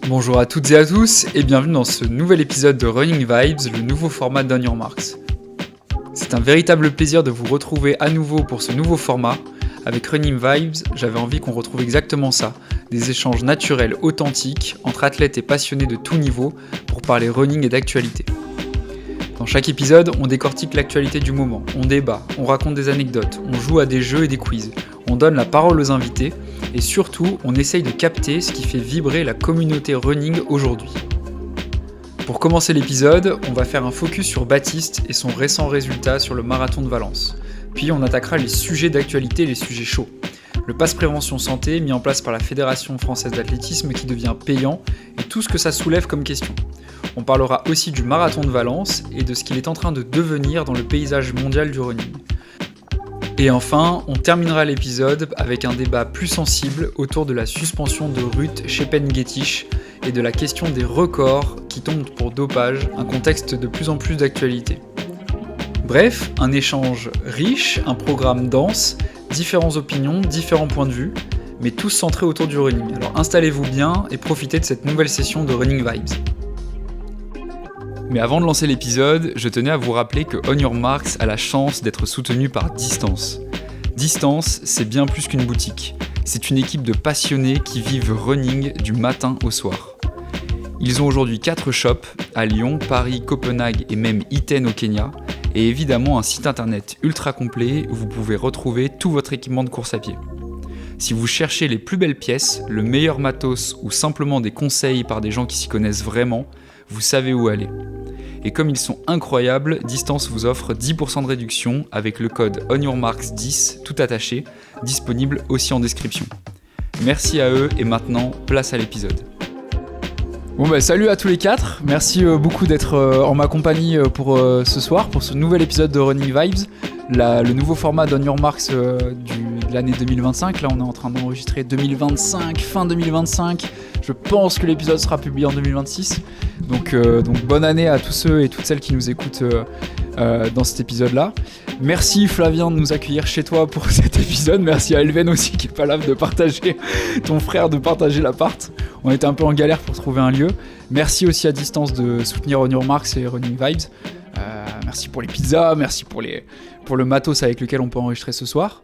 Bonjour à toutes et à tous et bienvenue dans ce nouvel épisode de Running Vibes, le nouveau format d'On Your Marks. C'est un véritable plaisir de vous retrouver à nouveau pour ce nouveau format. Avec Running Vibes, j'avais envie qu'on retrouve exactement ça, des échanges naturels, authentiques, entre athlètes et passionnés de tout niveau pour parler running et d'actualité. Dans chaque épisode, on décortique l'actualité du moment, on débat, on raconte des anecdotes, on joue à des jeux et des quiz, on donne la parole aux invités et surtout, on essaye de capter ce qui fait vibrer la communauté running aujourd'hui. Pour commencer l'épisode, on va faire un focus sur Baptiste et son récent résultat sur le marathon de Valence. Puis on attaquera les sujets d'actualité et les sujets chauds. Le pass prévention santé mis en place par la Fédération française d'athlétisme qui devient payant et tout ce que ça soulève comme question. On parlera aussi du marathon de Valence et de ce qu'il est en train de devenir dans le paysage mondial du running. Et enfin, on terminera l'épisode avec un débat plus sensible autour de la suspension de Ruth Chepngetich et de la question des records qui tombent pour dopage, un contexte de plus en plus d'actualité. Bref, un échange riche, un programme dense, différentes opinions, différents points de vue, mais tous centrés autour du running. Alors installez-vous bien et profitez de cette nouvelle session de Running Vibes. Mais avant de lancer l'épisode, je tenais à vous rappeler que On Your Marks a la chance d'être soutenu par Distance. Distance, c'est bien plus qu'une boutique. C'est une équipe de passionnés qui vivent running du matin au soir. Ils ont aujourd'hui 4 shops à Lyon, Paris, Copenhague et même Iten au Kenya, et évidemment un site internet ultra complet où vous pouvez retrouver tout votre équipement de course à pied. Si vous cherchez les plus belles pièces, le meilleur matos ou simplement des conseils par des gens qui s'y connaissent vraiment, vous savez où aller. Et comme ils sont incroyables, Distance vous offre 10% de réduction avec le code ONYOURMARKS10, tout attaché, disponible aussi en description. Merci à eux et maintenant, place à l'épisode. Bon salut à tous les 4, merci beaucoup d'être en ma compagnie pour ce soir, pour ce nouvel épisode de Running Vibes, le nouveau format d'On Your Marks de l'année 2025. Là on est en train d'enregistrer 2025, fin 2025, je pense que l'épisode sera publié en 2026, donc bonne année à tous ceux et toutes celles qui nous écoutent dans cet épisode-là. Merci Flavien de nous accueillir chez toi pour cet épisode, merci à Elven aussi qui est pas là de partager, ton frère de partager l'appart. On était un peu en galère pour trouver un lieu. Merci aussi à Distance de soutenir On Your Marks et Running Vibes. Merci pour les pizzas, merci pour le matos avec lequel on peut enregistrer ce soir.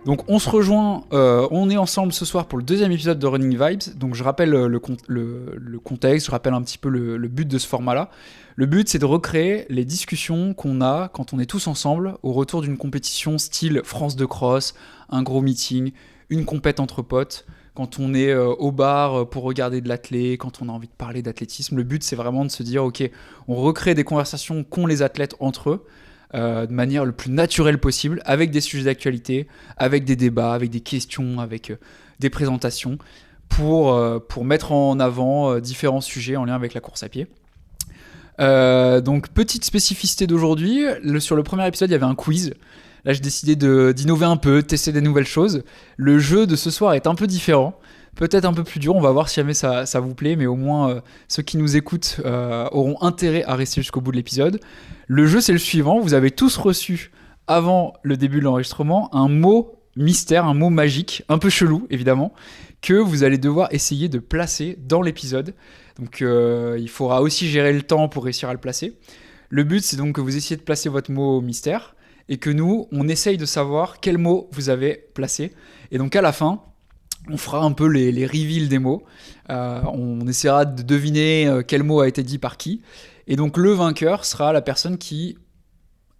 Donc on se rejoint, on est ensemble ce soir pour le deuxième épisode de Running Vibes. Donc je rappelle le contexte, je rappelle un petit peu le but de ce format-là. Le but c'est de recréer les discussions qu'on a quand on est tous ensemble au retour d'une compétition style France de cross, un gros meeting, une compète entre potes. Quand on est au bar pour regarder de l'athlé, quand on a envie de parler d'athlétisme, le but c'est vraiment de se dire ok, on recrée des conversations qu'ont les athlètes entre eux de manière le plus naturelle possible, avec des sujets d'actualité, avec des débats, avec des questions, avec des présentations, pour mettre en avant différents sujets en lien avec la course à pied. Donc petite spécificité d'aujourd'hui, sur le premier épisode il y avait un quiz. Là, j'ai décidé d'innover un peu, de tester des nouvelles choses. Le jeu de ce soir est un peu différent, peut-être un peu plus dur. On va voir si jamais ça vous plaît, mais au moins ceux qui nous écoutent auront intérêt à rester jusqu'au bout de l'épisode. Le jeu, c'est le suivant. Vous avez tous reçu, avant le début de l'enregistrement, un mot mystère, un mot magique, un peu chelou, évidemment, que vous allez devoir essayer de placer dans l'épisode. Donc, il faudra aussi gérer le temps pour réussir à le placer. Le but, c'est donc que vous essayez de placer votre mot mystère et que nous, on essaye de savoir quel mot vous avez placé. Et donc à la fin, on fera un peu les reveals des mots. On essaiera de deviner quel mot a été dit par qui. Et donc le vainqueur sera la personne qui,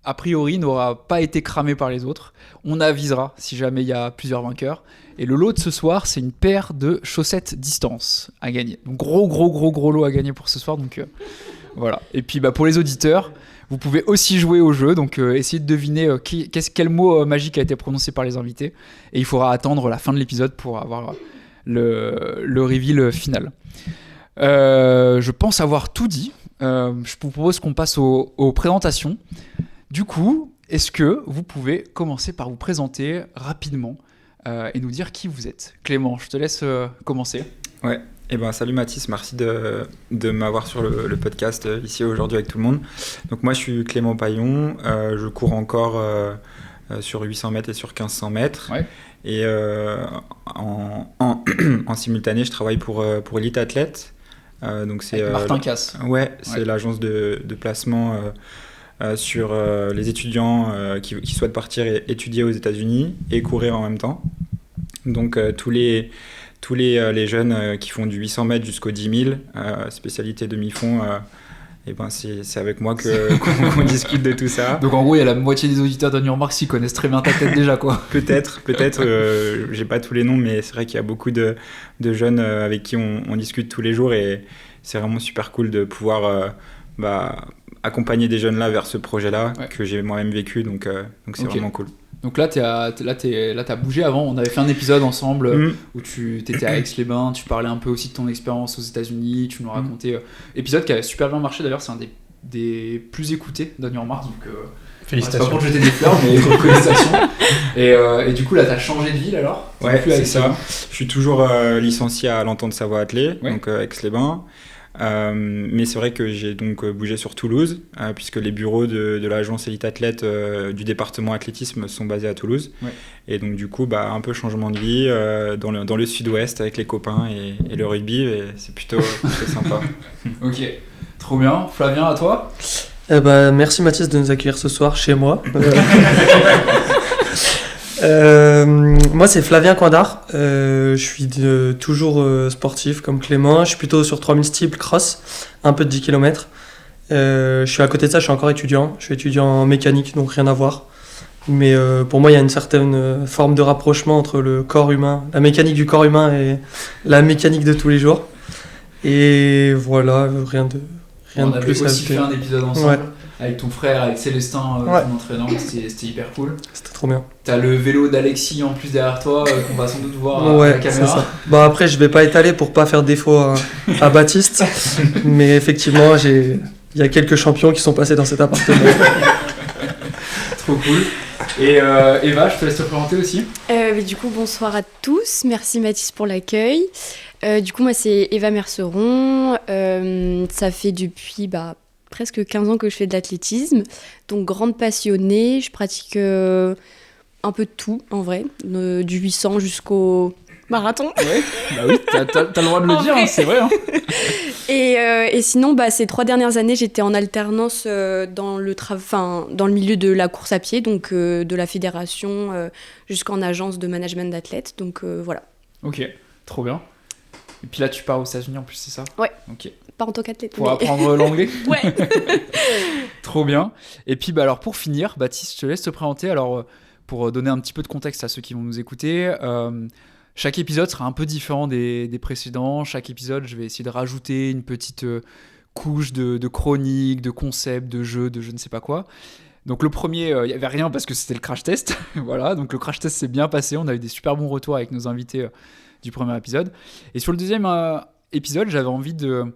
a priori, n'aura pas été cramée par les autres. On avisera si jamais il y a plusieurs vainqueurs. Et le lot de ce soir, c'est une paire de chaussettes Distance à gagner. Donc gros lot à gagner pour ce soir. Donc voilà. Et puis pour les auditeurs, vous pouvez aussi jouer au jeu, donc essayez de deviner quel mot magique a été prononcé par les invités. Et il faudra attendre la fin de l'épisode pour avoir le reveal final. Je pense avoir tout dit. Je vous propose qu'on passe aux présentations. Du coup, est-ce que vous pouvez commencer par vous présenter rapidement et nous dire qui vous êtes ? Clément, je te laisse commencer. Ouais. Salut Mathis, merci de m'avoir sur le podcast ici aujourd'hui avec tout le monde. Donc moi je suis Clément Paillon, je cours encore sur 800 mètres et sur 1500 mètres. Ouais. Et en simultané, je travaille pour Elite Athlète. Donc c'est, Avec Martin Casse. Ouais, c'est l'agence de placement sur les étudiants qui souhaitent partir et étudier aux États-Unis et courir en même temps. Donc tous les jeunes qui font du 800 mètres jusqu'au 10 000, spécialité demi-fond, et ben c'est avec moi qu'on discute de tout ça. Donc en gros, il y a la moitié des auditeurs d'On Your Marks qui connaissent très bien ta tête déjà, quoi. Peut-être, j'ai pas tous les noms, mais c'est vrai qu'il y a beaucoup de jeunes avec qui on discute tous les jours et c'est vraiment super cool de pouvoir accompagner des jeunes là vers ce projet-là que j'ai moi-même vécu, donc c'est vraiment cool. Donc là, t'as bougé avant. On avait fait un épisode ensemble où tu étais à Aix-les-Bains. Tu parlais un peu aussi de ton expérience aux États-Unis. Tu nous racontais. Épisode qui a super bien marché d'ailleurs. C'est un des plus écoutés d'On Your Marks. Donc félicitations. C'est pas pour te jeter des fleurs, mais félicitations. Et du coup, là, t'as changé de ville alors ? Ouais, c'est ça. Je suis toujours licencié à l'Entente Savoie Athlée, donc Aix-les-Bains. Mais c'est vrai que j'ai donc bougé sur Toulouse puisque les bureaux de l'agence Elite Athlète du département athlétisme sont basés à Toulouse. Et donc du coup un peu changement de vie dans le sud-ouest avec les copains et le rugby, et c'est plutôt sympa. Ok, trop bien. Flavien, à toi ? Merci Mathis de nous accueillir ce soir chez moi. Moi c'est Flavien Coindard, je suis toujours sportif comme Clément, je suis plutôt sur 3000 steeple cross, un peu de 10 km. Je suis à côté de ça, je suis encore étudiant, je suis étudiant en mécanique, donc rien à voir. Mais pour moi il y a une certaine forme de rapprochement entre le corps humain, la mécanique du corps humain et la mécanique de tous les jours. Et voilà, rien de plus à ajouter. On avait aussi fait un épisode ensemble. Avec ton frère, avec Célestin, ton entraîneur, c'était hyper cool. C'était trop bien. T'as le vélo d'Alexis en plus derrière toi, qu'on va sans doute voir à la caméra. C'est ça. Après, je vais pas étaler pour pas faire défaut à Baptiste, mais effectivement, il y a quelques champions qui sont passés dans cet appartement. Trop cool. Et Eva, je te laisse te présenter aussi. Du coup, bonsoir à tous. Merci Mathis pour l'accueil. Du coup, moi, c'est Eva Merceron. Ça fait depuis presque 15 ans que je fais de l'athlétisme, donc grande passionnée, je pratique un peu de tout en vrai, du 800 jusqu'au marathon. Ouais, oui, t'as le droit de le dire, hein, c'est vrai. Hein. Et sinon, ces 3 dernières années, j'étais en alternance dans le milieu de la course à pied, donc de la fédération jusqu'en agence de management d'athlètes, donc voilà. Ok, trop bien. Et puis là, tu pars aux États-Unis en plus, c'est ça ? Ouais. Ok. Pas en tant qu'athlète. Pour apprendre l'anglais ? Ouais. Trop bien. Et puis alors pour finir, Baptiste, je te laisse te présenter. Alors pour donner un petit peu de contexte à ceux qui vont nous écouter, chaque épisode sera un peu différent des précédents. Chaque épisode, je vais essayer de rajouter une petite couche de chronique, de concept, de jeu, de je ne sais pas quoi. Donc le premier, il n'y avait rien parce que c'était le crash test. Voilà, donc le crash test s'est bien passé. On a eu des super bons retours avec nos invités du premier épisode. Et sur le deuxième épisode, j'avais envie de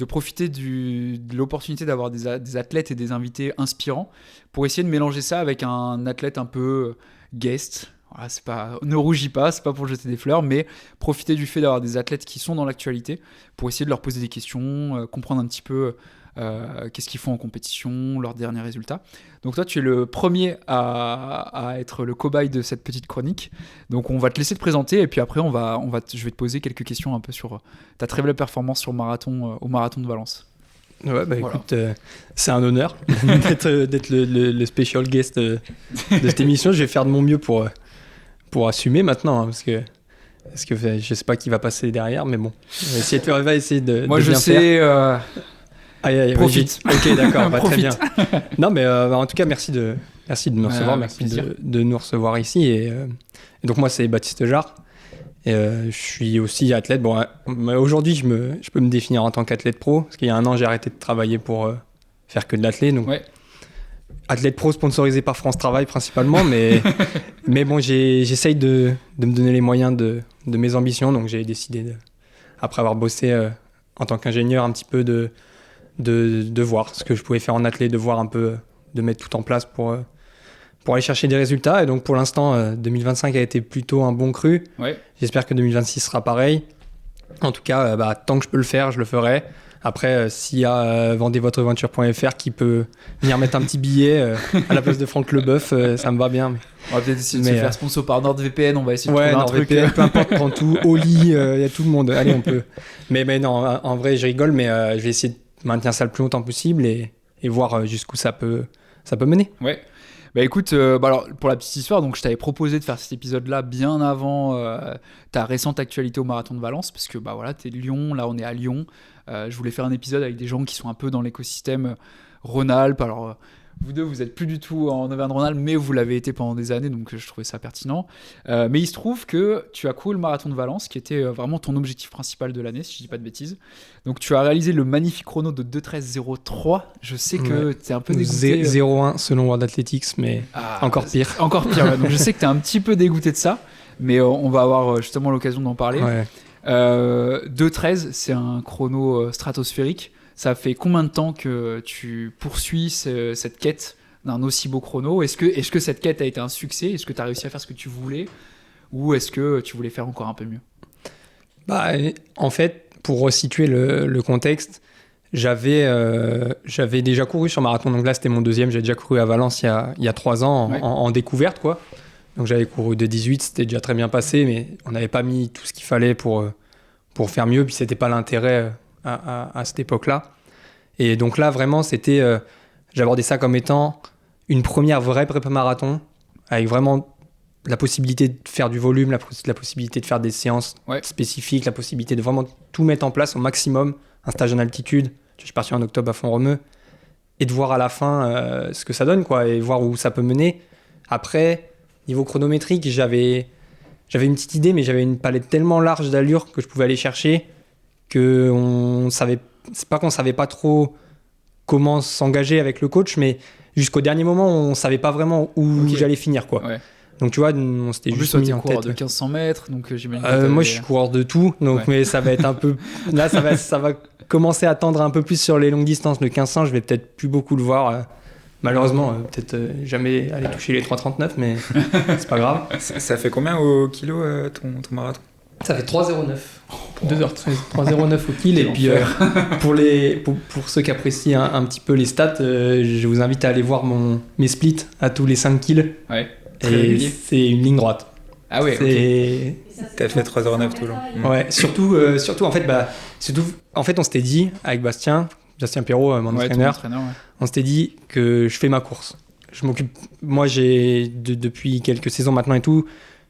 profiter de l'opportunité d'avoir des athlètes et des invités inspirants pour essayer de mélanger ça avec un athlète un peu guest. Voilà, ne rougis pas, c'est pas pour jeter des fleurs, mais profiter du fait d'avoir des athlètes qui sont dans l'actualité pour essayer de leur poser des questions, comprendre un petit peu qu'est-ce qu'ils font en compétition, leurs derniers résultats. Donc toi, tu es le premier à être le cobaye de cette petite chronique. Donc on va te laisser te présenter et puis après je vais te poser quelques questions un peu sur ta très belle performance au marathon de Valence. Ouais, voilà. Écoute, c'est un honneur d'être le special guest de cette émission. Je vais faire de mon mieux pour assumer maintenant, hein, parce que je sais pas qui va passer derrière, mais bon, on va essayer de Moi, de je bien sais. faire. Profite. Ok, d'accord, très bien. Non, mais en tout cas, merci de nous recevoir, merci de nous recevoir ici. Et donc moi, c'est Baptiste Jarre. Et je suis aussi athlète. Bon, aujourd'hui, je peux me définir en tant qu'athlète pro, parce qu'il y a 1 an, j'ai arrêté de travailler pour faire que de l'athlète. Donc, athlète pro sponsorisé par France Travail principalement, mais bon, j'essaye de me donner les moyens de mes ambitions. Donc j'ai décidé, après avoir bossé en tant qu'ingénieur, un petit peu de voir ce que je pouvais faire en athlète, de voir un peu, de mettre tout en place pour aller chercher des résultats. Et donc pour l'instant, 2025 a été plutôt un bon cru. Ouais. J'espère que 2026 sera pareil. En tout cas, tant que je peux le faire, je le ferai. Après, s'il y a vendezvotrevoiture.fr qui peut venir mettre un petit billet à la place de Franck Leboeuf, ça me va bien. Mais... On va peut-être essayer de se faire sponsor par NordVPN, on va essayer de trouver un truc. NordVPN, peu importe, prends tout, Oli, il y a tout le monde. Allez, on peut. Mais non, en vrai, je rigole, mais je vais essayer de maintenir ça le plus longtemps possible et voir jusqu'où ça peut mener. Ouais. Bah écoute, alors pour la petite histoire, donc je t'avais proposé de faire cet épisode-là bien avant ta récente actualité au Marathon de Valence, parce que bah voilà, t'es de Lyon, là on est à Lyon. Je voulais faire un épisode avec des gens qui sont un peu dans l'écosystème Rhône-Alpes. Alors vous deux, vous êtes plus du tout en Auvergne-Rhône-Alpes, mais vous l'avez été pendant des années, donc je trouvais ça pertinent. Mais il se trouve que tu as couru le Marathon de Valence, qui était vraiment ton objectif principal de l'année, si je dis pas de bêtises. Donc tu as réalisé le magnifique chrono de 2:13:03. Je sais que t'es un peu dégoûté. 0,1 selon World Athletics, mais encore pire. Encore pire, ouais. Donc je sais que t'es un petit peu dégoûté de ça, mais on va avoir justement l'occasion d'en parler. Ouais. 2:13, c'est un chrono stratosphérique. Ça fait combien de temps que tu poursuis cette quête d'un aussi beau chrono ? Est-ce que cette quête a été un succès ? Est-ce que tu as réussi à faire ce que tu voulais ? Ou est-ce que tu voulais faire encore un peu mieux ? Bah, en fait, pour resituer le contexte, j'avais déjà couru sur marathon. Donc là, c'était mon deuxième. J'avais déjà couru à Valence il y a 3 ans en découverte, quoi. Donc j'avais couru 2:18, c'était déjà très bien passé, mais on n'avait pas mis tout ce qu'il fallait pour faire mieux. Puis c'était pas l'intérêt à cette époque-là. Et donc là, vraiment, j'abordais ça comme étant une première vraie prépa marathon, avec vraiment la possibilité de faire du volume, la possibilité de faire des séances spécifiques, la possibilité de vraiment tout mettre en place au maximum, un stage en altitude. Je suis parti en octobre à Font-Romeu, et de voir à la fin ce que ça donne, quoi, et voir où ça peut mener. Après, niveau chronométrique, j'avais une petite idée, mais j'avais une palette tellement large d'allures que je pouvais aller chercher c'est pas qu'on savait pas trop comment s'engager avec le coach, mais jusqu'au dernier moment, on savait pas vraiment où j'allais finir, quoi. Ouais. Donc tu vois, on s'était juste mis en tête. De 1500 mètres, donc j'imagine. Moi, je suis coureur de tout, donc mais ça va être un peu. Là, ça va commencer à tendre un peu plus sur les longues distances. Le 1500, je vais peut-être plus beaucoup le voir. Malheureusement, peut-être jamais aller toucher les 3,39, mais c'est pas grave. Ça fait combien au kilo ton marathon ? Ça fait 3,09. 2h13, 3,09 au kill. Et puis pour ceux qui apprécient un petit peu les stats, je vous invite à aller voir mes splits à tous les 5 kills. Ouais. Et c'est une ligne droite. Ah ouais. T'as fait 3h09 toujours. Ouais. Surtout en fait, on s'était dit avec Bastien Perrault, mon entraîneur, on s'était dit que je fais ma course. Je m'occupe. Moi, depuis quelques saisons maintenant et tout,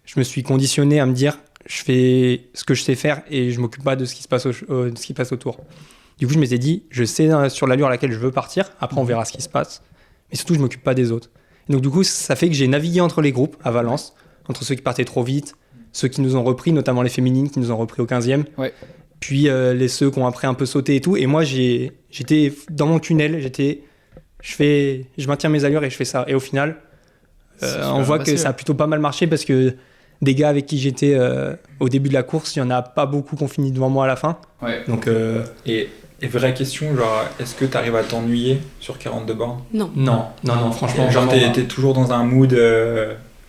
je me suis conditionné à me dire. Je fais ce que je sais faire et je m'occupe pas de ce qui se passe de ce qui passe autour. Du coup, je m'étais dit, je sais sur l'allure à laquelle je veux partir. Après, on verra ce qui se passe. Mais surtout, je m'occupe pas des autres. Et donc, du coup, ça fait que j'ai navigué entre les groupes à Valence, entre ceux qui partaient trop vite, ceux qui nous ont repris, notamment les féminines qui nous ont repris au 15e. Ouais. Puis ceux qui ont après un peu sauté et tout. Et moi, j'étais dans mon tunnel. Je maintiens mes allures et je fais ça. Et au final, on voit que ça a plutôt pas mal marché parce que des gars avec qui j'étais au début de la course, il n'y en a pas beaucoup qui ont fini devant moi à la fin. Ouais. Donc, et vraie question, genre, est-ce que tu arrives à t'ennuyer sur 42 bornes ? Non, franchement. Genre, t'es toujours dans un mood...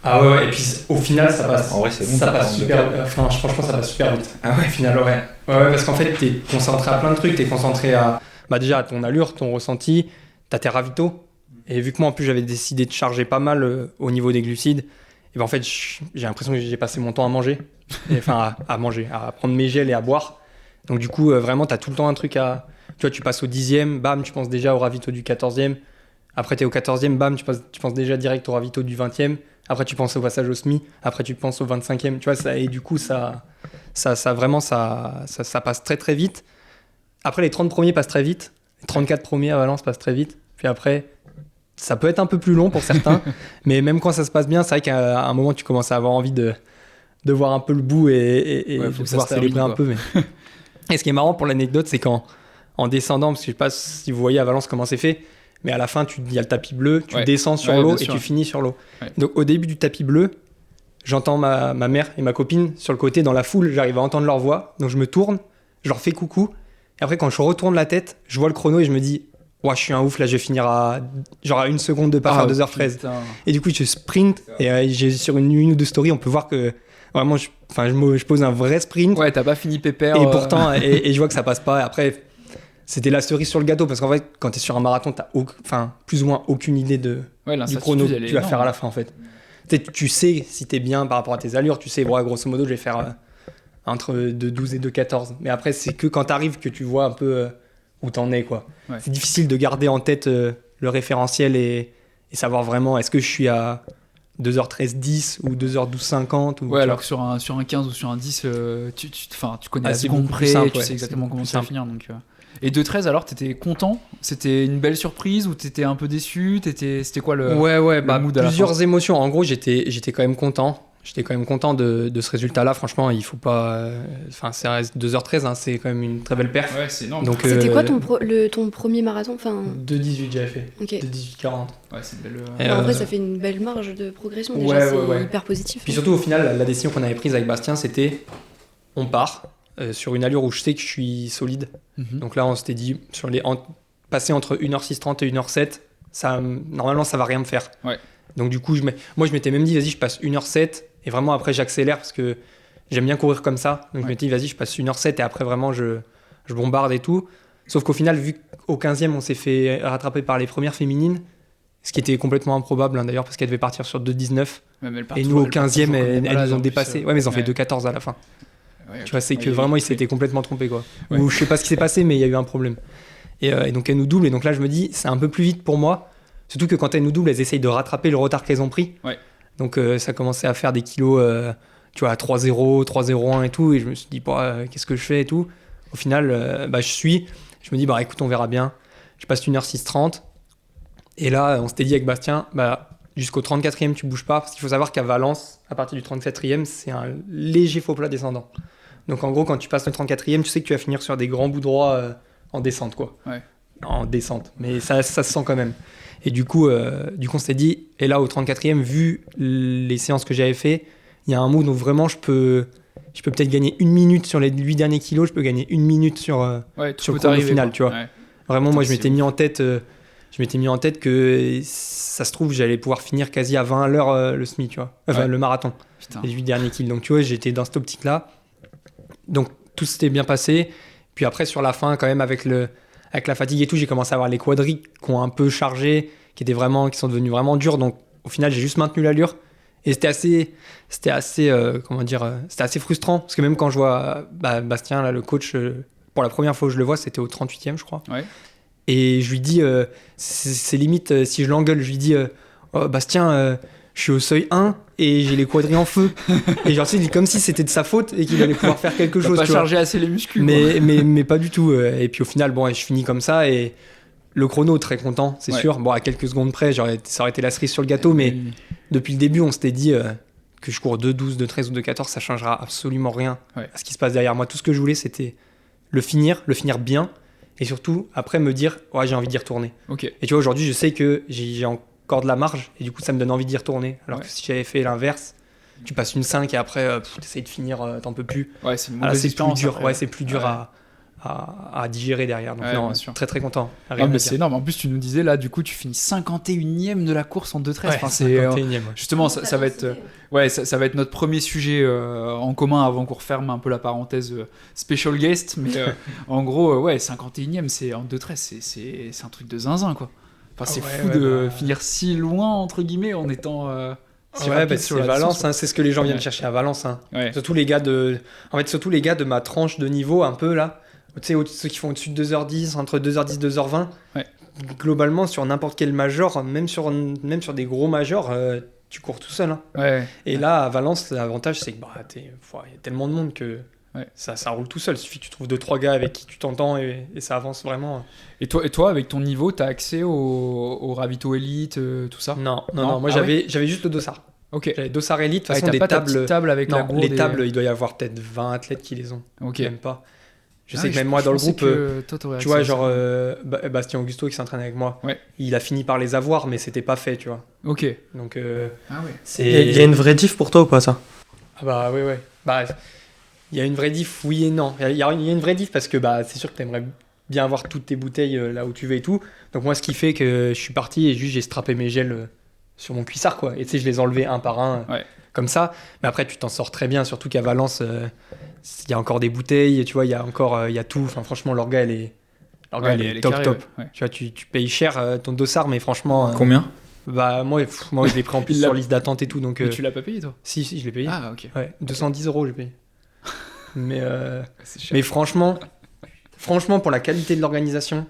Ah ouais, et puis au final, ça passe. En vrai, c'est bon. Ça passe super. Franchement, ça passe super vite. Ah ouais, au final, ouais. Ouais, parce qu'en fait, t'es concentré à plein de trucs. T'es concentré à, déjà, à ton allure, ton ressenti, t'as tes ravitaux. Et vu que moi, en plus, j'avais décidé de charger pas mal au niveau des glucides, et ben en fait, j'ai l'impression que j'ai passé mon temps à manger. À manger, à prendre mes gels et à boire. Donc du coup, vraiment, t'as tout le temps un truc à... Tu vois, tu passes au 10e, bam, tu penses déjà au ravito du 14e. Après, t'es au 14e, bam, tu penses déjà direct au ravito du 20e. Après, tu penses au passage au SMI. Après, tu penses au 25e. Tu vois, ça, et du coup, ça passe très, très vite. Après, les 30 premiers passent très vite. Les 34 premiers à Valence passent très vite. Puis après... Ça peut être un peu plus long pour certains, mais même quand ça se passe bien, c'est vrai qu'à un moment, tu commences à avoir envie de voir un peu le bout et de pouvoir célébrer un peu. Mais... Et ce qui est marrant pour l'anecdote, c'est qu'en descendant, parce que je sais pas si vous voyez à Valence comment c'est fait, mais à la fin, il y a le tapis bleu, tu descends sur l'eau et tu finis sur l'eau. Ouais. Donc au début du tapis bleu, j'entends ma mère et ma copine sur le côté dans la foule, j'arrive à entendre leur voix, donc je me tourne, je leur fais coucou, et après quand je retourne la tête, je vois le chrono et je me dis... Ouais, je suis un ouf, là je vais finir à 1 seconde de pas faire 2h13. Putain. Et du coup, je sprint et sur une ou deux stories, on peut voir que vraiment, je pose un vrai sprint. Ouais, t'as pas fini pépère. Et pourtant, et je vois que ça passe pas. Et après, c'était la cerise sur le gâteau, parce qu'en fait, quand tu es sur un marathon, tu n'as plus ou moins aucune idée du chrono que tu vas faire à la fin, en fait. Tu sais si tu es bien par rapport à tes allures, tu sais, grosso modo, je vais faire entre 2,12 et 2,14. Mais après, c'est que quand tu arrives que tu vois un peu où tu en es, quoi. Ouais. C'est difficile de garder en tête le référentiel et savoir vraiment, est-ce que je suis à 2h13-10 ou 2h12-50 ou, alors que sur un 15 ou sur un 10, tu connais la seconde près, tu sais exactement comment ça va finir. Donc, Et 2-13, alors, t'étais content? C'était une belle surprise ou t'étais un peu déçu? C'était quoi le mood à la fin? Plusieurs émotions. En gros, j'étais quand même content. J'étais quand même content de ce résultat-là. Franchement, il faut pas. Ça reste 2h13, hein, c'est quand même une très belle perf. Ouais, c'est énorme. Donc, c'était quoi ton premier marathon? 2,18 j'avais fait. Okay. 2,18,40. Ouais, c'est une belle. En vrai, ça fait une belle marge de progression. Déjà, c'est hyper positif. Puis surtout, au final, la décision qu'on avait prise avec Bastien, c'était on part sur une allure où je sais que je suis solide. Mm-hmm. Donc là, on s'était dit, passer entre 1h06:30 et 1h07, normalement, ça va rien me faire. Ouais. Donc du coup, moi, je m'étais même dit, vas-y, je passe 1h07 et vraiment après, j'accélère parce que j'aime bien courir comme ça. Donc je m'étais dit, vas-y, je passe 1h07 et après, vraiment, je bombarde et tout. Sauf qu'au final, vu qu'au 15e, on s'est fait rattraper par les premières féminines, ce qui était complètement improbable, hein, d'ailleurs, parce qu'elles devaient partir sur 2,19. Et nous, au 15e, elles nous ont dépassé. Ouais, mais elles ont fait 2,14 à la fin. Ouais, tu vois, c'est que vraiment, ils s'étaient complètement trompés, quoi. Ouais. Ou je sais pas ce qui s'est passé, mais il y a eu un problème. Et donc, elles nous doublent. Et donc là, je me dis, c'est un peu plus vite pour moi. Surtout que quand elles nous doublent, elles essayent de rattraper le retard qu'elles ont pris. Ouais. Donc, ça commençait à faire des kilos, tu vois, à 3,0, 3,01 et tout. Et je me suis dit, qu'est-ce que je fais et tout. Au final, je me dis, écoute, on verra bien. Je passe 1h06:30. Et là, on s'était dit avec Bastien, jusqu'au 34e, tu bouges pas. Parce qu'il faut savoir qu'à Valence, à partir du 34e, c'est un léger faux plat descendant. Donc en gros, quand tu passes le 34e, tu sais que tu vas finir sur des grands bouts droits en descente, quoi. Ouais. En descente, mais ça se sent quand même. Et du coup, on s'est dit, et là au 34e, vu les séances que j'avais fait, il y a un mood où vraiment je peux peut-être gagner 1 minute sur les 8 derniers kilos, je peux gagner 1 minute sur le chrono final, tu vois. Ouais. Vraiment, moi je m'étais mis en tête que ça se trouve, j'allais pouvoir finir quasi à 20 à l'heure le semi, tu vois. Enfin, le marathon. Putain. Les 8 derniers kills. Donc tu vois, j'étais dans cette optique-là. Donc tout s'était bien passé. Puis après, sur la fin, quand même, avec la fatigue et tout, j'ai commencé à avoir les quadris qui ont un peu chargé, qui sont devenus vraiment durs. Donc au final, j'ai juste maintenu l'allure. Et c'était assez frustrant. Parce que même quand je vois Bastien, là, le coach, pour la première fois où je le vois, c'était au 38e, je crois. Ouais. Et je lui dis, c'est limite, si je l'engueule, je lui dis, Bastien, je suis au seuil 1 et j'ai les quadris en feu. Et genre, c'est comme si c'était de sa faute et qu'il allait pouvoir faire quelque chose. Pas chargé assez les muscles. Mais pas du tout. Et puis au final, je finis comme ça et le chrono, très content, c'est sûr. Bon, à quelques secondes près, ça aurait été la cerise sur le gâteau, mais depuis le début, on s'était dit que je cours 2,12, 2,13 ou 2,14, ça changera absolument rien à ce qui se passe derrière moi. Tout ce que je voulais, c'était le finir bien. Et surtout, après, me dire, j'ai envie d'y retourner. Okay. Et tu vois, aujourd'hui, je sais que j'ai encore de la marge, et du coup, ça me donne envie d'y retourner. Alors que si j'avais fait l'inverse, tu passes une 5 et après, tu essayes de finir, t'en peux plus. Ouais, c'est une mauvaise expérience. C'est plus dur, c'est plus dur à digérer derrière. Donc, non, très très content. C'est énorme. En plus, tu nous disais, là, du coup, tu finis 51e de la course en 2,13. Ouais, 51e. Justement, ça va être. Ça va être notre premier sujet en commun avant qu'on referme un peu la parenthèse special guest. Mais en gros, 51e, c'est en 2,13, c'est un truc de zinzin, quoi. Enfin, c'est fou de finir si loin, entre guillemets, en étant. C'est Valence, hein, c'est ce que les gens viennent chercher à Valence. Hein. Ouais. Surtout les gars de ma tranche de niveau, un peu là. Tu sais, ceux qui font au-dessus de 2h10, entre 2h10 et 2h20. Ouais. Globalement, sur n'importe quel major, même sur des gros majors, tu cours tout seul. Hein. Ouais. Et là, à Valence, l'avantage, c'est que y a tellement de monde que ça roule tout seul. Il suffit que tu trouves 2-3 gars avec qui tu t'entends et ça avance vraiment. Et toi, avec ton niveau, tu as accès au ravito élite, tout ça? Non. Moi, j'avais juste le dossard. Okay. J'avais dossard élite. De toute façon, des tables avec la gourde. Les tables, il doit y avoir peut-être 20 athlètes qui les ont. Okay. Même pas. Je sais que même moi, dans le groupe, tu vois, genre Bastien Augusto qui s'entraîne avec moi, il a fini par les avoir, mais c'était pas fait, tu vois. Ok. Donc, il y a une vraie diff pour toi ou pas, ça? Ah oui. Il y a une vraie diff, oui et non. Il y a une vraie diff parce que c'est sûr que t'aimerais bien avoir toutes tes bouteilles là où tu veux et tout. Donc moi, ce qui fait que je suis parti et juste j'ai strappé mes gels sur mon cuissard, quoi. Et tu sais, je les ai enlevés un par un, comme ça. Mais après, tu t'en sors très bien, surtout qu'à Valence, il y a encore des bouteilles, tu vois, il y a tout. Enfin, franchement, l'orga, elle est l'orga, elle est top. Ouais. Tu vois, tu payes cher ton dossard, mais franchement. Combien? Bah, moi, je l'ai pris en plus sur liste d'attente et tout. Donc, mais tu l'as pas payé, toi? Si, je l'ai payé. Ah, ok. Ouais, 210 € j'ai payé. mais C'est cher. mais franchement, pour la qualité de l'organisation,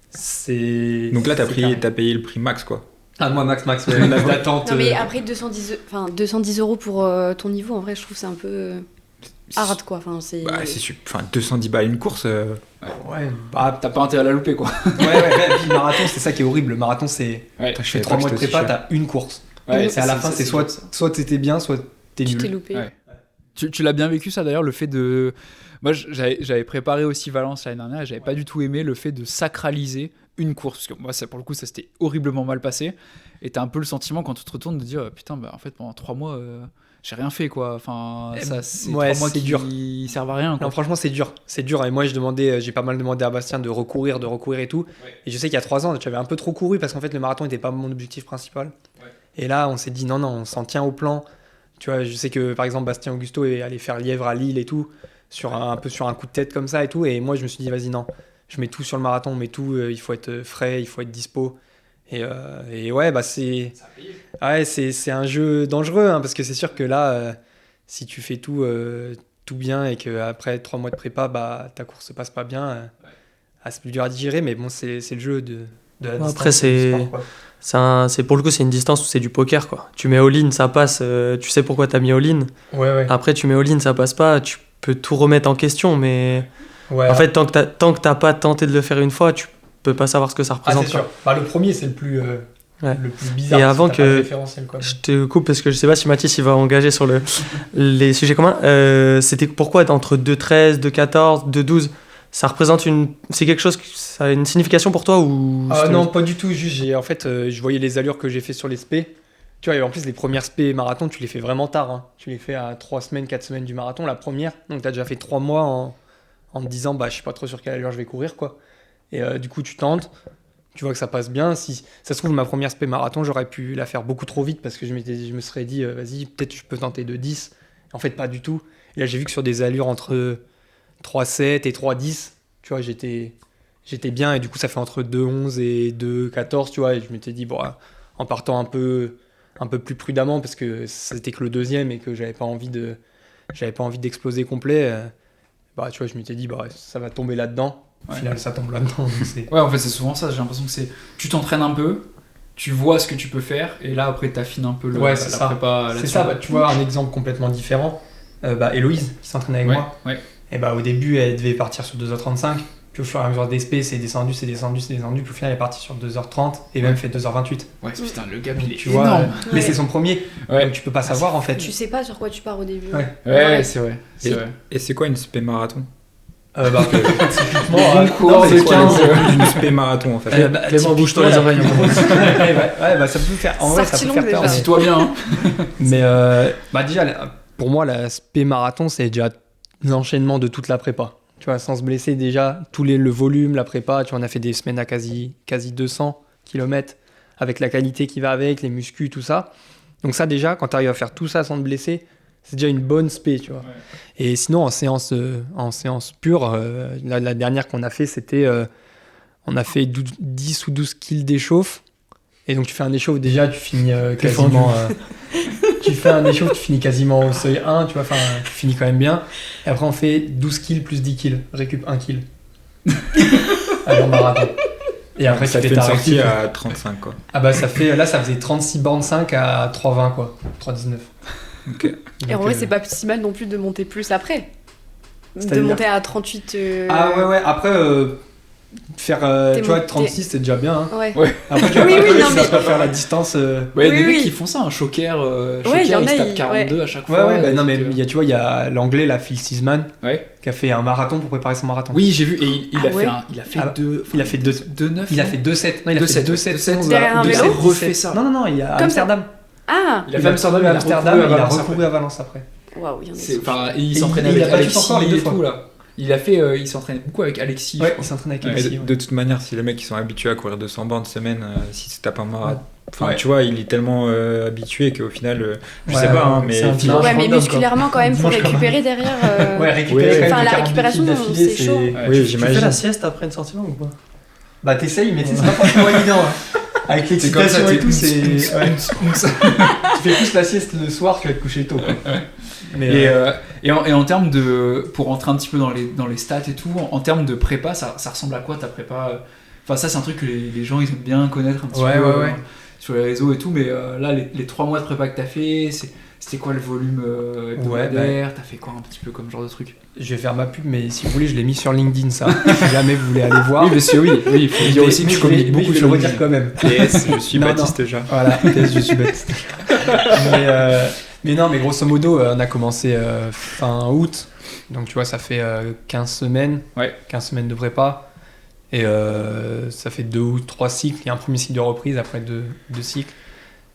c'est. Donc là, t'as payé le prix max, quoi. Ah, moi, max, ouais, la d'attente. Non, mais après 210 € pour ton niveau, en vrai, je trouve que c'est un peu hard, quoi. Enfin, c'est... Bah, 210 balles une course. Ouais, bah, T'as pas intérêt à la louper, quoi. ouais, et puis le marathon, c'est ça qui est horrible. Le marathon, c'est. Ouais. Tu fais 3 mois de prépa, t'as une course. Ouais, et à la fin, c'est soit t'étais bien, soit t'es Tu nul. t'es loupé. Ouais. Tu l'as bien vécu, ça, d'ailleurs, le fait de... Moi, j'avais préparé aussi Valence l'année dernière et j'avais pas du tout aimé le fait de sacraliser une course. Parce que moi, pour le coup, ça s'était horriblement mal passé. Et t'as un peu le sentiment, quand tu te retournes, de dire putain, bah, en fait, pendant 3 mois, j'ai rien fait, quoi. Enfin, ça, c'est 3 mois qui servent à rien, quoi. Non, franchement, c'est dur. C'est dur. Et moi, j'ai pas mal demandé à Bastien de recourir et tout. Ouais. Et je sais qu'il y a 3 ans, j'avais un peu trop couru parce qu'en fait, le marathon n'était pas mon objectif principal. Ouais. Et là, on s'est dit non, on s'en tient au plan. Tu vois, je sais que par exemple, Bastien Augusto est allé faire Lièvre à Lille et tout, un peu sur un coup de tête comme ça et tout. Et moi, je me suis dit, vas-y, non, je mets tout sur le marathon, on met tout, il faut être frais, il faut être dispo. Et ouais, bah c'est un jeu dangereux, hein, parce que c'est sûr que là, si tu fais tout bien et qu'après 3 mois de prépa, bah, ta course se passe pas bien, c'est plus dur à digérer, mais bon, c'est le jeu de la distance. Après, c'est pour le coup, c'est une distance où c'est du poker, quoi. Tu mets all-in, ça passe, tu sais pourquoi t'as mis all-in. Ouais. Après, tu mets all-in, ça passe pas, tu peux tout remettre en question, mais en fait, tant que t'as pas tenté de le faire une fois, tu peux pas savoir ce que ça représente. C'est sûr. Bah, le premier, c'est le plus bizarre. Et avant que quoi, je te coupe, parce que je sais pas si Mathis il va engager sur les sujets communs, c'était pourquoi entre 2,13, 2,14, 2,12, ça représente c'est quelque chose, ça a une signification pour toi ou non, pas du tout. Juste, en fait, je voyais les allures que j'ai fait sur les spé. Tu vois, et en plus, les premières spé marathon, tu les fais vraiment tard. Hein. Tu les fais à 3 semaines, 4 semaines du marathon, la première. Donc, tu as déjà fait 3 mois en te disant, bah, je suis pas trop sur quelle allure je vais courir, quoi. Et du coup, tu tentes, tu vois que ça passe bien. Si ça se trouve, ma première spé marathon, j'aurais pu la faire beaucoup trop vite parce que je me serais dit, vas-y, peut-être je peux tenter 2,10. En fait, pas du tout. Et là, j'ai vu que sur des allures entre 3,7 et 3,10, tu vois, j'étais bien. Et du coup, ça fait entre 2,11 et 2,14, tu vois. Et je m'étais dit, bon, en partant un peu plus prudemment parce que c'était que le deuxième et que j'avais pas envie d'exploser complet. Bah, tu vois, je m'étais dit, bah, ça va tomber là-dedans. Au final, ça tombe là-dedans. Ouais, en fait, c'est souvent ça. J'ai l'impression que tu t'entraînes un peu, tu vois ce que tu peux faire, et là, après, t'affines un peu la prépa. C'est ça, bah, tu vois, un exemple complètement différent. Héloïse, qui s'entraîne avec moi. Ouais. Et bah, au début, elle devait partir sur 2h35. Puis au fur et à mesure des SP, c'est descendu. Puis au final, elle est partie sur 2h30 et même fait 2h28. Ouais, putain, le gap, il est tu vois, mais c'est son premier. Donc tu peux pas savoir, en fait. Tu sais pas sur quoi tu pars au début. Ouais, c'est vrai. Et c'est quoi une spé marathon? Typiquement, c'est 15 d'une spé marathon en fait. Clément, bouge-toi les oreilles. Ouais, bah ça peut faire. En vrai, ça peut faire peur. Assis-toi bien. Hein. Mais déjà, pour moi, la spé marathon, c'est déjà l'enchaînement de toute la prépa. Tu vois, sans se blesser déjà, le volume, la prépa. Tu vois, on a fait des semaines à quasi 200 km avec la qualité qui va avec, les muscles, tout ça. Donc ça déjà, quand tu arrives à faire tout ça sans te blesser, c'est déjà une bonne spé, tu vois. Ouais. Et sinon, en séance pure, la dernière qu'on a fait, c'était... on a fait 10 ou 12 kills d'échauffe. Et donc, tu fais un échauffe, déjà, tu finis quasiment... tu fais un échauffe, tu finis quasiment au seuil 1, tu vois, enfin, tu finis quand même bien. Et après, on fait 12 kills plus 10 kills. Récup 1 kill. Alors, marathon. Et après, ça fait une sortie à 35, quoi. Ah bah, ça faisait 36 bornes 5 à 3,20, quoi. 3,19. Ok. Et en vrai, c'est pas si mal non plus de monter plus après. De monter à 38. Ah ouais, après, faire tu vois, 36, c'est déjà bien. Hein. Ouais. Après, tu vas pas faire la distance. Ouais, il y a des mecs qui font ça, un choker. Il y en a, ils tapent 42 à chaque fois. Ouais, non, mais tu vois, il y a l'anglais, là, Phil Seasman, qui a fait un marathon pour préparer son marathon. Oui, j'ai vu, et il a fait 2,9. Il a fait 2,7. Non, il a fait 2,7. Derrière un vélo. Il a refait ça. Non, il a Amsterdam. Ah. Il a fait Amsterdam, il a recouru à Valence après. Waouh, il y en a. Il s'entraînait avec Alexis et tout là. Il s'entraînait beaucoup avec Alexis. Ouais, il s'entraîne avec Alexis. De toute manière, si les mecs ils sont habitués à courir 200 bornes semaine, si tu tapes un marathon, Ouais. tu vois, il est tellement habitué qu'au final, je sais pas, hein, mais mais musculairement quand même pour récupérer derrière. récupérer. Enfin, la récupération, c'est chaud. oui, Tu j'imagine. fais la sieste après une sortie longue ou pas? Bah t'essayes, mais c'est pas forcément évident. Avec l'excitation et tout, c'est. Tu fais plus la sieste le soir, tu vas te coucher tôt. Mais et en termes de, pour rentrer un petit peu dans les stats et tout, en termes de prépa, ça ressemble à quoi ta prépa? Enfin ça c'est un truc que les gens ils aiment bien connaître un petit peu sur les réseaux et tout, mais là les 3 mois de prépa que t'as fait, c'était quoi le volume hebdomadaire? T'as fait quoi un petit peu comme genre de truc? Je vais faire ma pub, mais si vous voulez, je l'ai mis sur LinkedIn, ça. Si jamais vous voulez aller voir. Oui, parce que oui, il faut dire aussi que tu communiques beaucoup sur le LinkedIn. redire quand même. PS, je suis Baptiste Jarre. Voilà, PS, je suis Baptiste. Mais non, mais grosso modo, on a commencé fin août. Donc tu vois, ça fait 15 semaines. Ouais. 15 semaines de prépa. Et ça fait 2 ou 3 cycles. Il y a un premier cycle de reprise, après 2 cycles.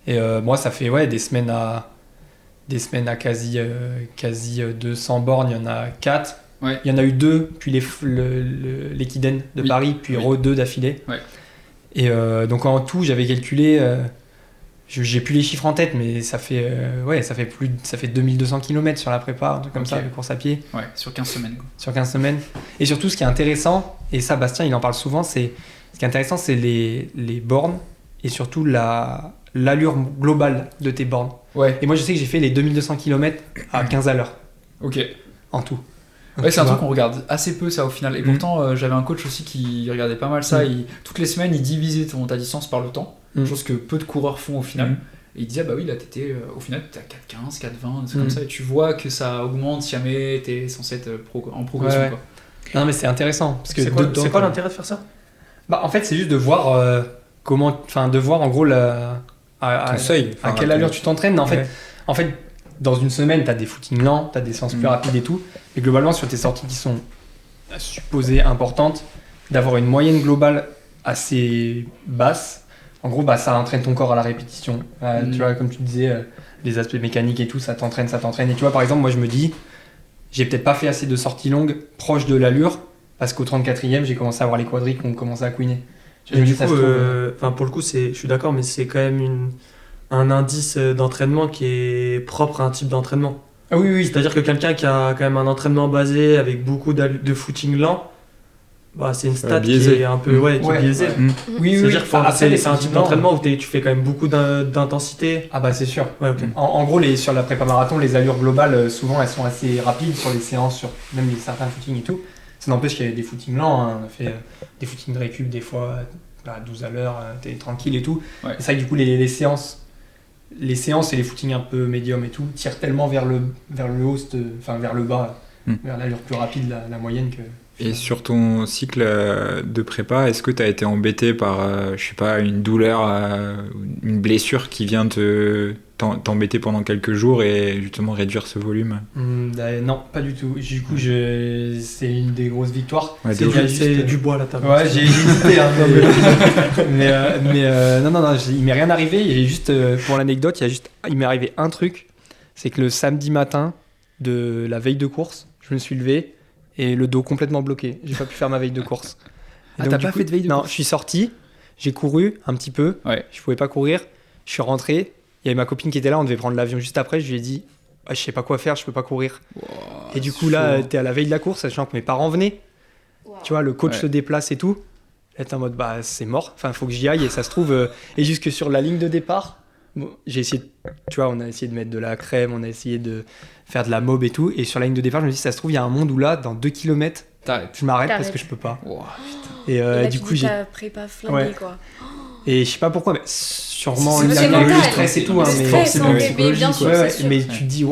Et moi, ça fait des semaines à quasi 200 bornes. Il y en a 4. Ouais. Il y en a eu 2, puis l'Equiden de Paris, puis 2 d'affilée. Ouais. Et donc en tout, j'avais calculé, j'ai plus les chiffres en tête, mais ça fait 2200 km sur la prépa, un truc comme ça, de course à pied. Ouais, sur 15 semaines. Quoi. Sur 15 semaines. Et surtout, ce qui est intéressant, et ça, Bastien, il en parle souvent, ce qui est intéressant, c'est les bornes et surtout l'allure globale de tes bornes. Ouais. Et moi, je sais que j'ai fait les 2200 km à 15 à l'heure. Ok. En tout. Ouais, c'est un truc qu'on regarde assez peu ça au final. Et pourtant, j'avais un coach aussi qui regardait pas mal ça. Toutes les semaines, il divisait ta distance par le temps. Chose que peu de coureurs font au final. Et il disait, bah oui, là, au final, t'es à 4,15, 4,20, c'est comme ça. Et tu vois que ça augmente si jamais t'es censé être en progression. Ouais. Quoi. Non, mais c'est intéressant. Parce que C'est quoi l'intérêt de faire ça? Bah, en fait, c'est juste de voir de voir en gros Ton seuil. À quelle allure tu t'entraînes. En fait, dans une semaine, t'as des footings lents, t'as des séances plus rapides et tout. Mais globalement, sur tes sorties qui sont supposées importantes, d'avoir une moyenne globale assez basse, en gros, ça entraîne ton corps à la répétition. Tu vois, comme tu disais, les aspects mécaniques et tout, ça t'entraîne. Et tu vois, par exemple, moi, je me dis, j'ai peut-être pas fait assez de sorties longues proches de l'allure, parce qu'au 34e, j'ai commencé à avoir les quadris qui ont commencé à couiner. Et du coup, pour le coup, je suis d'accord, mais c'est quand même un indice d'entraînement qui est propre à un type d'entraînement. Ah oui. C'est-à-dire que quelqu'un qui a quand même un entraînement basé avec beaucoup de footing lent, c'est une stat qui est un peu biaisée. Oui, c'est-à-dire que c'est un type d'entraînement où tu fais quand même beaucoup d'intensité. Ah bah c'est sûr. Ouais, okay. En gros, sur la prépa marathon, les allures globales, souvent, elles sont assez rapides sur les séances, sur même certains footings et tout. Ça n'empêche qu'il y a des footings lents, hein. On a fait des footings de récup des fois à 12 à l'heure, t'es tranquille et tout. Ouais. C'est vrai que du coup les séances et les footings un peu médium et tout tirent tellement vers le haut, vers le bas, vers l'allure plus rapide, la moyenne que... Et sur ton cycle de prépa, est-ce que tu as été embêté par, une douleur, une blessure qui vient t'embêter pendant quelques jours et justement réduire ce volume? Non, pas du tout. Du coup, c'est une des grosses victoires. Ouais, c'est du bois à la table. Ouais, j'ai hésité. Non, il m'est rien arrivé. Il y a juste, pour l'anecdote, il m'est arrivé un truc. C'est que le samedi matin de la veille de course, je me suis levé et le dos complètement bloqué. J'ai pas pu faire ma veille de course. Ah, t'as pas fait de veille de course? Non, je suis sorti, j'ai couru un petit peu. Ouais. Je pouvais pas courir. Je suis rentré. Il y avait ma copine qui était là, on devait prendre l'avion juste après. Je lui ai dit, je sais pas quoi faire, je peux pas courir. Wow, et du coup, là, t'es à la veille de la course, sachant que mes parents venaient. Wow. Tu vois, le coach se déplace et tout. Là, t'es en mode, c'est mort. Enfin, faut que j'y aille. Et ça se trouve, et jusque sur la ligne de départ, j'ai essayé, tu vois, on a essayé de mettre de la crème, on a essayé de faire de la mob et tout. Et sur la ligne de départ, je me dis, ça se trouve, il y a un monde où là, dans 2 km, je m'arrête parce que je peux pas. Wow, et là, du coup, j'ai ta prépa flinguée, quoi. Et je sais pas pourquoi, mais sûrement il y a le stress et tout, hein, mais forcément psychologique. Mais tu te dis,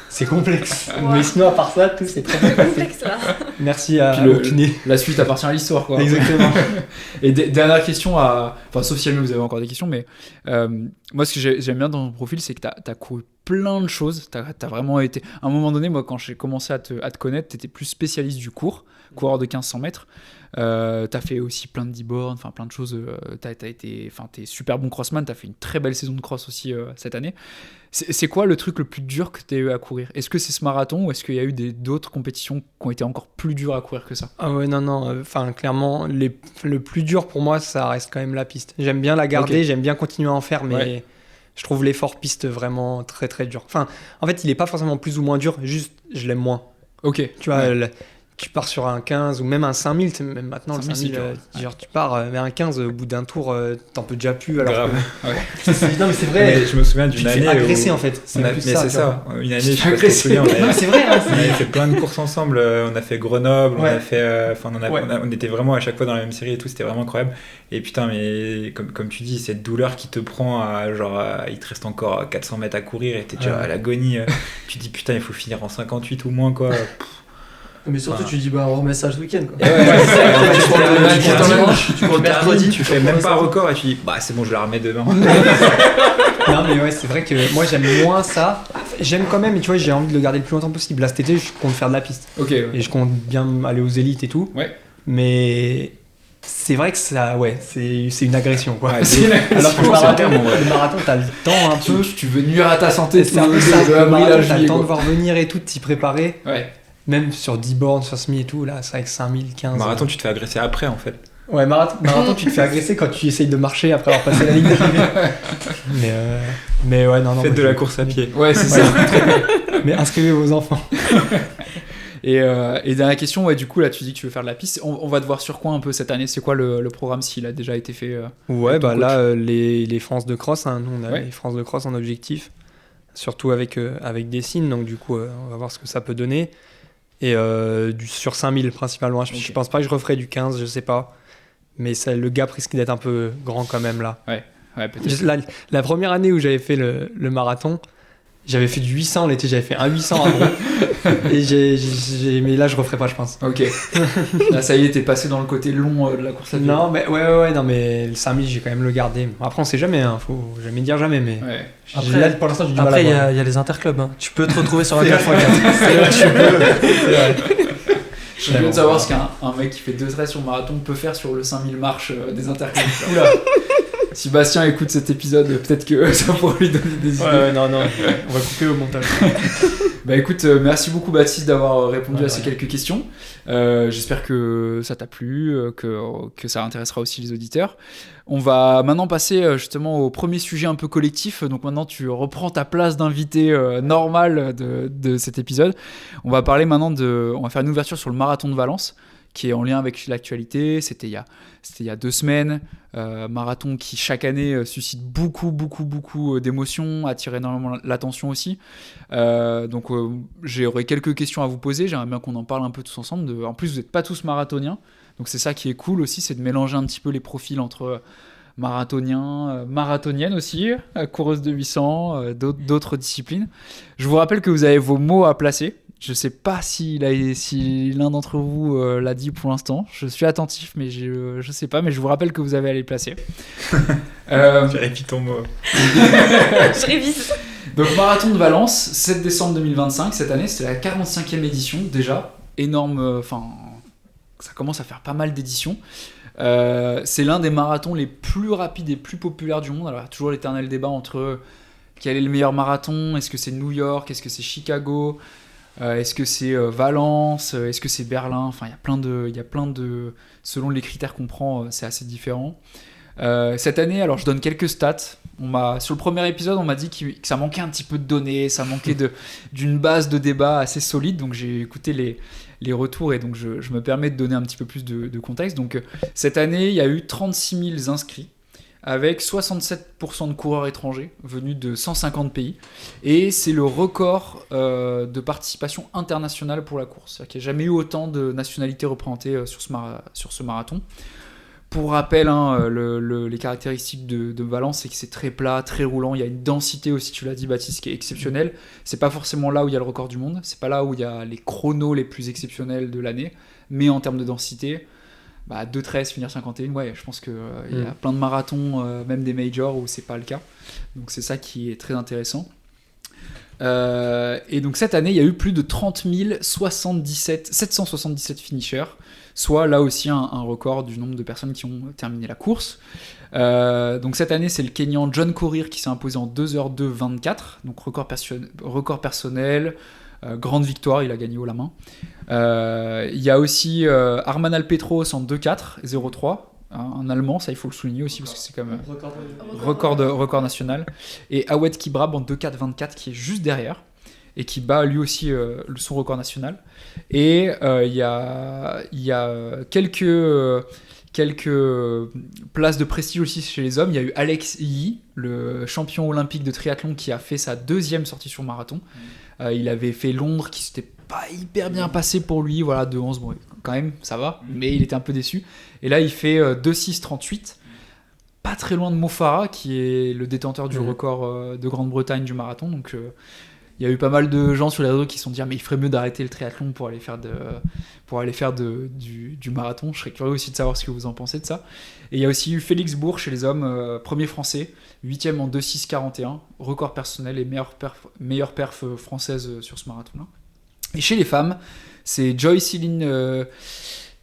c'est complexe. Mais sinon, à part ça, tout c'est très complexe là. Merci à le kiné. La suite appartient à l'histoire, quoi. Exactement. Et dernière question sauf si jamais vous avez encore des questions, mais moi ce que j'aime bien dans ton profil, c'est que t'as couru plein de choses. T'as vraiment été... À un moment donné, moi, quand j'ai commencé à te connaître, t'étais plus spécialiste du coureur de 1500 mètres. T'as fait aussi plein de 10 bornes, enfin plein de choses. T'es super bon crossman. T'as fait une très belle saison de cross aussi cette année. C'est quoi le truc le plus dur que t'as eu à courir ? Est-ce que c'est ce marathon ou est-ce qu'il y a eu d'autres compétitions qui ont été encore plus dures à courir que ça ? Ah ouais, non. Enfin, clairement, le plus dur pour moi, ça reste quand même la piste. J'aime bien la garder, j'aime bien continuer à en faire, mais je trouve l'effort piste vraiment très très dur. Enfin, en fait, il est pas forcément plus ou moins dur, juste je l'aime moins. Ok. Tu vois, tu pars sur un 15 ou même un 5000, même maintenant 5000, le 5000, genre tu pars vers un 15, au bout d'un tour, t'en peux déjà plus. Alors grave. Non mais c'est vrai. Mais je me souviens d'une tu te année fais agresser en fait. C'est ça. Une année, je sais pas si tu te souviens, c'est vrai. On avait fait plein de courses ensemble. On a fait Grenoble, on a fait, on était vraiment à chaque fois dans la même série et tout. C'était vraiment incroyable. Et putain, mais comme tu dis, cette douleur qui te prend, il te reste encore 400 mètres à courir et t'es déjà à l'agonie. Tu te dis putain, il faut finir en 58 ou moins quoi. Mais surtout, tu dis, on remet ça ce week-end. Quoi. Tu prends le mercredi, tu fais même pas record et tu dis, c'est bon, je la remets demain. Non, mais ouais, c'est vrai que moi j'aime moins ça. J'aime quand même, et tu vois, j'ai envie de le garder le plus longtemps possible. Là, cet été, je compte faire de la piste. Ok. Et je compte bien aller aux élites et tout. Ouais. Mais c'est vrai que ça, c'est une agression, quoi. Alors que le marathon, t'as le temps un peu. Tu veux nuire à ta santé, c'est un peu ça. Le marathon, t'as le temps de voir venir et tout, de t'y préparer. Ouais. Même sur 10 bornes, sur semi et tout, là, c'est avec 5000, 15. Marathon, tu te fais agresser après, en fait. Ouais, marathon, tu te fais agresser quand tu essayes de marcher après avoir passé la ligne d'arrivée. Mais ouais, non. Faites de la course à pied. Ouais, c'est ça. Mais inscrivez vos enfants. Et dernière question, du coup, là, tu dis que tu veux faire de la piste. On va te voir sur quoi un peu cette année ? C'est quoi le programme s'il a déjà été fait Ouais, là, les France de cross, nous, on a les France de cross en objectif. Surtout avec Dessine, donc du coup, on va voir ce que ça peut donner. Et sur 5000 principalement. Je pense pas que je referai du 15, je sais pas. Mais le gap risque d'être un peu grand quand même là. Ouais, peut-être. La première année où j'avais fait le marathon, j'avais fait du 800 l'été, j'avais fait un 800 à Bron. Et mais là je referai pas, je pense. Ok. Là ça y est, t'es passé dans le côté long de la course à pied. Non, mais ouais, non, mais le 5000 j'ai quand même le gardé. Après on sait jamais, faut jamais dire jamais, mais Après, là pour l'instant j'ai du mal à Après il voir. y a les interclubs, tu peux te retrouver sur un 4x4. Tu peux. Je suis curieux de savoir ce qu'un mec qui fait 2-13 sur le marathon peut faire sur le 5000 marches des interclubs. Oula. Si Bastien écoute cet épisode, peut-être que ça pourrait lui donner des idées. Ouais, non, on va couper au montage. Écoute, merci beaucoup Baptiste d'avoir répondu à ces quelques questions. J'espère que ça t'a plu, que ça intéressera aussi les auditeurs. On va maintenant passer justement au premier sujet un peu collectif. Donc maintenant tu reprends ta place d'invité normal de cet épisode. On va parler maintenant on va faire une ouverture sur le marathon de Valence, qui est en lien avec l'actualité. C'était il y a 2 semaines. Marathon qui chaque année suscite beaucoup d'émotions, attire énormément l'attention aussi. Donc j'aurais quelques questions à vous poser. J'aimerais bien qu'on en parle un peu tous ensemble. En plus, vous n'êtes pas tous marathoniens. Donc c'est ça qui est cool aussi, c'est de mélanger un petit peu les profils entre marathoniens, marathoniennes aussi, coureuses de 800, d'autres disciplines. Je vous rappelle que vous avez vos mots à placer. Je sais pas si l'un d'entre vous l'a dit pour l'instant. Je suis attentif, mais je sais pas. Mais je vous rappelle que vous avez à les placer. Vérifie ton mot. Je révise. Donc marathon de Valence, 7 décembre 2025. Cette année, c'était la 45e édition déjà. Énorme. Ça commence à faire pas mal d'éditions. C'est l'un des marathons les plus rapides et plus populaires du monde. Alors il y a toujours l'éternel débat entre quel est le meilleur marathon. Est-ce que c'est New York ? Est-ce que c'est Chicago ? Est-ce que c'est Valence ? Est-ce que c'est Berlin ? Enfin, il y a plein de... Selon les critères qu'on prend, c'est assez différent. Cette année, alors je donne quelques stats. Sur le premier épisode, on m'a dit que ça manquait un petit peu de données, ça manquait d'une base de débat assez solide. Donc j'ai écouté les retours et donc je me permets de donner un petit peu plus de contexte. Donc cette année, il y a eu 36 000 inscrits, avec 67% de coureurs étrangers venus de 150 pays. Et c'est le record de participation internationale pour la course. C'est-à-dire qu'il n'y a jamais eu autant de nationalités représentées sur ce marathon. Pour rappel, les caractéristiques de Valence, c'est que c'est très plat, très roulant. Il y a une densité aussi, tu l'as dit Baptiste, qui est exceptionnelle. C'est pas forcément là où il y a le record du monde. C'est pas là où il y a les chronos les plus exceptionnels de l'année. Mais en termes de densité... 2-13, finir 51, je pense qu'il y a plein de marathons, même des majors, où c'est pas le cas. Donc c'est ça qui est très intéressant. Et donc cette année, il y a eu plus de 30 777 finishers, soit là aussi un record du nombre de personnes qui ont terminé la course. Donc cette année, c'est le Kenyan John Korir qui s'est imposé en 2h02.24, donc record personnel, grande victoire, il a gagné haut la main. Il y a aussi Arman Alpetros en 2.4.03, un Allemand, ça il faut le souligner aussi parce que c'est quand même record national. Et Awed Kibrab en 2.4.24 qui est juste derrière et qui bat lui aussi son record national. Et il y a quelques places de prestige aussi chez les hommes. Il y a eu Alex Yi, le champion olympique de triathlon qui a fait sa 2e sortie sur marathon. Il avait fait Londres qui s'était pas hyper bien passé pour lui, voilà, 2.11, bon, quand même, ça va, mais il était un peu déçu. Et là, il fait 2.6.38, pas très loin de Mo Farah, qui est le détenteur du record de Grande-Bretagne du marathon. Donc, il y a eu pas mal de gens sur les réseaux qui se sont dit mais il ferait mieux d'arrêter le triathlon pour aller faire du marathon. Je serais curieux aussi de savoir ce que vous en pensez de ça. Et il y a aussi eu Félix Bourg chez les hommes, premier français, 8e en 2.6.41, record personnel et meilleure perf française sur ce marathon-là. Et chez les femmes, c'est Joycelyn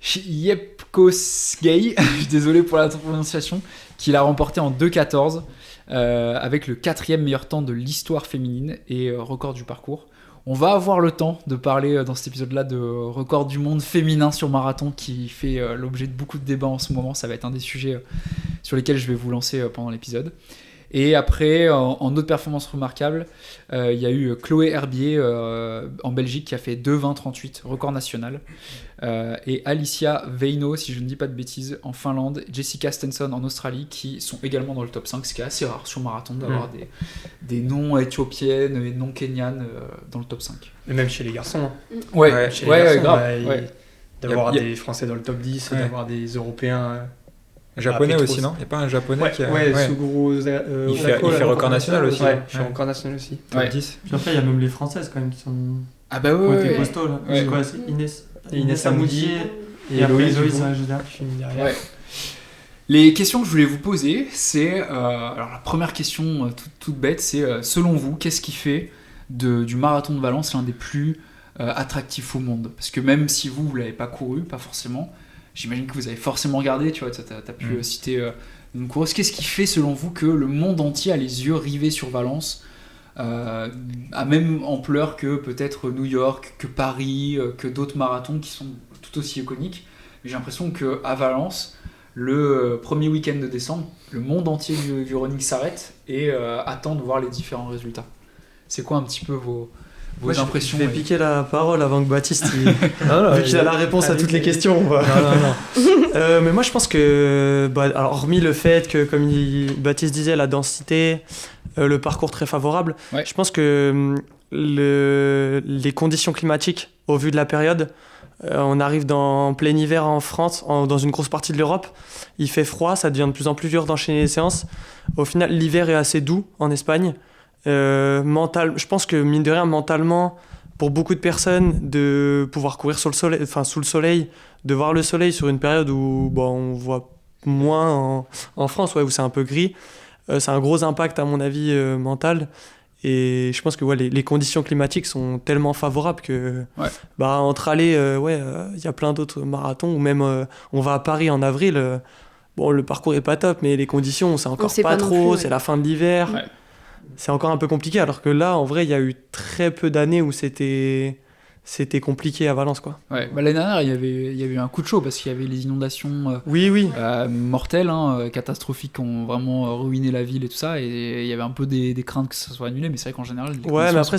Yepkosgei, je suis désolé pour la prononciation, qui l'a remporté en 2.14 avec le 4e meilleur temps de l'histoire féminine et record du parcours. On va avoir le temps de parler dans cet épisode-là de record du monde féminin sur marathon qui fait l'objet de beaucoup de débats en ce moment. Ça va être un des sujets sur lesquels je vais vous lancer pendant l'épisode. Et après, en autre performance remarquable, il y a eu Chloé Herbier en Belgique qui a fait 2.20.38, record national. Et Alicia Veino, si je ne dis pas de bêtises, en Finlande. Jessica Stenson en Australie qui sont également dans le top 5, ce qui est assez rare sur marathon d'avoir des noms éthiopiennes et noms kenyanes dans le top 5. Et même chez les garçons. Ouais, chez les garçons, grave. D'avoir des Français dans le top 10, d'avoir des Européens... Japonais aussi, non ? Il n'y a pas un japonais qui a... Suguru il fait record national aussi. Ouais, il fait record national aussi. Top 10. Puis après, il y a même les Françaises quand même qui sont... Ah bah ouais. Costauds, là. Ouais. C'est quoi, c'est Inès Amoudi et Héloïse qui finit derrière. Ouais. Les questions que je voulais vous poser, c'est... alors la première question toute bête, c'est selon vous, qu'est-ce qui fait du marathon de Valence l'un des plus attractifs au monde ? Parce que même si vous ne l'avez pas couru, pas forcément... J'imagine que vous avez forcément regardé, tu vois, t'as pu citer une course. Qu'est-ce qui fait, selon vous, que le monde entier a les yeux rivés sur Valence, à même ampleur que peut-être New York, que Paris, que d'autres marathons qui sont tout aussi iconiques. Mais j'ai l'impression qu'à Valence, le premier week-end de décembre, le monde entier du running s'arrête et attend de voir les différents résultats. C'est quoi un petit peu vos impressions? Je vais piquer la parole avant que Baptiste vu qu'il a la réponse à toutes les questions. Non. Mais moi je pense que alors, hormis le fait que comme Baptiste disait la densité, le parcours très favorable, je pense que les conditions climatiques au vu de la période, on arrive en plein hiver en France, dans une grosse partie de l'Europe, il fait froid, ça devient de plus en plus dur d'enchaîner les séances. Au final l'hiver est assez doux en Espagne. Je pense que mine de rien mentalement pour beaucoup de personnes de pouvoir courir sous le soleil, de voir le soleil sur une période où on voit moins en France, où c'est un peu gris, c'est un gros impact à mon avis mental. Et je pense que les conditions climatiques sont tellement favorables que entre aller y a plein d'autres marathons ou même on va à Paris en avril, le parcours est pas top mais les conditions c'est encore pas trop, c'est la fin de l'hiver. C'est encore un peu compliqué, alors que là, en vrai, il y a eu très peu d'années où c'était compliqué à Valence, quoi. Ouais, l'année dernière, il y avait eu un coup de chaud parce qu'il y avait les inondations mortelles, catastrophiques, qui ont vraiment ruiné la ville et tout ça, et il y avait un peu des craintes que ça soit annulé, mais c'est vrai qu'en général... mais après,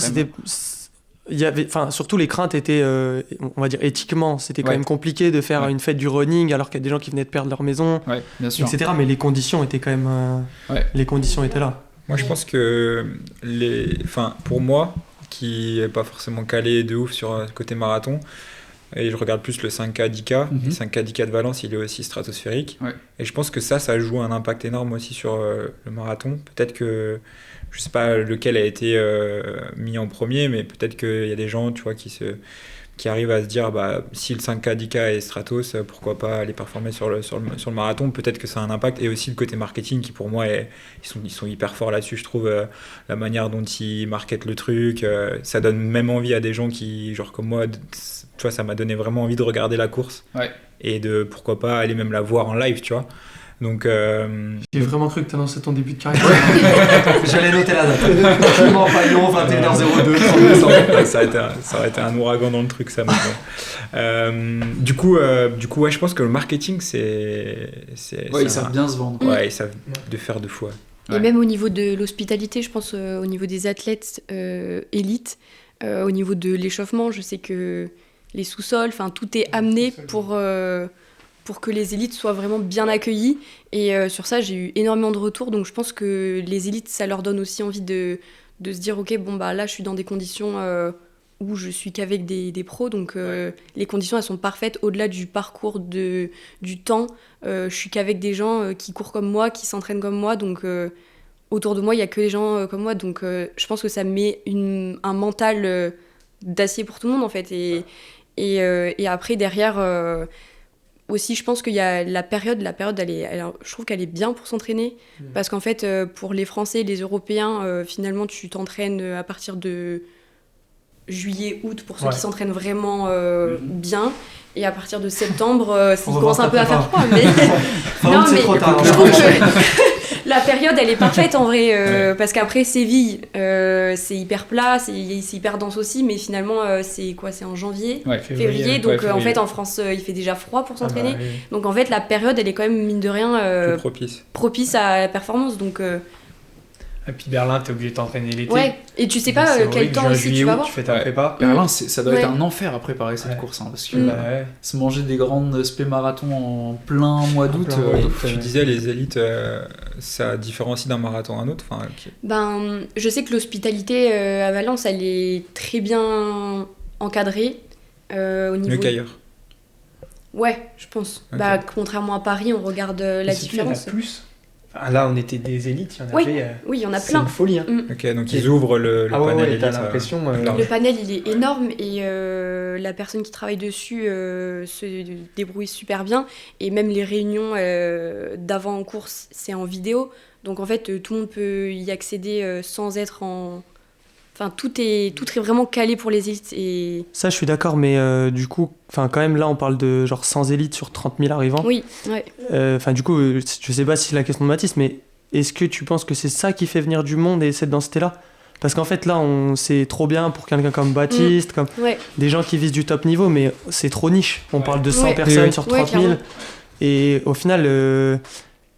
surtout les craintes étaient, on va dire, éthiquement, c'était quand même compliqué de faire une fête du running alors qu'il y a des gens qui venaient de perdre leur maison, etc. Mais les conditions étaient quand même... Les conditions étaient là. Moi, je pense que pour moi, qui n'est pas forcément calé de ouf sur le côté marathon, et je regarde plus le 5K, 10K, le 5K, 10K de Valence, il est aussi stratosphérique. Et je pense que ça joue un impact énorme aussi sur le marathon. Peut-être que je sais pas lequel a été mis en premier, mais peut-être qu'il y a des gens, tu vois, qui arrivent à se dire, si le 5K, 10K est Stratos, pourquoi pas aller performer sur le marathon. Peut-être que ça a un impact. Et aussi le côté marketing qui, pour moi, ils sont hyper forts là-dessus. Je trouve la manière dont ils marketent le truc, ça donne même envie à des gens qui, genre comme moi, tu vois, ça m'a donné vraiment envie de regarder la course. Ouais. Et de, pourquoi pas, aller même la voir en live, tu vois. Donc, j'ai vraiment cru que tu annonçais ton début de carrière. J'allais noter la date. Clément Paillon, 21h02. Ça aurait été un ouragan dans le truc, ça maintenant. Du coup, ouais, je pense que le marketing, ils savent bien se vendre. Ouais, ils savent de faire de fois. Et même au niveau de l'hospitalité, je pense au niveau des athlètes élites, au niveau de l'échauffement, je sais que les sous-sols, tout est amené pour que les élites soient vraiment bien accueillies. Et sur ça, j'ai eu énormément de retours. Donc je pense que les élites, ça leur donne aussi envie de se dire, ok, là, je suis dans des conditions où je suis qu'avec des pros. Donc les conditions, elles sont parfaites. Au-delà du parcours, du temps, je suis qu'avec des gens qui courent comme moi, qui s'entraînent comme moi. Donc autour de moi, il n'y a que des gens comme moi. Donc je pense que ça met un mental d'acier pour tout le monde, en fait. Et après, derrière... aussi, je pense qu'il y a la période, je trouve qu'elle est bien pour s'entraîner, parce qu'en fait, pour les Français, les Européens, finalement, tu t'entraînes à partir de juillet, août, pour ceux qui s'entraînent vraiment bien, et à partir de septembre, il commence un peu à faire froid, mais... non, mais trop tard, je trouve que la période, elle est parfaite en vrai, parce qu'après Séville, c'est hyper plat, c'est hyper dense aussi, mais finalement, c'est en janvier, février, donc février. En fait, en France, il fait déjà froid pour s'entraîner. Oui. Donc en fait, la période, elle est quand même, mine de rien, propice à la performance. Donc, Et puis Berlin, t'es obligé de t'entraîner l'été. Ouais, et tu sais pas quel temps aussi tu vas avoir. Tu fais ta prépa. Berlin, ça doit être un enfer à préparer cette course, parce que se manger des grandes spé marathon en plein mois d'août. Tu disais, les élites, ça différencie d'un marathon à un autre. Je sais que l'hospitalité à Valence, elle est très bien encadrée. Au niveau... Mieux qu'ailleurs. Ouais, je pense. Okay. Contrairement à Paris, on regarde la différence. Il y en a plus. Là, on était des élites, il y en avait. Oui, il y en a plein. C'est une folie. Hein. Ok, donc ils ouvrent le panel. Ouais, t'as l'impression. Le panel, il est énorme et la personne qui travaille dessus se débrouille super bien. Et même les réunions d'avant en course, c'est en vidéo. Donc en fait, tout le monde peut y accéder sans être en. Enfin, tout est vraiment calé pour les élites. Et... Ça, je suis d'accord, mais du coup, quand même, là, on parle de genre 100 élites sur 30 000 arrivants. Oui, ouais. Du coup, je sais pas si c'est la question de Mathis, mais est-ce que tu penses que c'est ça qui fait venir du monde et cette densité-là ? Parce qu'en fait, là, c'est trop bien pour quelqu'un comme Baptiste, comme des gens qui visent du top niveau, mais c'est trop niche. On parle de 100 personnes sur 30 000. Et au final,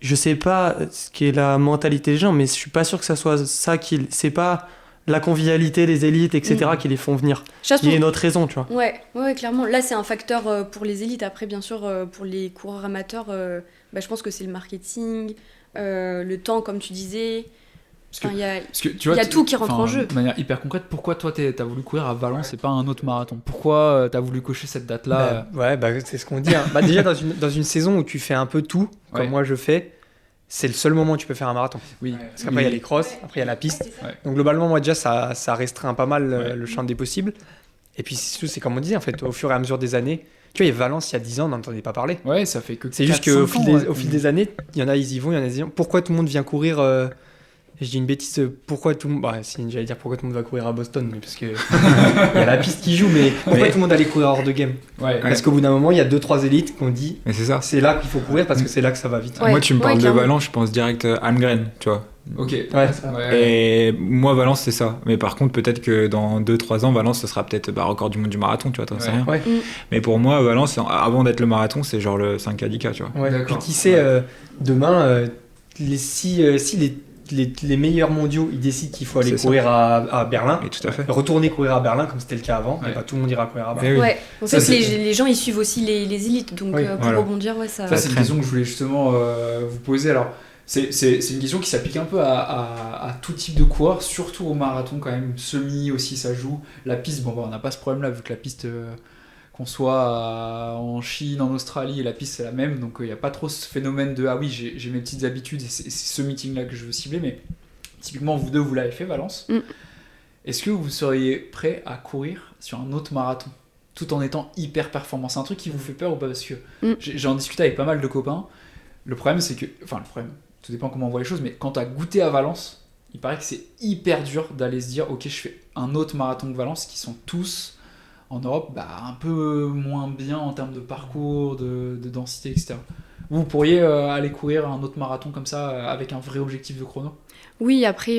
je sais pas ce qui est la mentalité des gens, mais je suis pas sûr que ça soit ça qui... C'est pas... la convivialité des élites, etc., qui les font venir. Il y a une autre raison, tu vois. Ouais, clairement. Là, c'est un facteur pour les élites. Après, bien sûr, pour les coureurs amateurs, je pense que c'est le marketing, le temps, comme tu disais. Il y a tout qui rentre en jeu. De manière hyper concrète, pourquoi toi, t'as voulu courir à Valence et pas un autre marathon ? Pourquoi t'as voulu cocher cette date-là ? C'est ce qu'on dit. Hein. Déjà, dans une saison où tu fais un peu tout, comme moi je fais, c'est le seul moment où tu peux faire un marathon. Oui. Parce qu'après, il y a les crosses, après, il y a la piste. Ouais. Donc, globalement, moi, déjà, ça restreint pas mal le champ des possibles. Et puis, c'est comme on disait, en fait, au fur et à mesure des années. Tu vois, il y a Valence, il y a 10 ans, on n'en entendait pas parler. Ouais, ça fait que. C'est juste qu'au fil des années, il y en a, ils y vont, il y en a, ils y vont. Pourquoi tout le monde vient courir je dis une bêtise, pourquoi tout le monde. J'allais dire pourquoi tout le monde va courir à Boston, mais parce que. Il y a la piste qui joue, mais pourquoi tout le monde allait courir hors de game ? Parce qu'au bout d'un moment, il y a 2-3 élites qu'on dit. Mais c'est ça. C'est là qu'il faut courir parce que c'est là que ça va vite. Moi, tu me parles de Valence, je pense direct Almgren, tu vois. Ok. Et moi, Valence, c'est ça. Mais par contre, peut-être que dans 2-3 ans, Valence, ce sera peut-être record du monde du marathon, tu vois, t'en sais rien. Mais pour moi, Valence, avant d'être le marathon, c'est genre le 5K, 10K, tu vois. Puis qui sait, demain, si les meilleurs mondiaux, ils décident qu'il faut aller courir à Berlin, et tout à fait. Retourner courir à Berlin, comme c'était le cas avant, et tout le monde ira courir à Berlin. Ouais. En fait, les gens, ils suivent aussi les élites, donc pour rebondir, ça... Ça, c'est une question que je voulais justement vous poser. Alors, c'est une question qui s'applique un peu à tout type de coureur, surtout au marathon quand même. Semi aussi, ça joue. La piste, on n'a pas ce problème-là, vu que la piste... qu'on soit en Chine, en Australie, la piste c'est la même, donc il n'y a pas trop ce phénomène de « ah oui, j'ai mes petites habitudes et c'est ce meeting-là que je veux cibler », mais typiquement vous deux vous l'avez fait Valence. Est-ce que vous seriez prêt à courir sur un autre marathon tout en étant hyper performant? C'est un truc qui vous fait peur ou pas? Parce que j'ai en discuté avec pas mal de copains. Le problème c'est que, enfin le problème, tout dépend comment on voit les choses, mais quand t'as goûté à Valence, il paraît que c'est hyper dur d'aller se dire ok je fais un autre marathon que Valence, qui sont tous en Europe un peu moins bien en termes de parcours, de densité, etc. Vous pourriez aller courir un autre marathon comme ça avec un vrai objectif de chrono? Oui, après,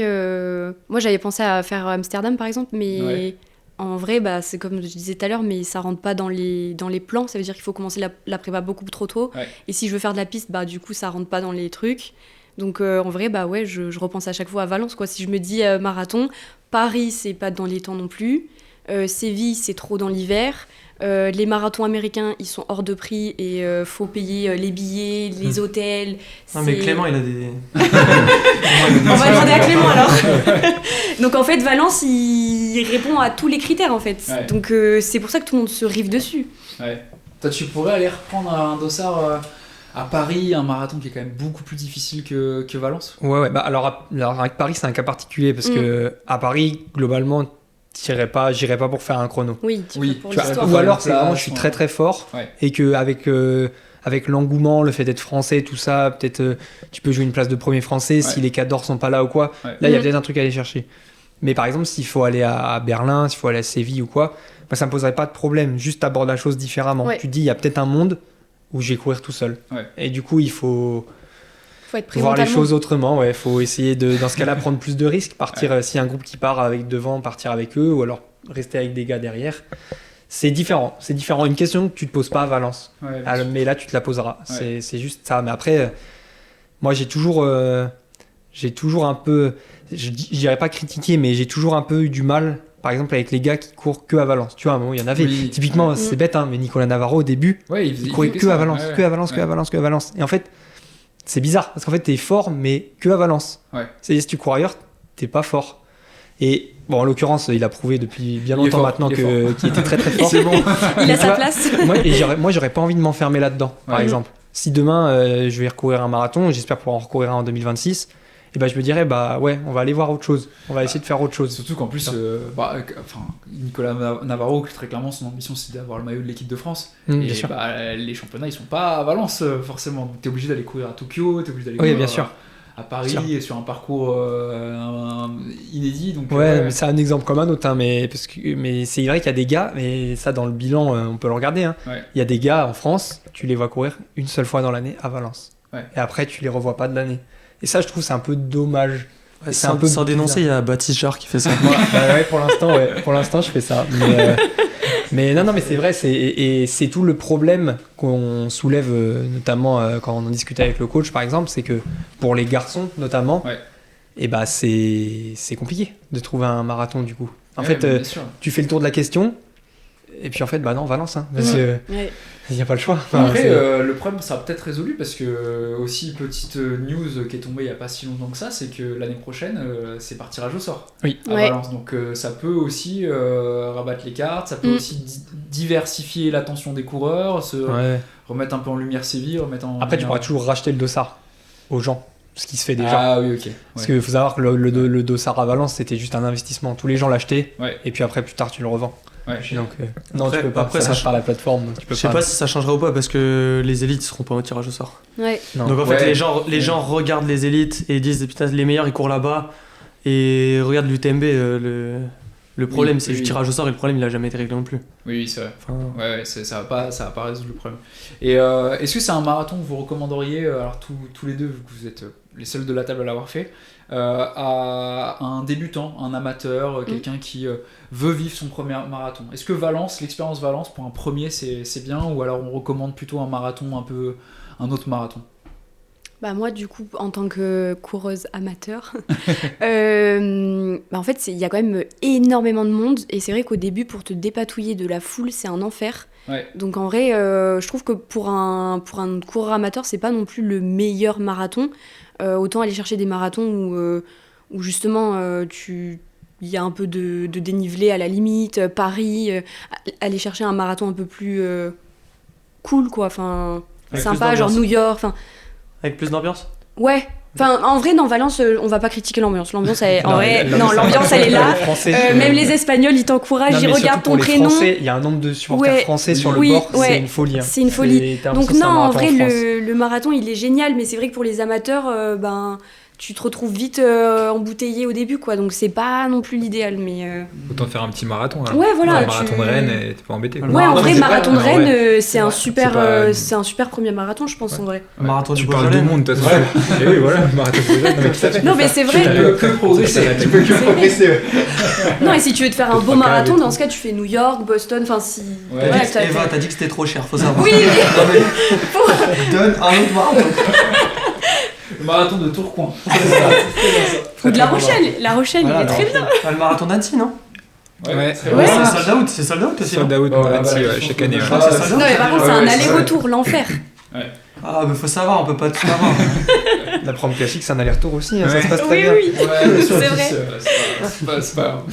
moi j'avais pensé à faire Amsterdam par exemple, mais en vrai, c'est comme je disais tout à l'heure, mais ça rentre pas dans les plans. Ça veut dire qu'il faut commencer la prépa beaucoup trop tôt. Et si je veux faire de la piste, du coup ça rentre pas dans les trucs. Donc en vrai, je repense à chaque fois à Valence, quoi. Si je me dis marathon, Paris c'est pas dans les temps non plus. Séville c'est trop dans l'hiver. Les marathons américains ils sont hors de prix et faut payer les billets, les hôtels. Non mais Clément il a des... On va demander à Clément alors. Donc en fait Valence il répond à tous les critères en fait. Donc c'est pour ça que tout le monde se rive dessus. Toi tu pourrais aller reprendre un dossard à Paris, un marathon qui est quand même beaucoup plus difficile que Valence? Ouais. Alors avec Paris c'est un cas particulier parce que à Paris globalement j'irai pas pour faire un chrono. Oui. Pour ou alors c'est vraiment je suis très très fort et que avec l'engouement, le fait d'être français, tout ça, peut-être tu peux jouer une place de premier français si les cadors sont pas là ou quoi. Là il y a peut-être un truc à aller chercher. Mais par exemple s'il faut aller à Berlin, s'il faut aller à Séville ou quoi, ça me poserait pas de problème. Juste aborder la chose différemment. Tu te dis il y a peut-être un monde où je vais courir tout seul. Et du coup il faut voir les choses autrement, faut essayer dans ce cas-là prendre plus de risques, partir s'il y a un groupe qui part avec devant, partir avec eux ou alors rester avec des gars derrière. C'est différent. Une question que tu te poses pas à Valence. Mais là tu te la poseras. C'est juste ça. Mais après moi j'ai toujours un peu, je dirais pas critiqué, mais j'ai toujours un peu eu du mal par exemple avec les gars qui courent que à Valence. Tu vois, à un moment il y en avait. Typiquement c'est bête mais Nicolas Navarro au début, il courait que à Valence, que à Valence. Et en fait c'est bizarre, parce qu'en fait, t'es fort, mais que à Valence. C'est-à-dire, si tu cours ailleurs, t'es pas fort. Et bon, en l'occurrence, il a prouvé depuis bien longtemps maintenant qu'il était très très fort. C'est bon. Il a sa place. Moi, j'aurais pas envie de m'enfermer là-dedans, par exemple. Si demain, je vais recourir un marathon, j'espère pouvoir en recourir un en 2026, et je me dirais, on va aller voir autre chose. On va essayer de faire autre chose. Surtout qu'en plus, Nicolas Navarro, très clairement, son ambition, c'est d'avoir le maillot de l'équipe de France. Et les championnats, ils sont pas à Valence, forcément. T'es obligé d'aller courir à Tokyo, t'es obligé d'aller courir à Paris, et sur un parcours inédit. Donc, mais c'est un exemple comme un autre. Mais c'est vrai qu'il y a des gars, mais ça, dans le bilan, on peut le regarder. Il y a des gars en France, tu les vois courir une seule fois dans l'année à Valence. Et après, tu les revois pas de l'année. Et ça, je trouve, c'est un peu dommage. C'est un peu sans dénoncer, il y a Baptiste Jarre qui fait ça. Pour l'instant, je fais ça. Mais non, mais c'est vrai, c'est tout le problème qu'on soulève, notamment quand on en discute avec le coach, par exemple, c'est que pour les garçons, notamment, c'est compliqué de trouver un marathon, du coup. En fait, tu fais le tour de la question, et puis en fait, non, Valence, parce que il n'y a pas le choix. Après, le problème sera peut-être résolu parce que, aussi, petite news qui est tombée il n'y a pas si longtemps que ça, c'est que l'année prochaine, c'est par tirage au sort à Valence. Donc ça peut aussi rabattre les cartes, ça peut aussi diversifier l'attention des coureurs, remettre un peu en lumière Séville, Après, tu pourras toujours racheter le dossard aux gens. Ce qui se fait déjà. Ah oui, ok. Parce qu'il faut savoir que le dossard à Valence, c'était juste un investissement. Tous les gens l'achetaient, et puis après, plus tard, tu le revends. Donc, non, tu peux pas. Après, ça passe par la plateforme. Je sais pas si ça changera ou pas parce que les élites seront pas au tirage au sort. Donc en fait, les gens regardent les élites et disent putain, les meilleurs ils courent là-bas et regardent l'UTMB. Le problème c'est du tirage au sort et le problème il a jamais été réglé non plus. Oui, c'est vrai. Ça va pas résoudre le problème. Et est-ce que c'est un marathon que vous recommanderiez, alors tous les deux, vu que vous êtes les seuls de la table à l'avoir fait, à un débutant, un amateur, quelqu'un qui veut vivre son premier marathon? Est-ce que l'expérience Valence pour un premier c'est bien, ou alors on recommande plutôt un marathon un autre marathon? Moi du coup en tant que coureuse amateur en fait il y a quand même énormément de monde et c'est vrai qu'au début pour te dépatouiller de la foule c'est un enfer. Donc en vrai je trouve que pour un coureur amateur c'est pas non plus le meilleur marathon. Autant aller chercher des marathons où justement il y a un peu de dénivelé à la limite, Paris, aller chercher un marathon un peu plus cool quoi, sympa, genre New York, avec plus d'ambiance. Ouais, Enfin, en vrai, dans Valence, on va pas critiquer l'ambiance. L'ambiance, l'ambiance, elle est là. Même les Espagnols, ils t'encouragent, ils regardent ton prénom. Il y a un nombre de supporters français sur le bord, c'est une folie. C'est une folie. Donc non, en vrai, le marathon, il est génial, mais c'est vrai que pour les amateurs, tu te retrouves vite embouteillé au début, quoi. Donc c'est pas non plus l'idéal, mais... Autant faire un petit marathon, là. Ouais, voilà. Un marathon de Rennes, et t'es pas embêté, quoi. Ouais, en vrai, marathon de Rennes, c'est un super premier marathon, je pense, en vrai. Marathon du Tu parles de monde, de toute façon. Et oui, voilà, marathon de Non, mais c'est vrai. Tu peux que progresser. Tu peux que progresser. Non, et si tu veux te faire un beau marathon, dans ce cas, tu fais New York, Boston, enfin si... Eva, t'as dit que c'était trop cher, faut savoir. Oui, Donne un autre marathon. Le marathon de Tourcoing. Ou de La Rochelle. La Rochelle, il est très bien. Le marathon d'Annecy, non? Ouais. C'est sold out aussi. Sold out, chaque année. Non, mais par contre, c'est un aller-retour, l'enfer. Ah, mais faut savoir, on peut pas tout savoir. La prom classique, c'est un aller-retour aussi, ça se passe très bien. Oui, c'est vrai. C'est pas grave.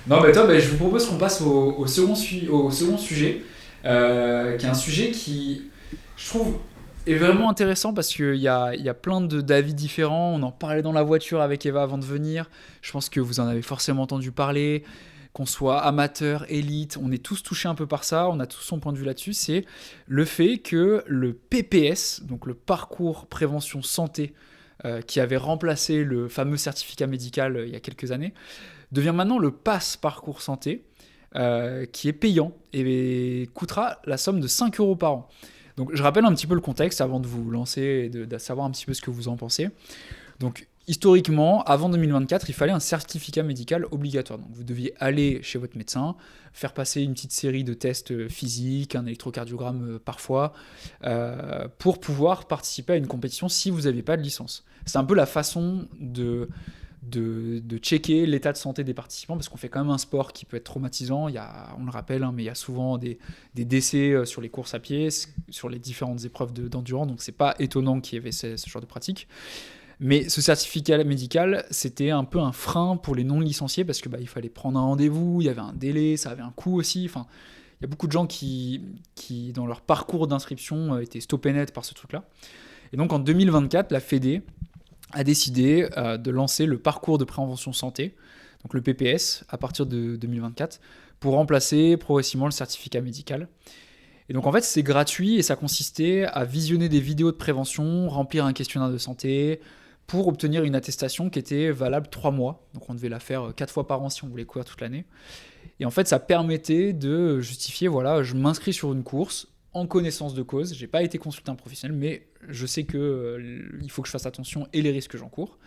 Non, mais toi, je vous propose qu'on passe au second sujet, qui est un sujet qui, je trouve, est vraiment intéressant parce qu'il y a plein d'avis différents. On en parlait dans la voiture avec Eva avant de venir. Je pense que vous en avez forcément entendu parler. Qu'on soit amateur, élite, on est tous touchés un peu par ça, on a tous son point de vue là-dessus, c'est le fait que le PPS, donc le parcours prévention santé, qui avait remplacé le fameux certificat médical il y a quelques années, devient maintenant le pass parcours santé, qui est payant et coûtera la somme de 5 € par an. Donc je rappelle un petit peu le contexte avant de vous lancer et de savoir un petit peu ce que vous en pensez. Donc historiquement, avant 2024, il fallait un certificat médical obligatoire. Donc vous deviez aller chez votre médecin, faire passer une petite série de tests physiques, un électrocardiogramme parfois, pour pouvoir participer à une compétition si vous n'aviez pas de licence. C'est un peu la façon de checker l'état de santé des participants, parce qu'on fait quand même un sport qui peut être traumatisant. On le rappelle, mais il y a souvent des décès sur les courses à pied, sur les différentes épreuves d'endurance, donc c'est pas étonnant qu'il y avait ce genre de pratique. Mais ce certificat médical, c'était un peu un frein pour les non-licenciés parce que il fallait prendre un rendez-vous, il y avait un délai, ça avait un coût aussi. Enfin, il y a beaucoup de gens qui dans leur parcours d'inscription, étaient stoppés net par ce truc-là. Et donc en 2024, la Fédé a décidé de lancer le parcours de prévention santé, donc le PPS, à partir de 2024, pour remplacer progressivement le certificat médical. Et donc en fait, c'est gratuit et ça consistait à visionner des vidéos de prévention, remplir un questionnaire de santé, pour obtenir une attestation qui était valable 3 mois. Donc on devait la faire 4 fois par an si on voulait courir toute l'année. Et en fait, ça permettait de justifier, voilà, je m'inscris sur une course en connaissance de cause. J'ai pas été consulté un professionnel, mais je sais qu'il faut que je fasse attention et les risques que j'encours.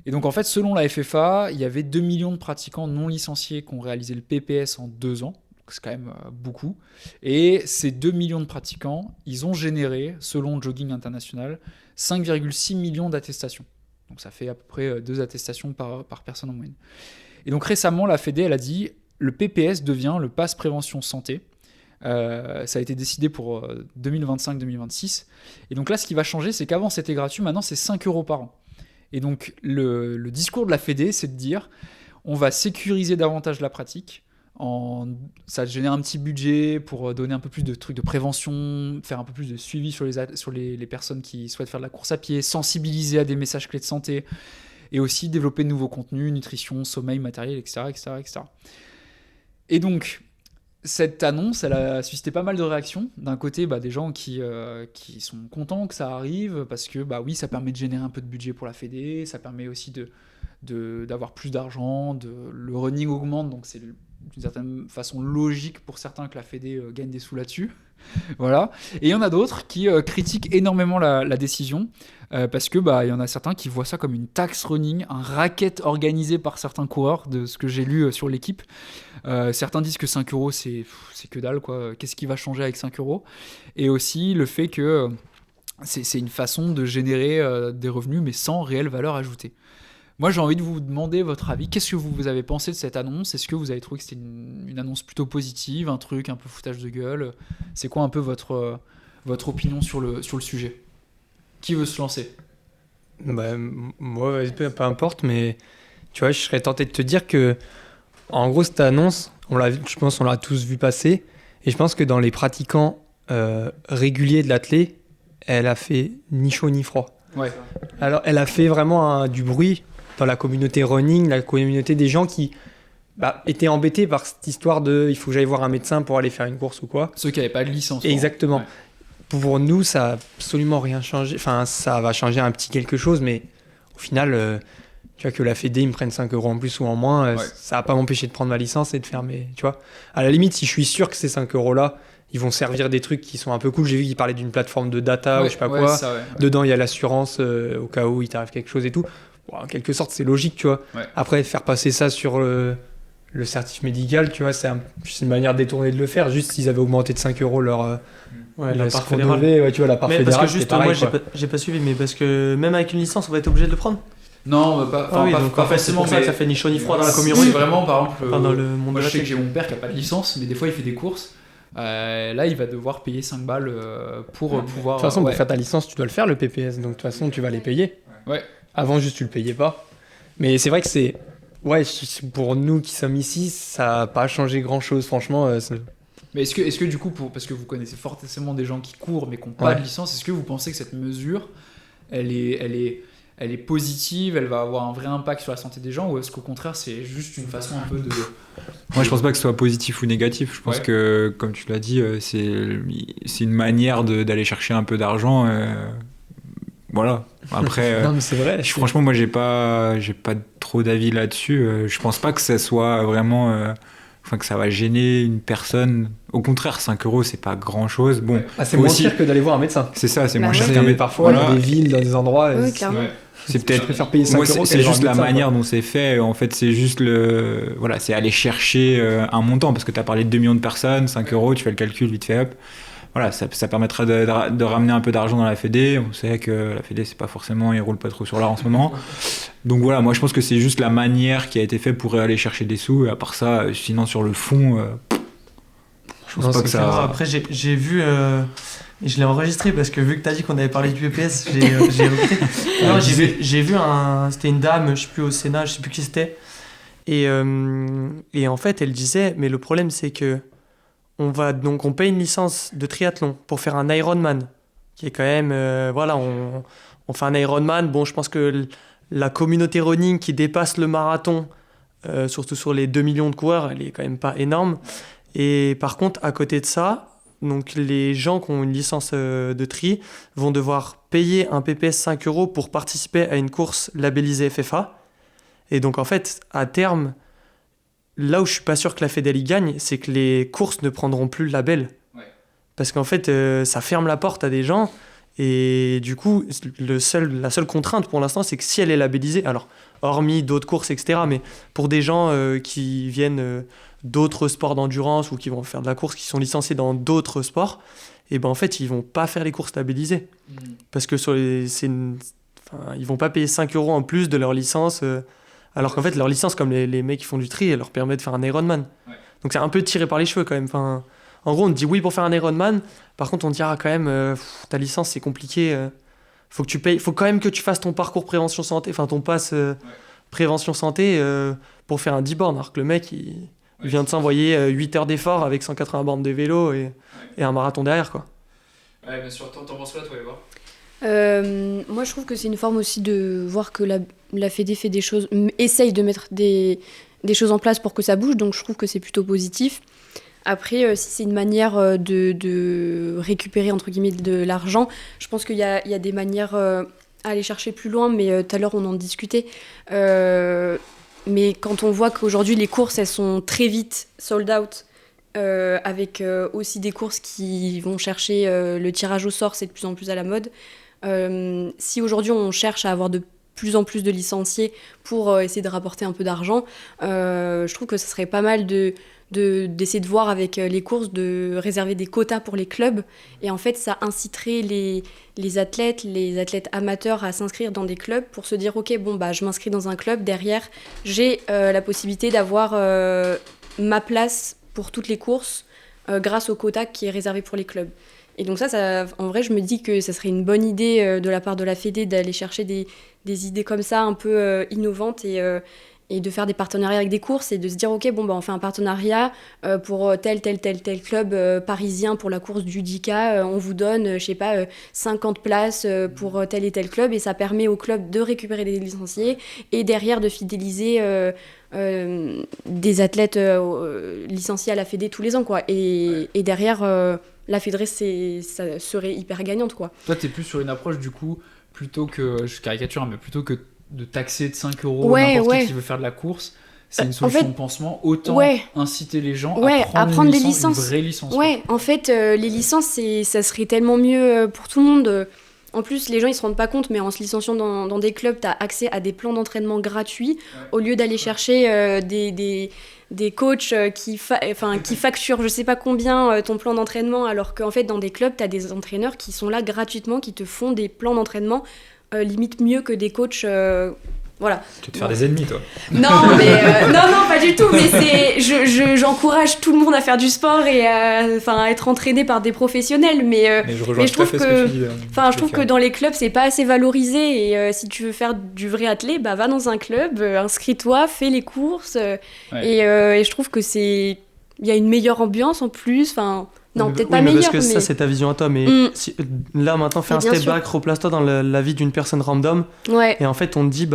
Et donc en fait, selon la FFA, il y avait 2 millions de pratiquants non licenciés qui ont réalisé le PPS en 2 ans. Donc c'est quand même beaucoup. Et ces 2 millions de pratiquants, ils ont généré, selon Jogging International, 5,6 millions d'attestations. Donc ça fait à peu près 2 attestations par personne en moyenne. Et donc récemment, la Fédé, elle a dit le PPS devient le pass prévention santé. Ça a été décidé pour 2025-2026. Et donc là, ce qui va changer, c'est qu'avant c'était gratuit, maintenant c'est 5 € par an. Et donc le discours de la Fédé, c'est de dire on va sécuriser davantage la pratique. Ça génère un petit budget pour donner un peu plus de trucs de prévention, faire un peu plus de suivi sur les personnes qui souhaitent faire de la course à pied, sensibiliser à des messages clés de santé, et aussi développer de nouveaux contenus, nutrition, sommeil, matériel, etc. Et donc, cette annonce, elle a suscité pas mal de réactions. D'un côté, des gens qui sont contents que ça arrive, parce que oui, ça permet de générer un peu de budget pour la Fédé, ça permet aussi d'avoir plus d'argent, le running augmente, donc c'est d'une certaine façon logique pour certains que la Fédé gagne des sous là-dessus. Voilà. Et il y en a d'autres qui critiquent énormément la décision, parce que il y en a certains qui voient ça comme une taxe running, un racket organisé par certains coureurs, de ce que j'ai lu sur l'équipe. Certains disent que 5 € c'est que dalle, quoi. Qu'est-ce qui va changer avec 5 €? Et aussi le fait que c'est une façon de générer des revenus, mais sans réelle valeur ajoutée. Moi, j'ai envie de vous demander votre avis. Qu'est-ce que vous avez pensé de cette annonce? Est-ce que vous avez trouvé que c'était une annonce plutôt positive, un truc un peu foutage de gueule? C'est quoi un peu votre opinion sur le sujet? Qui veut se lancer? Moi, peu importe, mais tu vois, je serais tenté de te dire que, en gros, cette annonce, je pense qu'on l'a tous vu passer, et je pense que dans les pratiquants réguliers de l'athlé, elle a fait ni chaud ni froid. Ouais. Alors, elle a fait vraiment du bruit dans la communauté running, la communauté des gens qui étaient embêtés par cette histoire de il faut que j'aille voir un médecin pour aller faire une course ou quoi. Ceux qui n'avaient pas de licence. Exactement. Ouais. Pour nous, ça n'a absolument rien changé. Enfin, ça va changer un petit quelque chose, mais au final, tu vois, que la Fédé, ils me prennent 5 € en plus ou en moins, ça va pas m'empêcher de prendre ma licence et de faire mes... Tu vois, à la limite, si je suis sûr que ces 5 € ils vont servir des trucs qui sont un peu cool. J'ai vu qu'ils parlaient d'une plateforme de data ou je sais pas quoi. Ça, Dedans, il y a l'assurance au cas où il t'arrive quelque chose et tout. Bon, en quelque sorte, c'est logique, tu vois. Ouais. Après, faire passer ça sur le certif médical, tu vois, c'est une manière détournée de le faire. Juste s'ils avaient augmenté de 5 € leur la part fédérale. fédérale. Tu vois, la part Mais fédérale, parce que juste, pareil, moi, j'ai pas suivi, mais parce que même avec une licence, on va être obligé de le prendre. Non, donc en fait, c'est pour ça que ça fait ni chaud ni froid dans la communauté. C'est vraiment, par exemple, dans le monde moi de je la sais que tech. j'ai mon père qui a pas de licence, mais des fois il fait des courses. Là, il va devoir payer 5 balles pour pouvoir. De toute façon, pour faire ta licence, tu dois le faire, le PPS. Donc, de toute façon, tu vas les payer. Ouais. Avant, juste, tu le payais pas. Mais c'est vrai que c'est... Ouais, pour nous qui sommes ici, ça n'a pas changé grand-chose, franchement. Mais est-ce que du coup, parce que vous connaissez forcément des gens qui courent mais qui n'ont pas de licence, est-ce que vous pensez que cette mesure, elle est positive, elle va avoir un vrai impact sur la santé des gens, ou est-ce qu'au contraire, c'est juste une façon un peu de... Moi, je pense pas que ce soit positif ou négatif. Je pense que, comme tu l'as dit, c'est une manière d'aller chercher un peu d'argent. Voilà. Après, non, mais c'est vrai. franchement, moi, j'ai pas trop d'avis là-dessus. Je pense pas que ça soit vraiment... que ça va gêner une personne. Au contraire, 5 €, c'est pas grand-chose. Bon, c'est moins cher que d'aller voir un médecin. C'est ça, c'est moins ouais. cher qu'un médecin. Parfois, dans des villes, dans des endroits... Oui, clairement. C'est peut-être... Je préfère payer 5 Moi, € c'est juste la manière dont c'est fait. En fait, c'est juste c'est aller chercher un montant. Parce que tu as parlé de 2 millions de personnes, 5 €, tu fais le calcul vite fait, hop. Voilà, ça permettra de ramener un peu d'argent dans la Fédé. On sait que la Fédé, c'est pas forcément... Ils roulent pas trop sur l'art en ce moment. Donc voilà, moi, je pense que c'est juste la manière qui a été faite pour aller chercher des sous. Et à part ça, sinon, sur le fond... je pense pas que ça... Après, j'ai vu... Et je l'ai enregistré parce que vu que t'as dit qu'on avait parlé du PPS, j'ai écouté. Non, j'ai vu c'était une dame, je sais plus au Sénat, je sais plus qui c'était. Et en fait, elle disait, mais le problème c'est que on paye une licence de triathlon pour faire un Ironman, qui est quand même, on fait un Ironman. Bon, je pense que la communauté running qui dépasse le marathon, surtout sur les 2 millions de coureurs, elle est quand même pas énorme. Et par contre, à côté de ça, donc les gens qui ont une licence de tri vont devoir payer un PPS 5 € pour participer à une course labellisée FFA. Et donc en fait, à terme, là où je suis pas sûr que la Fédélie gagne, c'est que les courses ne prendront plus le label. Ouais. Parce qu'en fait, ça ferme la porte à des gens. Et du coup, la seule contrainte pour l'instant, c'est que si elle est labellisée, alors hormis d'autres courses, etc., mais pour des gens qui viennent... d'autres sports d'endurance ou qui vont faire de la course, qui sont licenciés dans d'autres sports, et ben en fait ils vont pas faire les courses labellisées parce que ils vont pas payer 5 € en plus de leur licence alors qu'en fait leur licence, comme les mecs qui font du tri, elle leur permet de faire un Ironman. Donc c'est un peu tiré par les cheveux quand même. En gros on te dit oui pour faire un Ironman, par contre on te dira quand même ta licence c'est compliqué, faut que tu payes, faut quand même que tu fasses ton parcours prévention santé, ton pass prévention santé pour faire un 10 bornes, alors que le mec il vient de s'envoyer 8 heures d'effort avec 180 bornes de vélo et un marathon derrière, quoi. Ouais, bien sûr. T'en penses quoi, toi, Eva ? Moi, je trouve que c'est une forme aussi de voir que la Fédé fait des choses, essaye de mettre des choses en place pour que ça bouge, donc je trouve que c'est plutôt positif. Après, si c'est une manière de récupérer, entre guillemets, de l'argent, je pense qu'il y a des manières à aller chercher plus loin, mais tout à l'heure, on en discutait. Mais quand on voit qu'aujourd'hui, les courses, elles sont très vite sold out, avec aussi des courses qui vont chercher le tirage au sort, c'est de plus en plus à la mode. Si aujourd'hui, on cherche à avoir de plus en plus de licenciés pour essayer de rapporter un peu d'argent, je trouve que ce serait pas mal d'essayer de voir avec les courses, de réserver des quotas pour les clubs. Et en fait, ça inciterait les athlètes amateurs à s'inscrire dans des clubs pour se dire « Ok, bon, je m'inscris dans un club. Derrière, j'ai la possibilité d'avoir ma place pour toutes les courses grâce au quota qui est réservé pour les clubs. » Et donc ça, en vrai, je me dis que ça serait une bonne idée de la part de la Fédé d'aller chercher des idées comme ça, un peu innovantes et de faire des partenariats avec des courses et de se dire ok bon bah on fait un partenariat pour tel club parisien pour la course du 10K, on vous donne je sais pas 50 places pour tel et tel club, et ça permet au club de récupérer des licenciés et derrière de fidéliser des athlètes licenciés à la Fédé tous les ans quoi, et derrière la Fédé ça serait hyper gagnante quoi. Toi t'es plus sur une approche du coup plutôt que, je caricature mais plutôt que de taxer de 5 € n'importe qui veut faire de la course, c'est une solution de pansement, autant inciter les gens à prendre des licences, une vraie licence. Ouais, en fait, les licences, ça serait tellement mieux pour tout le monde. En plus, les gens, ils se rendent pas compte, mais en se licenciant dans des clubs, t'as accès à des plans d'entraînement gratuits, au lieu d'aller chercher des coachs qui facturent je sais pas combien ton plan d'entraînement, alors qu'en fait, dans des clubs, t'as des entraîneurs qui sont là gratuitement, qui te font des plans d'entraînement limite mieux que des coachs voilà. Tu vas te faire des ennemis toi. Non mais non pas du tout, mais j'encourage tout le monde à faire du sport et à être entraîné par des professionnels, mais je trouve que dans les clubs c'est pas assez valorisé, et si tu veux faire du vrai athlète, va dans un club, inscris-toi, fais les courses et je trouve que il y a une meilleure ambiance en plus, non, peut-être pas meilleur, parce que ça c'est ta vision à toi, mais là maintenant fais un step back, replace-toi dans la vie d'une personne random, et en fait on te dit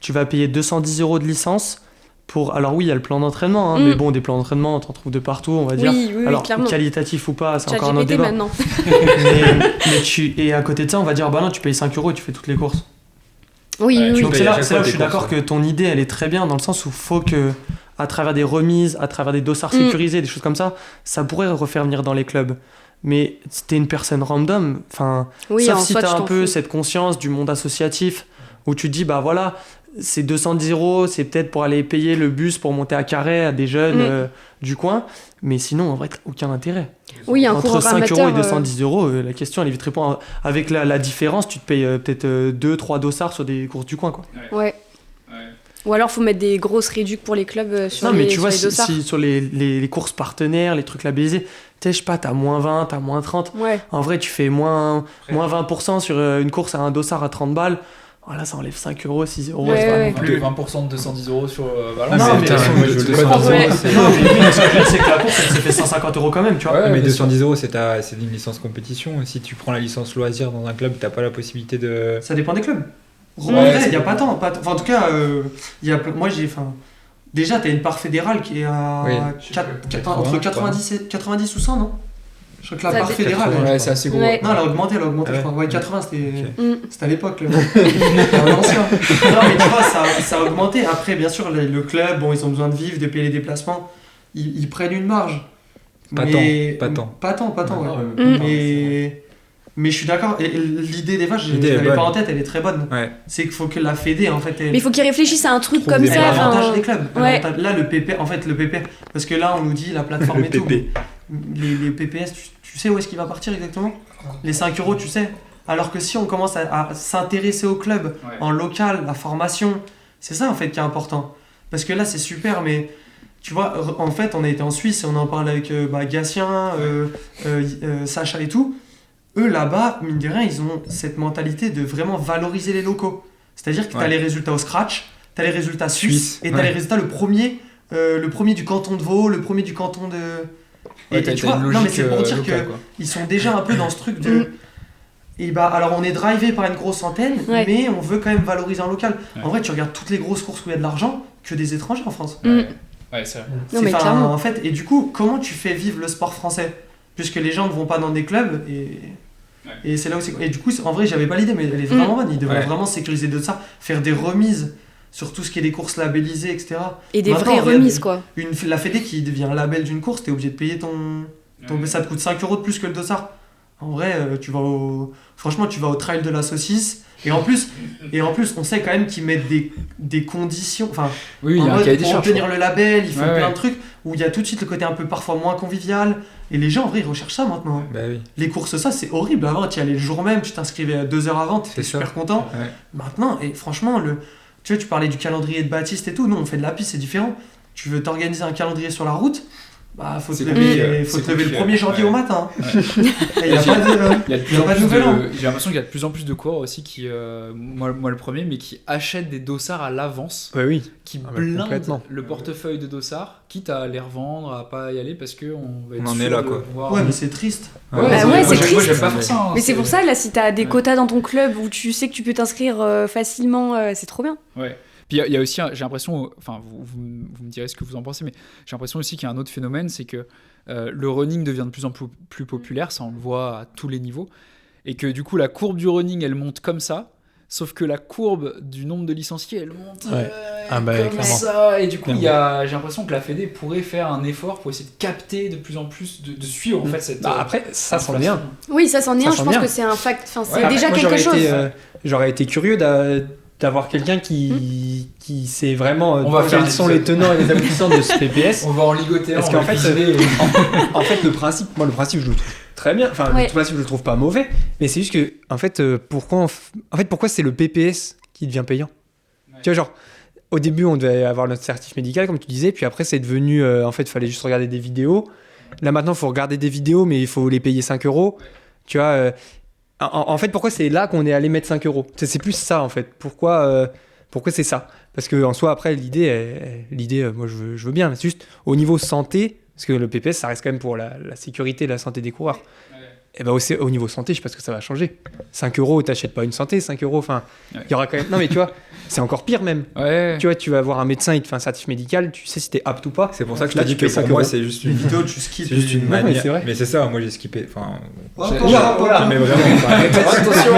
tu vas payer 210 € de licence pour, alors oui il y a le plan d'entraînement mais bon, des plans d'entraînement t'en trouves de partout on va dire, alors clairement. Qualitatif ou pas c'est encore un autre débat maintenant. et à côté de ça on va dire non, tu payes 5 € et tu fais toutes les courses. Donc c'est là où je suis d'accord que ton idée elle est très bien, dans le sens où faut que à travers des remises, à travers des dossards sécurisés, des choses comme ça pourrait refaire venir dans les clubs. Mais si t'es une personne random, sauf si t'as un peu cette conscience du monde associatif, où tu te dis, voilà, c'est 210 €, c'est peut-être pour aller payer le bus pour monter à Carhaix à des jeunes du coin, mais sinon, en vrai, t'as aucun intérêt. Oui, un entre 5 € et 210 €, la question, elle est vite répondue. Avec la différence, tu te payes peut-être 2-3 dossards sur des courses du coin, quoi. Ouais. Ou alors faut mettre des grosses réductions pour les clubs sur les dossards. Si sur les courses partenaires, les trucs labellisés, je sais pas, t'as moins 20, t'as moins 30. En vrai, tu fais moins 20% sur une course à un dossard à 30 balles. Voilà, ça enlève 5 €, 6 €. C'est pas non plus 20% de 210 € sur Valence. Non, mais c'est que la course, elle se fait 150 € quand même, tu vois. Mais 210 €, c'est une licence compétition. Si tu prends la licence loisir dans un club, t'as pas la possibilité de... Ça dépend des clubs. En vrai, il n'y a pas tant. En tout cas, déjà, tu as une part fédérale qui est à entre 90 ou 100, non? Je crois que la part fédérale. Ouais, c'est assez gros. Non, elle a augmenté, je crois. 80, c'était à l'époque. L'ancien. Non, mais tu vois, ça a augmenté. Après, bien sûr, le club, ils ont besoin de vivre, de payer les déplacements. Ils prennent une marge. Pas tant. Mais je suis d'accord, et l'idée des vaches, je l'avais pas en tête, elle est très bonne. C'est qu'il faut que la Fédé, en fait... Mais il faut qu'ils réfléchissent à un truc comme ça. L'avantage des clubs. Là, le PP, parce que là, on nous dit la plateforme et tout. Les PPS, tu sais où est-ce qu'il va partir exactement ? Les 5 €, tu sais. Alors que si on commence à s'intéresser au club, en local, la formation, c'est ça, en fait, qui est important. Parce que là, c'est super, mais... Tu vois, en fait, on a été en Suisse et on en parle avec Gatien, Sacha et tout. Eux, là-bas, mine de rien, ils ont cette mentalité de vraiment valoriser les locaux. C'est-à-dire que tu as les résultats au scratch, tu as les résultats suisses, et tu as les résultats le premier du canton de Vaud, le premier du canton de... Et tu vois, non mais c'est pour dire qu'ils sont déjà un peu dans ce truc de... Et alors on est drivé par une grosse antenne, mais on veut quand même valoriser en local. En vrai, tu regardes toutes les grosses courses où il y a de l'argent, que des étrangers en France. Ouais, c'est vrai. Non, mais clairement. En fait, et du coup, comment tu fais vivre le sport français ? Puisque les gens ne vont pas dans des clubs et c'est là où c'est... Et du coup, en vrai, j'avais pas l'idée, mais elle est vraiment bonne. Ils devraient vraiment sécuriser de ça, faire des remises sur tout ce qui est des courses labellisées, etc. Et des vraies remises, quoi. La Fédé qui devient un label d'une course, t'es obligé de payer ça te coûte 5 € de plus que le dossard. En vrai, tu vas au trail de la saucisse. Et en plus, on sait quand même qu'ils mettent des conditions. Enfin, pour obtenir le label, ils font plein de trucs où il y a tout de suite le côté un peu parfois moins convivial. Et les gens, en vrai, ils recherchent ça maintenant. Les courses, ça, c'est horrible. Avant, tu y allais le jour même, tu t'inscrivais 2 heures avant, tu étais super content. Maintenant, et franchement, tu parlais du calendrier de Baptiste et tout. Nous, on fait de la piste, c'est différent. Tu veux t'organiser un calendrier sur la route, Bah, faut te lever le 1er janvier au matin. Il y a pas de nouvel an. J'ai l'impression qu'il y a de plus en plus de coureurs aussi qui, moi le premier, mais qui achètent des dossards à l'avance, qui blindent le portefeuille de dossards, quitte à les revendre, à pas y aller parce qu'on va être on en sûr est là, de quoi. pouvoir... Ouais, mais c'est triste. C'est triste. Moi, j'aime pas faire ça. Hein, mais c'est pour ça, là, si t'as des quotas dans ton club où tu sais que tu peux t'inscrire facilement, c'est trop bien. Ouais. Puis il y a aussi, j'ai l'impression, enfin vous me direz ce que vous en pensez, mais j'ai l'impression aussi qu'il y a un autre phénomène, c'est que le running devient de plus en plus populaire, ça on le voit à tous les niveaux, et que du coup la courbe du running elle monte comme ça, sauf que la courbe du nombre de licenciés elle monte comme ça, et du coup j'ai l'impression que la Fédé pourrait faire un effort pour essayer de capter de plus en plus, de suivre en fait cette... après ça s'en est un. Oui, ça s'en est un, je pense que c'est un fact, enfin c'est déjà quelque chose. J'aurais été curieux d'avoir quelqu'un qui sait vraiment quels sont les tenants et les aboutissants de ce PPS. On va en ligoter. Parce qu'en fait, le principe je le trouve très bien. Enfin, le principe, je le trouve pas mauvais. Mais c'est juste que, en fait, pourquoi c'est le PPS qui devient payant ? Tu vois, genre, au début, on devait avoir notre certif médical, comme tu disais. Puis après, c'est devenu, en fait, il fallait juste regarder des vidéos. Là, maintenant, il faut regarder des vidéos, mais il faut les payer 5 €. Tu vois, en fait, pourquoi c'est là qu'on est allé mettre 5 €? C'est plus ça, en fait. Pourquoi c'est ça? Parce qu'en soi, après, l'idée, moi, je veux bien. C'est juste au niveau santé, parce que le PPS, ça reste quand même pour la sécurité et la santé des coureurs. Et ben aussi, au niveau santé, je sais pas ce que ça va changer. 5 €, t'achètes pas une santé, 5 €. Enfin, il y aura quand même... Non, mais tu vois, c'est encore pire même. Tu vois, tu vas voir un médecin, il te fait un certif médical, tu sais si t'es apte ou pas. C'est pour ça que je te dis que pour moi, c'est juste une vidéo, tu skippes. C'est juste une manière. Mais c'est ça, moi j'ai skippé. Enfin, mais vraiment. Attention.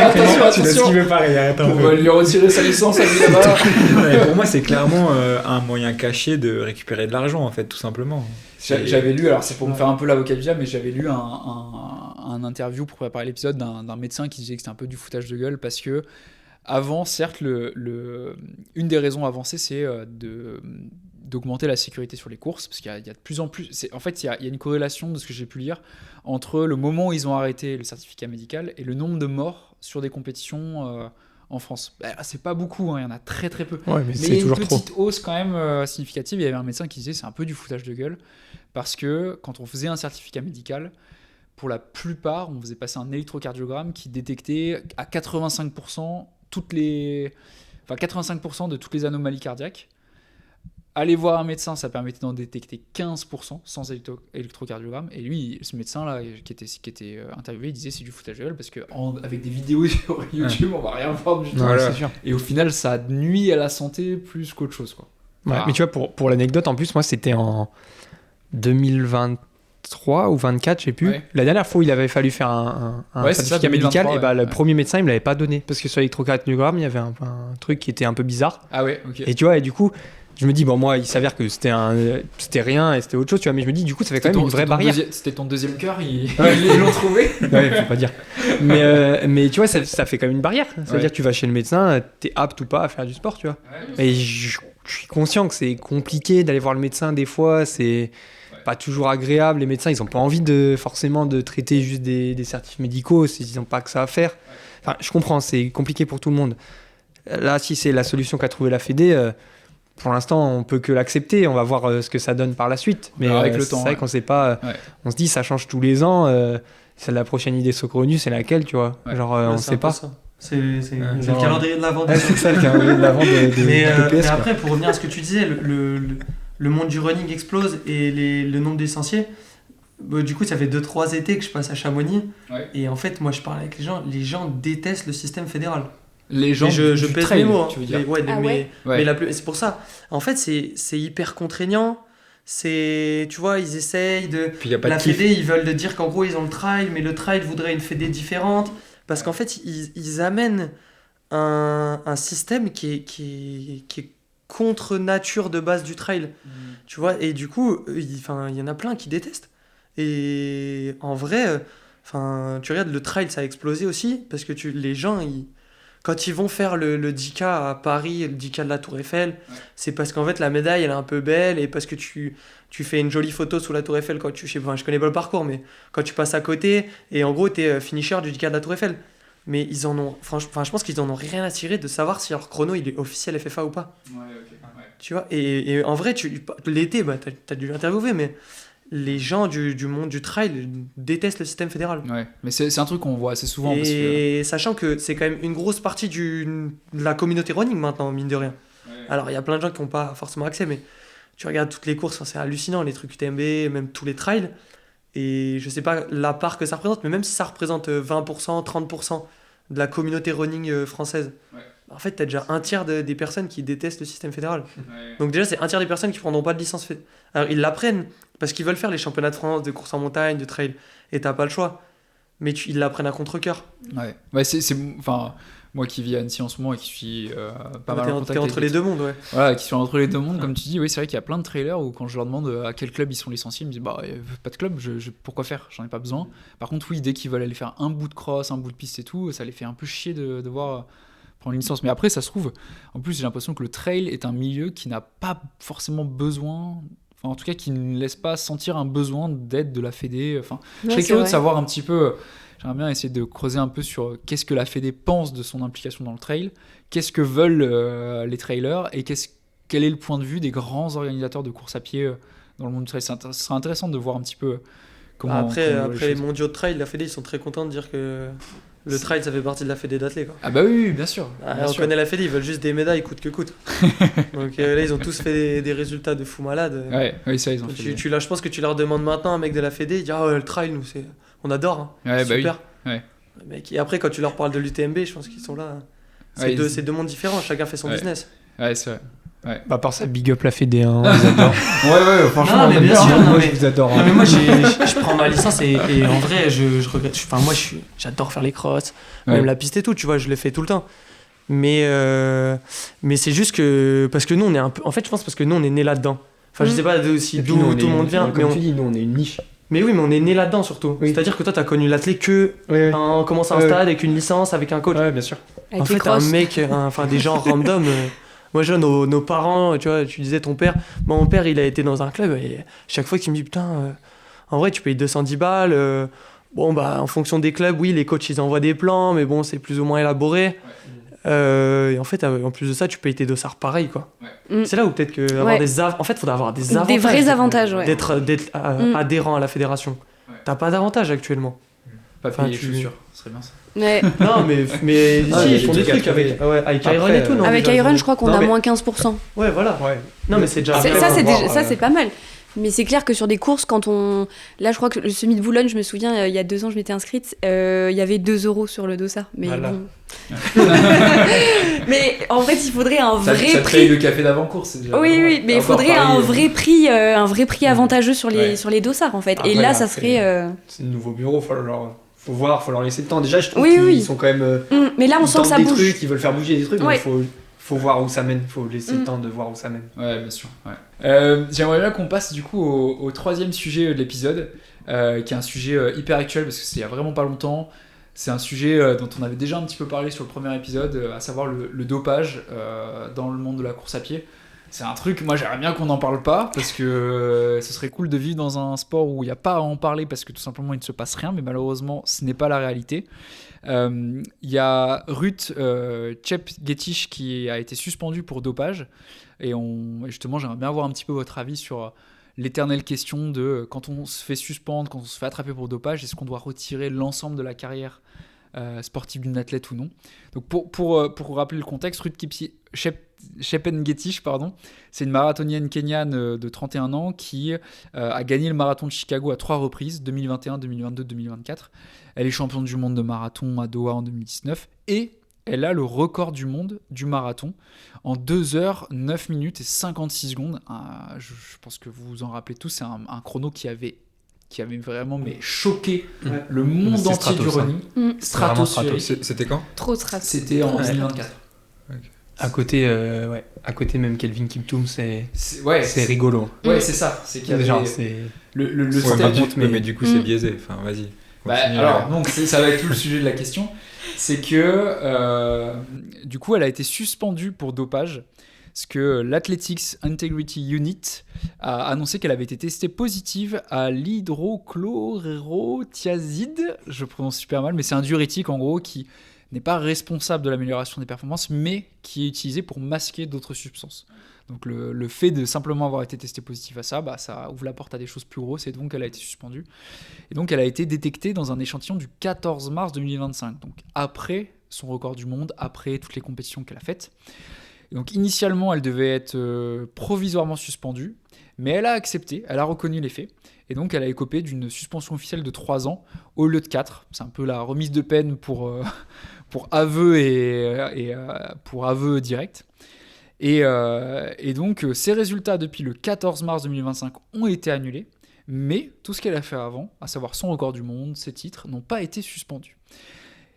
Tu l'as skippé pareil, arrête un peu. On va lui retirer sa licence à lui là-bas. Pour moi, c'est clairement un moyen caché de récupérer de l'argent, en fait, tout simplement. J'avais lu, alors c'est pour me faire un peu l'avocat du diable, mais j'avais lu un interview pour préparer l'épisode d'un médecin qui disait que c'était un peu du foutage de gueule parce que avant, certes, une des raisons avancées, c'est d'augmenter la sécurité sur les courses, parce qu'il y a de plus en plus... En fait, il y a une corrélation, de ce que j'ai pu lire, entre le moment où ils ont arrêté le certificat médical et le nombre de morts sur des compétitions en France. C'est pas beaucoup, il y en a très très peu. Mais il y a une petite hausse quand même significative. Il y avait un médecin qui disait c'est un peu du foutage de gueule, parce que quand on faisait un certificat médical, pour la plupart, on faisait passer un électrocardiogramme qui détectait à 85% 85% de toutes les anomalies cardiaques. Aller voir un médecin, ça permettait d'en détecter 15% sans électrocardiogramme. Et lui, ce médecin-là, qui était interviewé, il disait c'est du foutage de gueule parce qu'avec des vidéos sur YouTube, on va rien voir du tout. C'est sûr. Et au final, ça nuit à la santé plus qu'autre chose, quoi. Mais tu vois, pour l'anecdote, en plus, moi, c'était en 2023 ou 24, je sais plus. La dernière fois où il avait fallu faire un certificat médical, et le premier médecin, il me l'avait pas donné parce que sur l'électrocardiogramme, il y avait un truc qui était un peu bizarre. Ah ouais, ok. Et tu vois, et du coup, je me dis, bon, moi, il s'avère que c'était rien et c'était autre chose, tu vois, mais je me dis, du coup, ça fait quand même une vraie barrière. C'était ton deuxième cœur, ils l'ont trouvé. Ouais, faut pas dire. Mais tu vois, ça fait quand même une barrière. C'est-à-dire que tu vas chez le médecin, t'es apte ou pas à faire du sport, tu vois. Et je suis conscient que c'est compliqué d'aller voir le médecin des fois, c'est pas toujours agréable. Les médecins, ils ont pas envie forcément de traiter juste des certifs médicaux, ils ont pas que ça à faire. Enfin, je comprends, c'est compliqué pour tout le monde. Là, si c'est la solution qu'a trouvée la Fédé, pour l'instant, on peut que l'accepter. On va voir ce que ça donne par la suite. Mais avec le c'est temps, vrai qu'on sait pas. On se dit, ça change tous les ans. C'est la prochaine idée saugrenue, c'est laquelle, tu vois. Genre, on sait pas. C'est le calendrier de l'avant. C'est ça, le calendrier de l'avant de mais PPS. Mais après, pour revenir à ce que tu disais, le monde du running explose et le nombre de licenciés. Du coup, ça fait 2-3 étés que je passe à Chamonix. Et en fait, moi, je parle avec les gens détestent le système fédéral. Les gens je pèse mes mots, tu veux dire. Mais c'est pour ça. En fait, c'est hyper contraignant. Tu vois, ils essayent la Fédé, ils veulent dire qu'en gros, ils ont le trail, mais le trail voudrait une Fédé différente. Parce qu'en fait, ils amènent un système qui est contre nature de base du trail. Tu vois, et du coup, il y en a plein qui détestent. Et en vrai, tu regardes, le trail, ça a explosé aussi, parce que les gens, quand ils vont faire le 10K à Paris, le 10K de la Tour Eiffel, c'est parce qu'en fait la médaille elle est un peu belle et parce que tu fais une jolie photo sous la Tour Eiffel quand je connais pas le parcours, mais quand tu passes à côté et en gros t'es finisher du 10K de la Tour Eiffel. Mais ils en ont, je pense qu'ils en ont rien à tirer de savoir si leur chrono il est officiel FFA ou pas. Tu vois, et en vrai, l'été, t'as dû l'interviewer, mais les gens du monde du trail détestent le système fédéral. Ouais, mais c'est un truc qu'on voit assez souvent. Et sachant que c'est quand même une grosse partie de la communauté running maintenant, mine de rien. Ouais. Alors, il y a plein de gens qui n'ont pas forcément accès, mais tu regardes toutes les courses, c'est hallucinant, les trucs UTMB, même tous les trails. Et je sais pas la part que ça représente, mais même si ça représente 20%, 30% de la communauté running française, en fait, t'as déjà un tiers des personnes qui détestent le système fédéral. Donc déjà, c'est un tiers des personnes qui prendront pas de licence fédérale. Alors, ils l'apprennent parce qu'ils veulent faire les championnats de France de course en montagne, de trail, et t'as pas le choix. Mais ils l'apprennent à contre-cœur. Ouais, enfin, moi qui vis à Annecy en ce moment et qui suis pas mal en contact entre les deux mondes, ouais. Voilà, qui suis entre les deux mondes, comme tu dis, oui, c'est vrai qu'il y a plein de trailers où quand je leur demande à quel club ils sont licenciés, ils me disent bah pas de club, pourquoi faire, j'en ai pas besoin. Par contre, oui, dès qu'ils veulent aller faire un bout de cross, un bout de piste et tout, ça les fait un peu chier de devoir prendre une licence. Mais après, ça se trouve, en plus, j'ai l'impression que le trail est un milieu qui n'a pas forcément besoin, enfin, en tout cas, qui ne laisse pas sentir un besoin d'aide de la Fédé. Enfin, je serais curieux de savoir un petit peu. J'aimerais bien essayer de creuser un peu sur qu'est-ce que la Fédé pense de son implication dans le trail, qu'est-ce que veulent les trailers et quel est le point de vue des grands organisateurs de course à pied dans le monde du trail. Ce serait intéressant de voir un petit peu comment. Après les mondiaux de trail, la Fédé, ils sont très contents de dire que le trail, ça fait partie de la Fédé d'athlètes. Ah bah oui, bien sûr. On connaît la Fédé, ils veulent juste des médailles coûte que coûte. Donc là, ils ont tous fait des résultats de fous malades. Oui, ça, ils ont fait. Je pense que tu leur demandes maintenant un mec de la Fédé, il dit le trail, nous, on adore. Hein. Ouais, super. Bah oui. Mec, et après, quand tu leur parles de l'UTMB, je pense qu'ils sont là. C'est deux mondes différents, chacun fait son business. Ouais, c'est vrai. Ouais. Bah, par ça, big up la Fédé, hein, on vous adore. ouais, franchement, mais bien sûr, moi je vous adore. Hein. Mais moi, je prends ma licence et en vrai, je regrette. Enfin, moi, j'adore faire les crosses, même la piste et tout, tu vois, je le fais tout le temps. Mais c'est juste que. Parce que nous, on est un peu. En fait, je pense parce que nous, on est nés là-dedans. Enfin, je sais pas d'où tout le monde vient. Comme tu dis, nous, on est une niche. Mais oui, mais on est né là-dedans surtout. Oui. C'est-à-dire que toi, t'as connu l'athlète en commençant un stade avec une licence, avec un coach. Ouais, bien sûr. En fait, un mec, des gens random. Moi, je vois nos parents, tu vois, tu disais ton père. Mon père, il a été dans un club et chaque fois qu'il me dit putain, en vrai, tu payes 210 balles. Bon, bah, en fonction des clubs, oui, les coachs, ils envoient des plans, mais bon, c'est plus ou moins élaboré. Et en fait, en plus de ça, tu payes tes dossards pareil, quoi. C'est là où peut-être que en fait, il faudrait avoir des avantages. Des vrais avantages, ouais. D'être adhérent à la fédération. T'as pas d'avantage actuellement. Pas payer les chaussures, ce serait bien ça. Ouais. Non, mais ici, ils font des trucs avec Iron et tout, non? Avec Iron, je crois qu'on a moins 15%. Ouais, voilà. Non, mais c'est déjà. Ça, c'est pas mal. Mais c'est clair que sur des courses, là, je crois que le semi de Boulogne, je me souviens, il y a 2 ans, je m'étais inscrite, il y avait 2 € sur le dossard. Mais bon. Mais en fait, il faudrait un vrai prix. Ça paye le café d'avant-course, c'est déjà. Oui, mais il faudrait un vrai prix avantageux sur les dossards, en fait. Après, et là, ça serait. C'est le nouveau bureau, faut leur laisser le temps. Déjà, je trouve qu'ils sont quand même. Mais là, on sent que ça bouge. Ils veulent faire bouger des trucs, mais faut voir où ça mène, faut laisser le temps de voir où ça mène. Ouais, bien sûr. J'aimerais bien qu'on passe du coup au 3e sujet de l'épisode, qui est un sujet hyper actuel parce que c'est il y a vraiment pas longtemps. C'est un sujet dont on avait déjà un petit peu parlé sur le premier épisode, à savoir le dopage dans le monde de la course à pied. C'est un truc, moi j'aimerais bien qu'on n'en parle pas parce que ce serait cool de vivre dans un sport où il n'y a pas à en parler parce que tout simplement il ne se passe rien, mais malheureusement ce n'est pas la réalité. Il y a Ruth Chepngetich qui a été suspendue pour dopage et justement j'aimerais bien avoir un petit peu votre avis sur l'éternelle question de quand on se fait suspendre, quand on se fait attraper pour dopage, est-ce qu'on doit retirer l'ensemble de la carrière sportive d'une athlète ou non. Donc pour rappeler le contexte, Ruth Chepngetich, c'est une marathonienne kenyane de 31 ans qui a gagné le marathon de Chicago à 3 reprises, 2021, 2022, 2024. Elle est championne du monde de marathon à Doha en 2019 et elle a le record du monde du marathon en 2 heures, 9 minutes et 56 secondes. Je pense que vous vous en rappelez tous, c'est un chrono qui avait vraiment choqué le monde entier du running. Stratosphérique. C'était quand? Trop stratos. C'était en 2024. Okay. À côté même Kelvin Kiptoum, c'est rigolo. Ouais, c'est ça. C'est qu'il y avait le step. Mais du coup, c'est biaisé. Enfin, vas-y. Alors, donc, ça va être tout le sujet de la question. C'est que, du coup, elle a été suspendue pour dopage. Parce que l'Athletics Integrity Unit a annoncé qu'elle avait été testée positive à l'hydrochlorothiazide. Je prononce super mal, mais c'est un diurétique en gros qui n'est pas responsable de l'amélioration des performances, mais qui est utilisé pour masquer d'autres substances. Donc le fait de simplement avoir été testé positif à ça, ça ouvre la porte à des choses plus grosses et donc elle a été suspendue. Et donc elle a été détectée dans un échantillon du 14 mars 2025, donc après son record du monde, après toutes les compétitions qu'elle a faites. Et donc initialement elle devait être provisoirement suspendue, mais elle a accepté, elle a reconnu les faits, et donc elle a écopé d'une suspension officielle de 3 ans au lieu de 4. C'est un peu la remise de peine pour aveu et pour aveu direct. Et donc ces résultats depuis le 14 mars 2025 ont été annulés, mais tout ce qu'elle a fait avant, à savoir son record du monde, ses titres, n'ont pas été suspendus.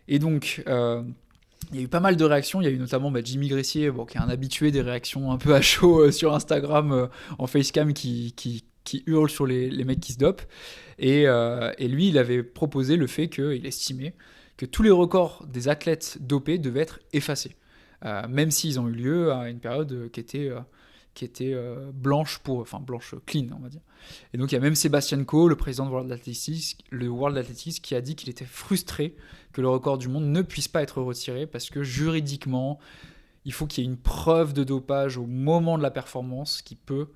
Et donc il y a eu pas mal de réactions, il y a eu notamment Jimmy Gressier, qui est un habitué des réactions un peu à chaud sur Instagram en facecam qui hurle sur les mecs qui se dopent. Et lui, il avait proposé le fait qu'il estimait que tous les records des athlètes dopés devaient être effacés. Même s'ils ont eu lieu à une période qui était blanche clean, on va dire. Et donc il y a même Sébastien Coe, le président de World Athletics, qui a dit qu'il était frustré que le record du monde ne puisse pas être retiré parce que juridiquement, il faut qu'il y ait une preuve de dopage au moment de la performance qui peut...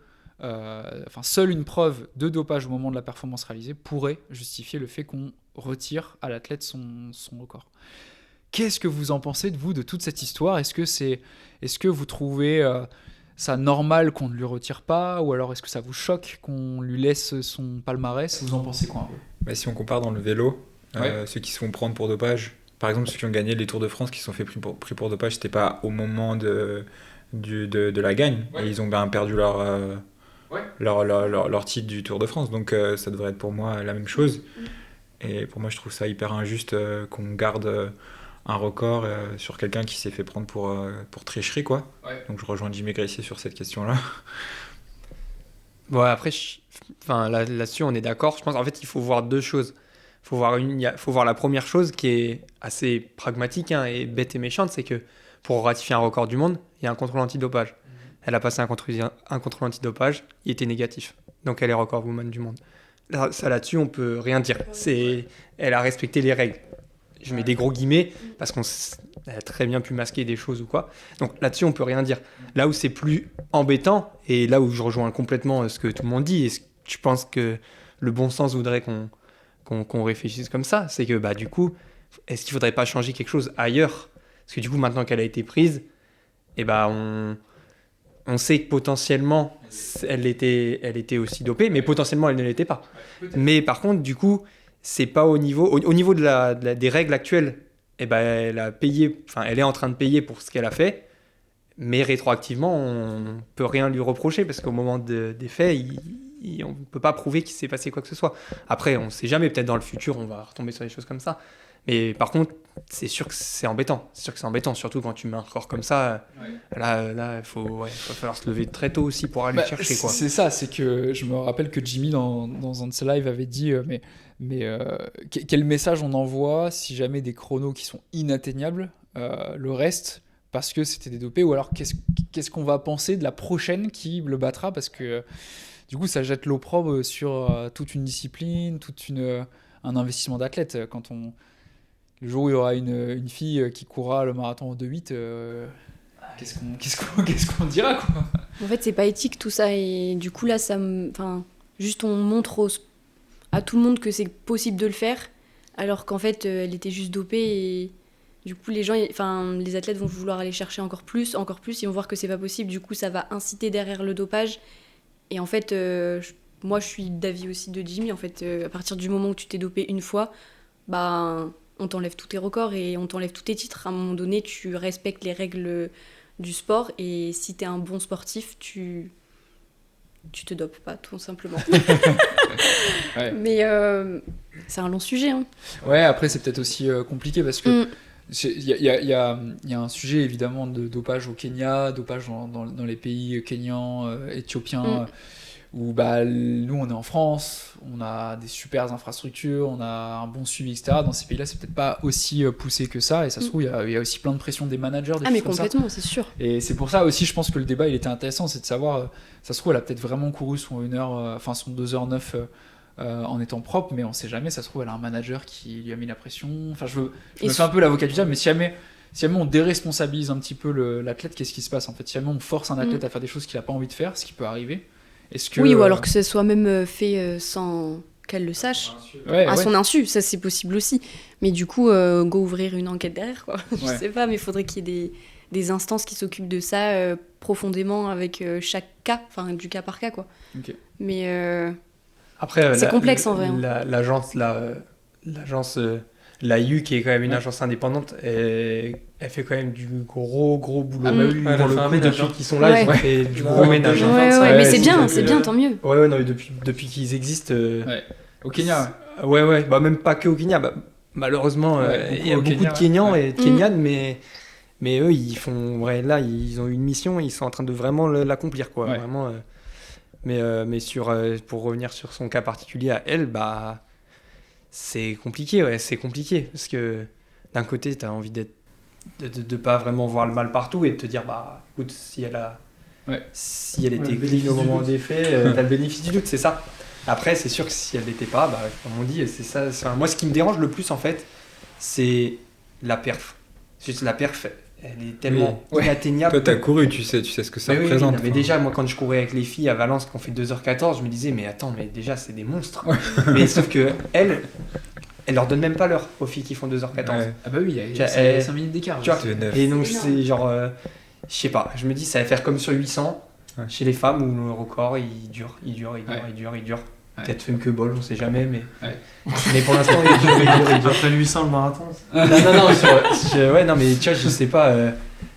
seule une preuve de dopage au moment de la performance réalisée pourrait justifier le fait qu'on retire à l'athlète son record. Qu'est-ce que vous en pensez, vous, de toute cette histoire ? Est-ce que vous trouvez ça normal qu'on ne lui retire pas ? Ou alors est-ce que ça vous choque qu'on lui laisse son palmarès ? Vous en pensez quoi un peu ? Si on compare dans le vélo, ceux qui se font prendre pour dopage, par exemple ceux qui ont gagné les Tours de France qui se sont fait pris pour dopage, c'était pas au moment de la gagne. Et ils ont bien perdu leur titre du Tour de France. Donc ça devrait être pour moi la même chose. Et pour moi, je trouve ça hyper injuste qu'on garde... un record sur quelqu'un qui s'est fait prendre pour tricherie, quoi. Ouais. Donc je rejoins Jimmy Gressier sur cette question-là. Bon, après, là-dessus, on est d'accord. Je pense en fait, il faut voir deux choses. Faut voir la première chose qui est assez pragmatique et bête et méchante, c'est que pour ratifier un record du monde, il y a un contrôle antidopage. Elle a passé un contrôle antidopage, il était négatif. Donc elle est record woman du monde. Là-dessus, on peut rien dire. Elle a respecté les règles. Je mets des gros guillemets parce qu'on a très bien pu masquer des choses ou quoi. Donc là-dessus, on peut rien dire. Là où c'est plus embêtant, et là où je rejoins complètement ce que tout le monde dit, et je pense que le bon sens voudrait qu'on réfléchisse comme ça, c'est que du coup, est-ce qu'il faudrait pas changer quelque chose ailleurs ? Parce que du coup, maintenant qu'elle a été prise, on sait que potentiellement, elle était aussi dopée, mais potentiellement, elle ne l'était pas. Mais par contre, du coup... c'est pas au niveau des règles actuelles, elle a payé, elle est en train de payer pour ce qu'elle a fait, mais rétroactivement on peut rien lui reprocher parce qu'au moment des faits on peut pas prouver qu'il s'est passé quoi que ce soit. Après on sait jamais, peut-être dans le futur on va retomber sur des choses comme ça, mais par contre c'est sûr que c'est embêtant, surtout quand tu mets un record comme ça. Là il va falloir se lever très tôt aussi pour aller le chercher, quoi. C'est ça, c'est que je me rappelle que Jimmy dans un de ses lives avait dit mais quel message on envoie si jamais des chronos qui sont inatteignables le reste parce que c'était des dopés, ou alors qu'est-ce qu'on va penser de la prochaine qui le battra, parce que du coup ça jette l'opprobre sur toute une discipline, un investissement d'athlète. Le jour où il y aura une fille qui courra le marathon en 2,8, qu'est-ce qu'on dira, quoi. En fait, c'est pas éthique tout ça, et du coup là, juste on montre à tout le monde que c'est possible de le faire, alors qu'en fait, elle était juste dopée, et du coup les athlètes vont vouloir aller chercher encore plus, ils vont voir que c'est pas possible, du coup ça va inciter derrière le dopage, et en fait, moi je suis d'avis aussi de Jimmy, en fait, à partir du moment où tu t'es dopé une fois, on t'enlève tous tes records et on t'enlève tous tes titres. À un moment donné, tu respectes les règles du sport, et si t'es un bon sportif, tu te dopes pas, tout simplement. Ouais. Mais c'est un long sujet. Ouais, après c'est peut-être aussi compliqué parce que il y a un sujet évidemment de dopage au Kenya, dopage dans les pays kenyans, éthiopiens. Où nous on est en France, on a des super infrastructures, on a un bon suivi, etc. Dans ces pays-là, c'est peut-être pas aussi poussé que ça, et ça se trouve, il y a aussi plein de pression des managers, des choses comme ça. Ah mais complètement, c'est sûr. Et c'est pour ça aussi, je pense que le débat il était intéressant, c'est de savoir, ça se trouve, elle a peut-être vraiment couru son 2h09 en étant propre, mais on sait jamais, ça se trouve, elle a un manager qui lui a mis la pression. Enfin, je me fais un peu l'avocat du diable, mais si si jamais on déresponsabilise un petit peu l'athlète, qu'est-ce qui se passe en fait? Si jamais on force un athlète à faire des choses qu'il n'a pas envie de faire, ce qui peut arriver, est-ce que... Oui, ou alors que ce soit même fait sans qu'elle le sache, à son insu, ça c'est possible aussi. Mais du coup, go ouvrir une enquête derrière, quoi. Je sais pas, mais il faudrait qu'il y ait des instances qui s'occupent de ça profondément avec chaque cas, enfin du cas par cas, quoi. Okay. Mais après, c'est complexe en vrai. L'agence, l'AIU, qui est quand même une agence indépendante, elle fait quand même du gros boulot. Ah bah oui, pour le coup, depuis qu'ils sont là, ils ont fait du gros ménage. Ouais, mais c'est bien, tant mieux. Ouais, non, depuis qu'ils existent. Au Kenya. Ouais, bah même pas que au Kenya. Bah, malheureusement, il y a beaucoup de Kenyans et de Kenyanes, mais eux, ils font. Ouais, là, ils ont une mission, ils sont en train de vraiment l'accomplir, quoi. Vraiment. Mais pour revenir sur son cas particulier à elle, bah. C'est compliqué, parce que d'un côté, tu as envie de pas vraiment voir le mal partout et de te dire, bah écoute, si elle était clean au moment des faits, t'as le bénéfice du doute, c'est ça. Après, c'est sûr que si elle l'était pas, bah, comme on dit, c'est ça. Moi, ce qui me dérange le plus, en fait, c'est la perf. Juste la perf, elle est tellement inatteignable. Toi, t'as couru, tu sais ce que ça représente. Oui, mais déjà, moi, quand je courais avec les filles à Valence, qu'on fait 2h14, je me disais, mais attends, mais déjà, c'est des monstres. Mais sauf que elle leur donne même pas l'heure aux filles qui font 2h14. Ah bah oui, il y a 5 minutes d'écart. Et donc, c'est genre, je sais pas, je me dis, ça va faire comme sur 800, chez les femmes, où le record, il dure. Peut-être même que bol, on sait jamais, mais pour l'instant, il dure. Après le 800, le marathon. Non, mais tu vois, je sais pas,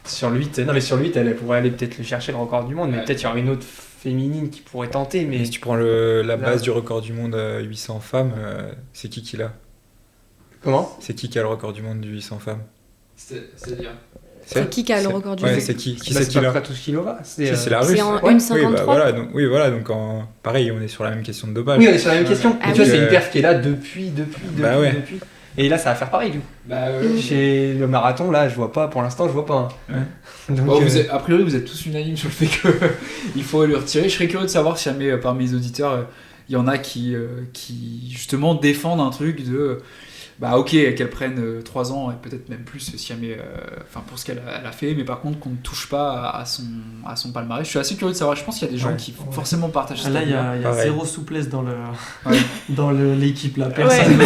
sur le 8, elle pourrait aller peut-être le chercher le record du monde, mais peut-être il y aura une autre féminine qui pourrait tenter. Mais si tu prends la base du record du monde 800 femmes, c'est qui l'a? Comment? C'est qui a le record du monde du 800 femmes? C'est-à-dire C'est qui a le record du monde? C'est qui c'est qui là? C'est la Russe. C'est en 1,53. Donc pareil, on est sur la même question de dopage. Oui, on est sur la même question. Tu vois, c'est une perf qui est là depuis. Et là, ça va faire pareil, du coup. Chez le marathon, là, pour l'instant, je vois pas. Donc, a priori, vous êtes tous unanimes sur le fait qu'il faut le retirer. Je serais curieux de savoir si jamais, parmi les auditeurs, il y en a qui justement défendent un truc de... Bah ok, qu'elle prenne 3 ans et peut-être même plus si jamais, pour ce qu'elle a fait, mais par contre qu'on ne touche pas à son palmarès. Je suis assez curieux de savoir, je pense qu'il y a des gens qui forcément partagent ça. Là, il y a zéro souplesse dans l'équipe, là. Personne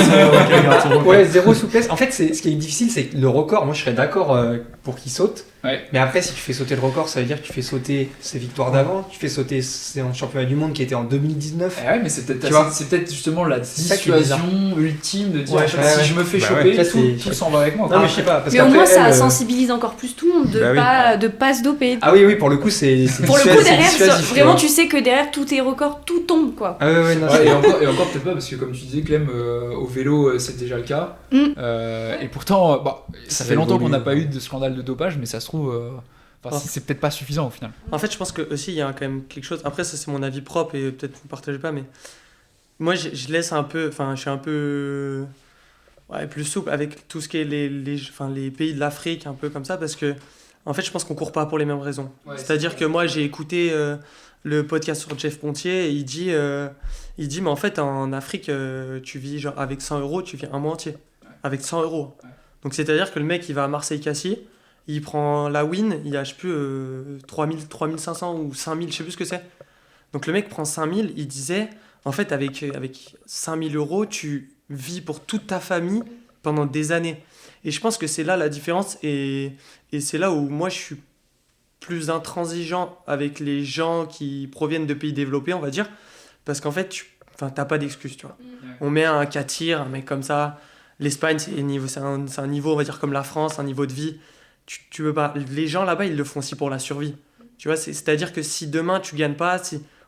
zéro souplesse. En fait, ce qui est difficile, c'est que le record, moi je serais d'accord pour qu'il saute. Mais après, si tu fais sauter le record, ça veut dire que tu fais sauter ses victoires d'avant, tu fais sauter ses championnats du monde qui était en 2019. Mais c'est peut-être justement la dissuasion ultime de dire si je me fais choper, tout s'en va avec moi. Non, mais je sais pas. Mais au moins, ça sensibilise encore plus tout le monde de pas se doper. Ah oui, pour le coup, c'est pour le coup, derrière, vraiment, tu sais que derrière tous tes records, tout tombe, quoi. Et encore peut-être pas, parce que comme tu disais, Clem, au vélo, c'est déjà le cas. Et pourtant, ça fait longtemps qu'on n'a pas eu de scandale de dopage, mais ça se trouve. C'est peut-être pas suffisant au final. En fait, je pense que aussi il y a quand même quelque chose. Après, ça c'est mon avis propre et peut-être vous partagez pas, mais moi je laisse un peu. Enfin, je suis un peu plus souple avec tout ce qui est les pays de l'Afrique, un peu comme ça, parce que en fait, je pense qu'on court pas pour les mêmes raisons. C'est-à-dire que moi, j'ai écouté le podcast sur Jeff Pontier et il dit mais en fait en Afrique, tu vis genre avec 100 €, tu vis un mois entier avec 100 €. Donc c'est-à-dire que le mec il va à Marseille-Cassis. Il prend la win, il y a, je sais plus, 3500 ou 5000, je sais plus ce que c'est. Donc le mec prend 5000, il disait, en fait, avec 5000 €, tu vis pour toute ta famille pendant des années. Et je pense que c'est là la différence, et c'est là où moi je suis plus intransigeant avec les gens qui proviennent de pays développés, on va dire, parce qu'en fait, t'as pas d'excuse, tu vois. On met un Katir, un mec comme ça, l'Espagne, c'est un niveau, on va dire, comme la France, un niveau de vie. Tu veux pas. Les gens là-bas, ils le font aussi pour la survie. Tu vois, c'est-à-dire que si demain tu gagnes pas,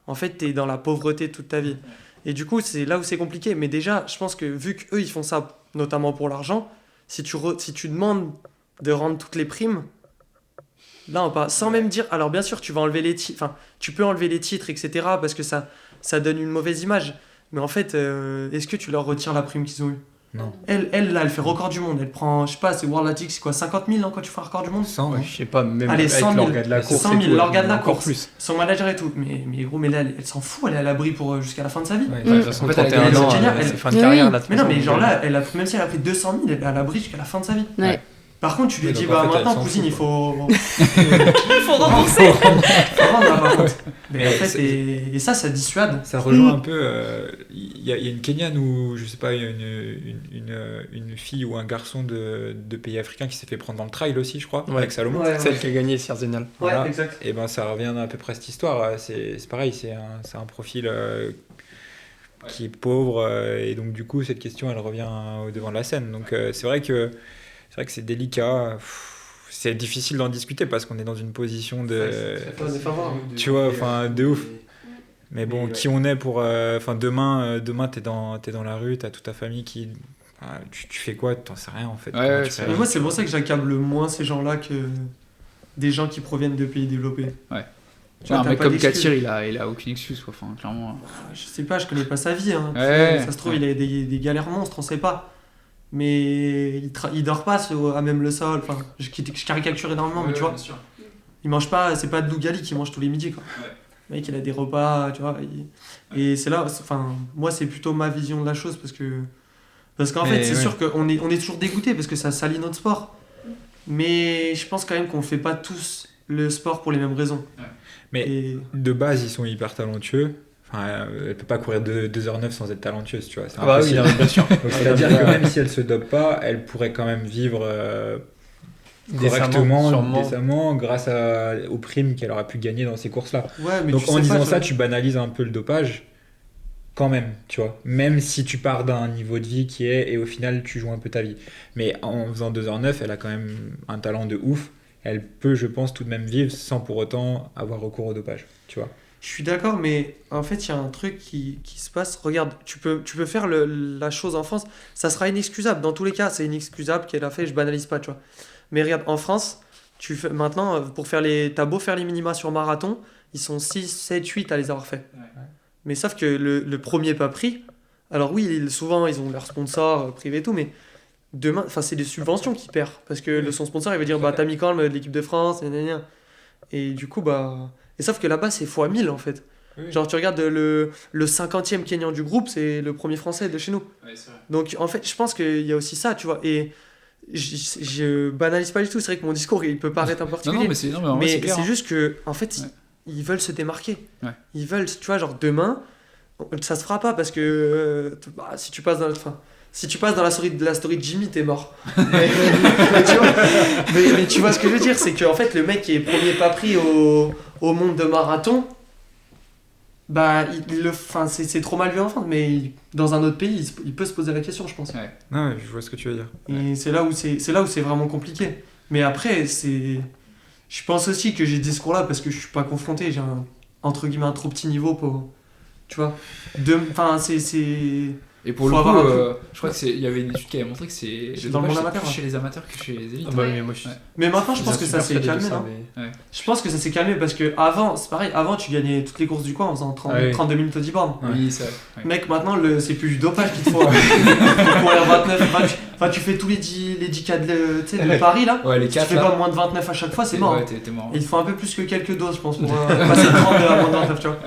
en fait, t'es dans la pauvreté toute ta vie. Et du coup, c'est là où c'est compliqué. Mais déjà, je pense que vu qu'eux, ils font ça notamment pour l'argent, si tu demandes de rendre toutes les primes, là, sans même dire. Alors, bien sûr, tu vas enlever les titres. Enfin, tu peux enlever les titres, etc. parce que ça donne une mauvaise image. Mais en fait, est-ce que tu leur retires la prime qu'ils ont eue? Non. Elle, là, elle fait record du monde. Elle prend, je sais pas, c'est World Athletics, c'est quoi, 50 000 quand tu fais un record du monde? 100, je sais pas, même allez, 100 000, l'orga de la course. 100 000, l'orga de la course. Plus. Son manager et tout. Mais gros, là, elle s'en fout, elle est à l'abri pour jusqu'à la fin de sa vie. De toute façon, 31 ans, c'est fin de carrière. Là, mais non, mais genre là, même si elle a pris 200 000, elle est à l'abri jusqu'à la fin de sa vie. Par contre, tu lui dis, maintenant, cousine, il faut. Il faut rembourser. Mais en fait, et ça dissuade. Ça rejoint un peu. Il y a une Kenyane ou, je sais pas, une fille ou un garçon de pays africain qui s'est fait prendre dans le trail aussi, je crois, avec Salomon. Celle qui a gagné Sierzenal. Voilà. Ouais, exact. Et ça revient à peu près à cette histoire. C'est pareil, c'est un profil qui est pauvre, et donc du coup, cette question, elle revient au devant de la scène. Donc c'est vrai que c'est délicat. C'est difficile d'en discuter parce qu'on est dans une position de. Tu vois, enfin, de ouf. Mais bon, qui on est pour. Demain, t'es dans la rue, t'as toute ta famille qui. Tu fais quoi? T'en sais rien en fait. Mais moi, c'est pour ça que j'accable moins ces gens-là que des gens qui proviennent de pays développés. Ouais. Un mec comme Katir, il a aucune excuse, quoi. Enfin, clairement. Je sais pas, je connais pas sa vie. Hein. Ça se trouve, il a des galères monstres, on sait pas. Mais il dort pas à même le sol. Enfin, je caricature énormément, mais tu vois, il mange pas, c'est pas Dougali qui mange tous les midis, quoi. Le mec, il a des repas, tu vois. Et c'est là, moi, c'est plutôt ma vision de la chose parce qu'en fait, c'est sûr qu'on est toujours dégoûté parce que ça salit notre sport. Mais je pense quand même qu'on fait pas tous le sport pour les mêmes raisons. Mais de base, ils sont hyper talentueux. Enfin, elle peut pas courir 2h09 sans être talentueuse, tu vois. C'est impossible. Oui, bien sûr. Donc, c'est-à-dire que même si elle se dope pas, elle pourrait quand même vivre correctement, décemment, grâce aux primes qu'elle aura pu gagner dans ces courses-là. Ouais, mais donc en disant ça, tu banalises un peu le dopage, quand même, tu vois. Même si tu pars d'un niveau de vie qui est, et au final, tu joues un peu ta vie. Mais en faisant 2h09, elle a quand même un talent de ouf. Elle peut, je pense, tout de même vivre sans pour autant avoir recours au dopage, tu vois. Je suis d'accord, mais en fait, il y a un truc qui se passe. Regarde, tu peux faire la chose en France, ça sera inexcusable. Dans tous les cas, c'est inexcusable qu'elle a fait, je banalise pas, tu vois. Mais regarde, en France, maintenant, t'as beau faire les minima sur marathon, ils sont 6, 7, 8 à les avoir fait. Ouais. Mais sauf que le premier pas pris, alors oui, souvent, ils ont leurs sponsors privés et tout, mais demain, c'est des subventions qu'ils perdent. Parce que son sponsor, il va dire, t'as mis quand même de l'équipe de France, gna. Et du coup, Et sauf que là-bas, c'est x1000 en fait. Oui. Genre, tu regardes le 50e Kenyan du groupe, c'est le premier français de chez nous. Ouais, c'est vrai. Donc, en fait, je pense qu'il y a aussi ça, tu vois. Et je banalise pas du tout. C'est vrai que mon discours, il peut paraître un peu particulier. Mais c'est juste que, en fait, ils veulent se démarquer. Ouais. Ils veulent, tu vois, genre demain, ça se fera pas parce que si tu passes dans la story de Jimmy, t'es mort. mais tu vois ce que je veux dire, c'est qu'en fait, le mec qui est premier pas pris au monde de marathon, c'est trop mal vu en France, mais dans un autre pays, il peut se poser la question, je pense. Ouais. Non, je vois ce que tu veux dire. Et c'est là où c'est vraiment compliqué. Mais après, je pense aussi que j'ai ce discours-là parce que je suis pas confronté, j'ai entre guillemets un trop petit niveau pour, tu vois. Et pour le coup, je crois qu'il y avait une étude qui avait montré que c'est dans le monde amateur, plus chez les amateurs que chez les élites. Mais maintenant, je pense que ça s'est calmé. Je pense que ça s'est calmé parce que avant, c'est pareil, avant tu gagnais toutes les courses du coin en faisant 32 minutes au 10 bornes. Oui, c'est vrai. Mec, maintenant, c'est plus du dopage qu'il te faut. Pour courir 29, tu fais tous les 10 cas de Paris là. Ouais, les 4, tu fais pas moins de 29 à chaque fois, c'est mort. Ouais, t'es mort. Il te faut un peu plus que quelques doses, je pense, pour passer de 32 à moins de 29, tu vois.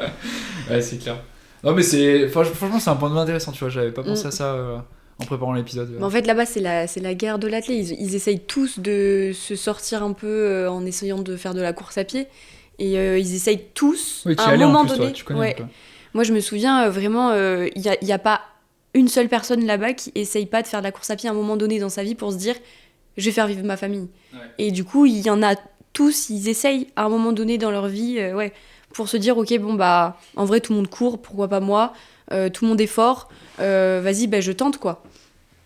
Ouais, c'est clair. Non mais franchement c'est un point de vue intéressant, tu vois, j'avais pas pensé à ça en préparant l'épisode. Mais en fait là-bas c'est la guerre de l'athlète, ils essayent tous de se sortir un peu en essayant de faire de la course à pied et ils essayent tous à un moment donné. Toi, tu connais un peu. Moi je me souviens vraiment, il y a pas une seule personne là-bas qui essaye pas de faire de la course à pied à un moment donné dans sa vie pour se dire je vais faire vivre ma famille. Ouais. Et du coup il y en a tous, ils essayent à un moment donné dans leur vie, pour se dire ok en vrai tout le monde court, pourquoi pas moi, tout le monde est fort, vas-y je tente quoi.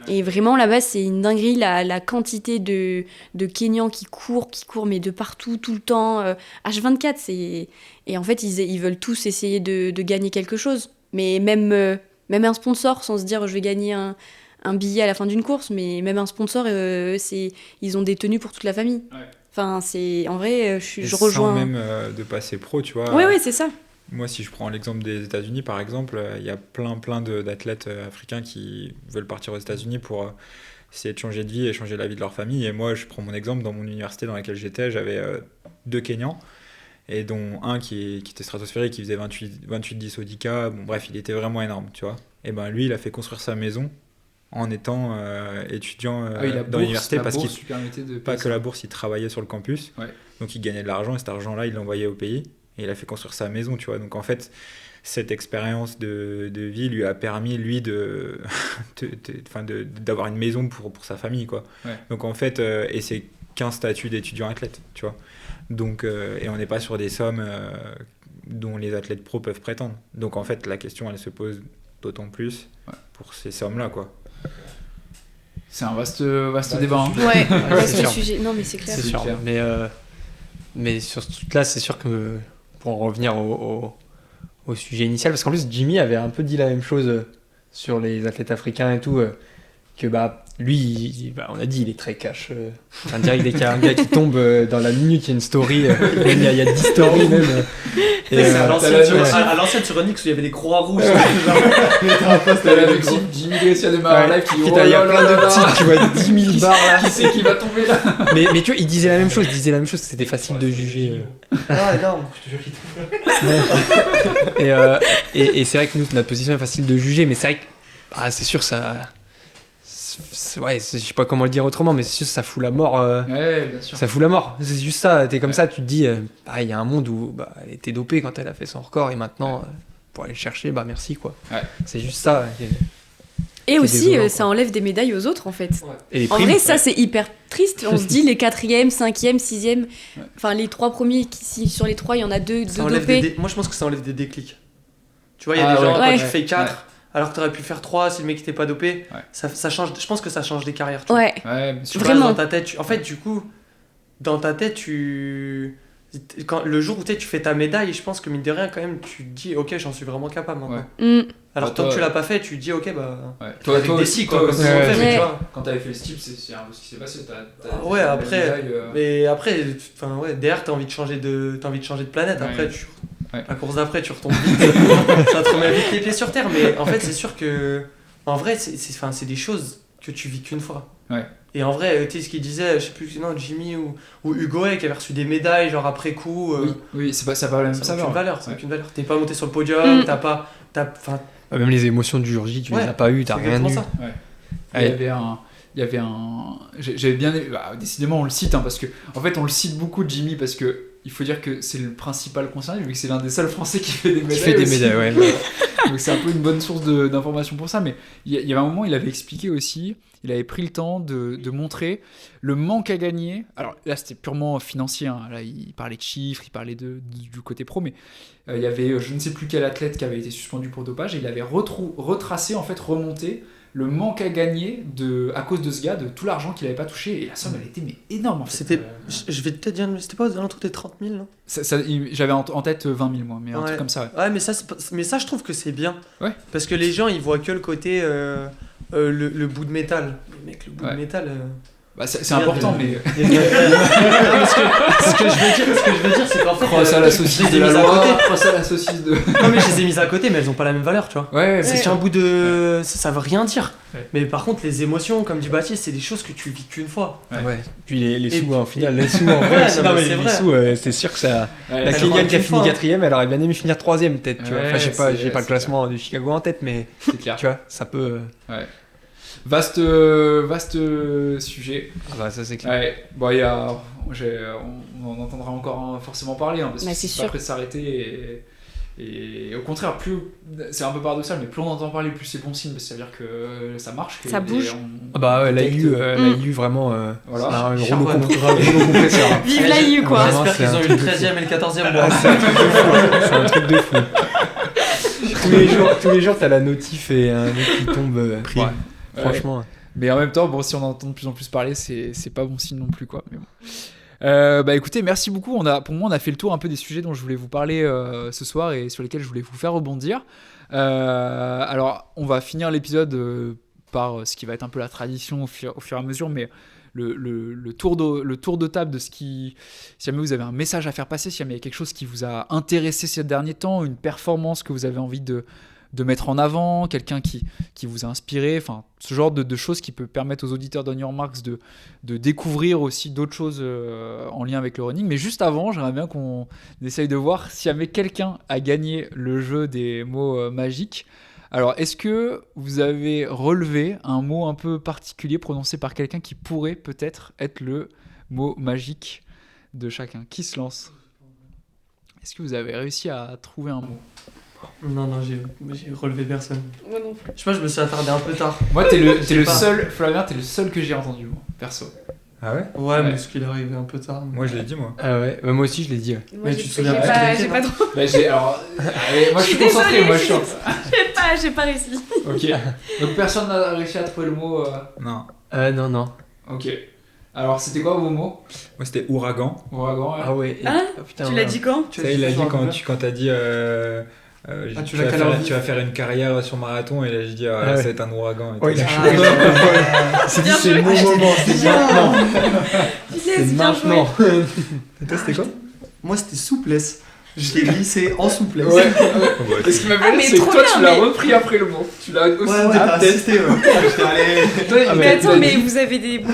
Et vraiment là-bas c'est une dinguerie la quantité de Kenyans qui courent mais de partout tout le temps, H24 et en fait ils veulent tous essayer de gagner quelque chose, mais même un sponsor sans se dire je vais gagner un billet à la fin d'une course, mais même un sponsor ils ont des tenues pour toute la famille. Ouais. Enfin, c'est en vrai, je rejoins. Sans même de passer pro, tu vois. Oui, c'est ça. Moi, si je prends l'exemple des États-Unis, par exemple, il y a plein d'athlètes africains qui veulent partir aux États-Unis pour essayer de changer de vie et changer la vie de leur famille. Et moi, je prends mon exemple, dans mon université dans laquelle j'étais, j'avais 2 Kenyans, et dont un qui était stratosphérique, qui faisait 28-10 au 10K. Bon, bref, il était vraiment énorme, tu vois. Et lui, il a fait construire sa maison en étant étudiant dans l'université, parce qu'il pas que la bourse, il travaillait sur le campus, donc il gagnait de l'argent, et cet argent-là, il l'envoyait au pays, et il a fait construire sa maison, tu vois. Donc en fait, cette expérience de vie lui a permis, lui, d'avoir une maison pour sa famille, quoi. Donc en fait, et c'est qu'un statut d'étudiant athlète, tu vois. Donc, et on n'est pas sur des sommes dont les athlètes pro peuvent prétendre. Donc en fait, la question, elle se pose d'autant plus pour ces sommes-là, quoi. C'est un vaste débat. Hein. Ouais, vaste sujet. Non, mais c'est clair. C'est sûr. Mais sur ce truc-là, c'est sûr que pour en revenir au sujet initial, parce qu'en plus, Jimmy avait un peu dit la même chose sur les athlètes africains et tout, que lui, on a dit, il est très cash. On dirait qu'il y a un gars qui tombe dans la minute, il y a une story, il y a 10 stories même. Et c'est à l'ancienne sur Onyx où il y avait des croix rouges. C'était la victime, Jimmy Gracie a démarré un live qui dit il y a plein de petites, tu vois, 10 000 barres là. Qui c'est qui va tomber là? Mais tu vois, il disait la même chose, que c'était facile de juger. Ah, énorme, je te jure qu'il tombe. Et c'est vrai que nous, notre position est facile de juger, mais c'est vrai que c'est sûr ça. Ouais, je sais pas comment le dire autrement, mais c'est sûr ça fout la mort. Ouais, bien sûr. Ça fout la mort. C'est juste ça. T'es comme ça, tu te dis, il y a un monde où elle était dopée quand elle a fait son record et maintenant, pour aller le chercher, merci quoi. Ouais. C'est juste ça. Et aussi, ça enlève des médailles aux autres en fait. Et en vrai, ça c'est hyper triste. On se dit les 4e, 5e, 6e, enfin les 3 premiers, si sur les 3 il y en a 2 dopés. Moi je pense que ça enlève des déclics. Tu vois, il y a des gens, quand tu fais 4. Alors que t'aurais pu faire 3 si le mec était pas dopé, ça change, je pense que ça change des carrières. Tu vois. Vraiment. Dans ta tête, en fait, du coup, dans ta tête, quand, le jour où tu fais ta médaille, je pense que mine de rien, quand même, tu te dis, ok, j'en suis vraiment capable maintenant. Alors tant que tu l'as pas fait, tu te dis, ok, toi aussi, quoi. Quand t'avais fait le style, c'est un peu ce qui s'est passé. Après, mais après, derrière, t'as envie de changer de planète. Après, la course d'après, tu retombes vite. Ça te remet vite les pieds sur terre. Mais en fait, c'est sûr que, en vrai, c'est des choses que tu vis qu'une fois. Et en vrai, tu sais ce qu'il disait, je sais plus, Jimmy ou Hugo qui avait reçu des médailles genre après coup. Oui, ça n'a pas la même valeur. Aucune valeur. T'es pas monté sur le podium, même les émotions du jour J, tu les as pas eues, t'as rien eu. Il y avait un. J'avais bien. Décidément, on le cite, parce que. En fait, on le cite beaucoup, Jimmy, parce que. Il faut dire que c'est le principal concerné, vu que c'est l'un des seuls Français qui fait des médailles. Donc c'est un peu une bonne source d'information pour ça. Mais il y avait un moment, il avait expliqué aussi, il avait pris le temps de montrer le manque à gagner. Alors là, c'était purement financier. Là, il parlait de chiffres, il parlait du côté pro, mais il y avait je ne sais plus quel athlète qui avait été suspendu pour dopage, et il avait retracé, en fait, remonté le manque à gagner à cause de ce gars, de tout l'argent qu'il n'avait pas touché, et la somme elle était énorme en fait. C'était, je vais peut-être dire, c'était pas aux alentours des 30 000 non j'avais en tête 20 000 moi, mais un truc comme ça. Ouais, mais ça je trouve que c'est bien, parce que les gens ils voient que le côté le bout de métal. Mais mec, le bout de métal. C'est important, mais. Ce que je veux dire, c'est qu'en fait. Crosse à la saucisse de la loi, crosse à la saucisse de. Non, mais je les ai mises à côté, mais elles ont pas la même valeur, tu vois. C'est un bout de. Ça veut rien dire. Mais par contre, les émotions, comme dit Baptiste, c'est des choses que tu vis qu'une fois. Puis les sous, au final, les sous en vrai. Les sous, c'est sûr que ça. La Kenyan qui a fini 4ème, elle aurait bien aimé finir 3ème, peut-être, tu vois. Enfin, j'ai pas le classement de Chicago en tête, mais. C'est clair. Tu vois, ça peut. Vaste sujet. Ça c'est clair. Bon, on en entendra encore forcément parler, parce que c'est pas prêt de s'arrêter. Et au contraire, plus c'est un peu paradoxal, mais plus on entend parler, plus c'est bon signe, parce que ça veut dire que ça marche. Ça bouge. l'AIU vraiment. Voilà. Un rouleau compresseur. Vive l'AIU quoi. J'espère qu'ils ont eu le 13e et le 14e mois. C'est un truc de fou. Tous les jours, t'as la notif et un mec qui tombe. Franchement. Mais en même temps, si on entend de plus en plus parler, c'est pas bon signe non plus, quoi. Mais bon. Écoutez, merci beaucoup. Pour moi, on a fait le tour un peu des sujets dont je voulais vous parler ce soir et sur lesquels je voulais vous faire rebondir. Alors, on va finir l'épisode par ce qui va être un peu la tradition au fur et à mesure, mais le tour de table de ce qui... Si jamais vous avez un message à faire passer, si jamais il y a quelque chose qui vous a intéressé ces derniers temps, une performance que vous avez envie de mettre en avant, quelqu'un qui vous a inspiré, enfin ce genre de choses qui peut permettre aux auditeurs d'On Your Marks de découvrir aussi d'autres choses en lien avec le running. Mais juste avant, j'aimerais bien qu'on essaye de voir si jamais quelqu'un a gagné le jeu des mots magiques. Alors, est-ce que vous avez relevé un mot un peu particulier prononcé par quelqu'un qui pourrait peut-être être le mot magique de chacun? Qui se lance? Est-ce que vous avez réussi à trouver un mot? Non, j'ai relevé personne. Moi non plus. Je sais pas, je me suis attardé un peu tard. Moi, t'es le seul, Flavien, t'es le seul que j'ai entendu, moi, perso. Ah ouais? Ouais, mais parce qu'il est arrivé un peu tard. Moi, je l'ai dit, moi. Ah ouais, moi aussi je l'ai dit. Moi, Mais j'ai- tu te souviens j'ai pas, pas, tu j'ai pas trop. Alors, allez, moi je suis concentré, désolée. moi je suis en... J'ai pas réussi. Ok. Donc personne n'a réussi à trouver le mot. Non. Non. Ok. Alors c'était quoi vos mots? Moi, c'était ouragan. Ouragan, ouais. Ah ouais. Hein putain, Tu l'as dit quand? Ça, il a dit quand t'as dit. tu l'as calé en tu vas faire une carrière sur marathon, et là, je dis, Ah ça ouais. va être un ouragan. Et Ouais, tout. c'est dit, c'est le bon moment, c'est maintenant. C'est maintenant. Et toi, c'était quoi? Moi, c'était souplesse. Je l'ai glissé en souplesse. Ouais. Ouais. Et ce qui m'a Ah, fait mais c'est que trop toi bien, tu l'as mais- repris après le mot. Tu l'as aussi t'as adapté. assisté, ouais. J'étais allé. Toi, Mais attends, mais vous avez des mots.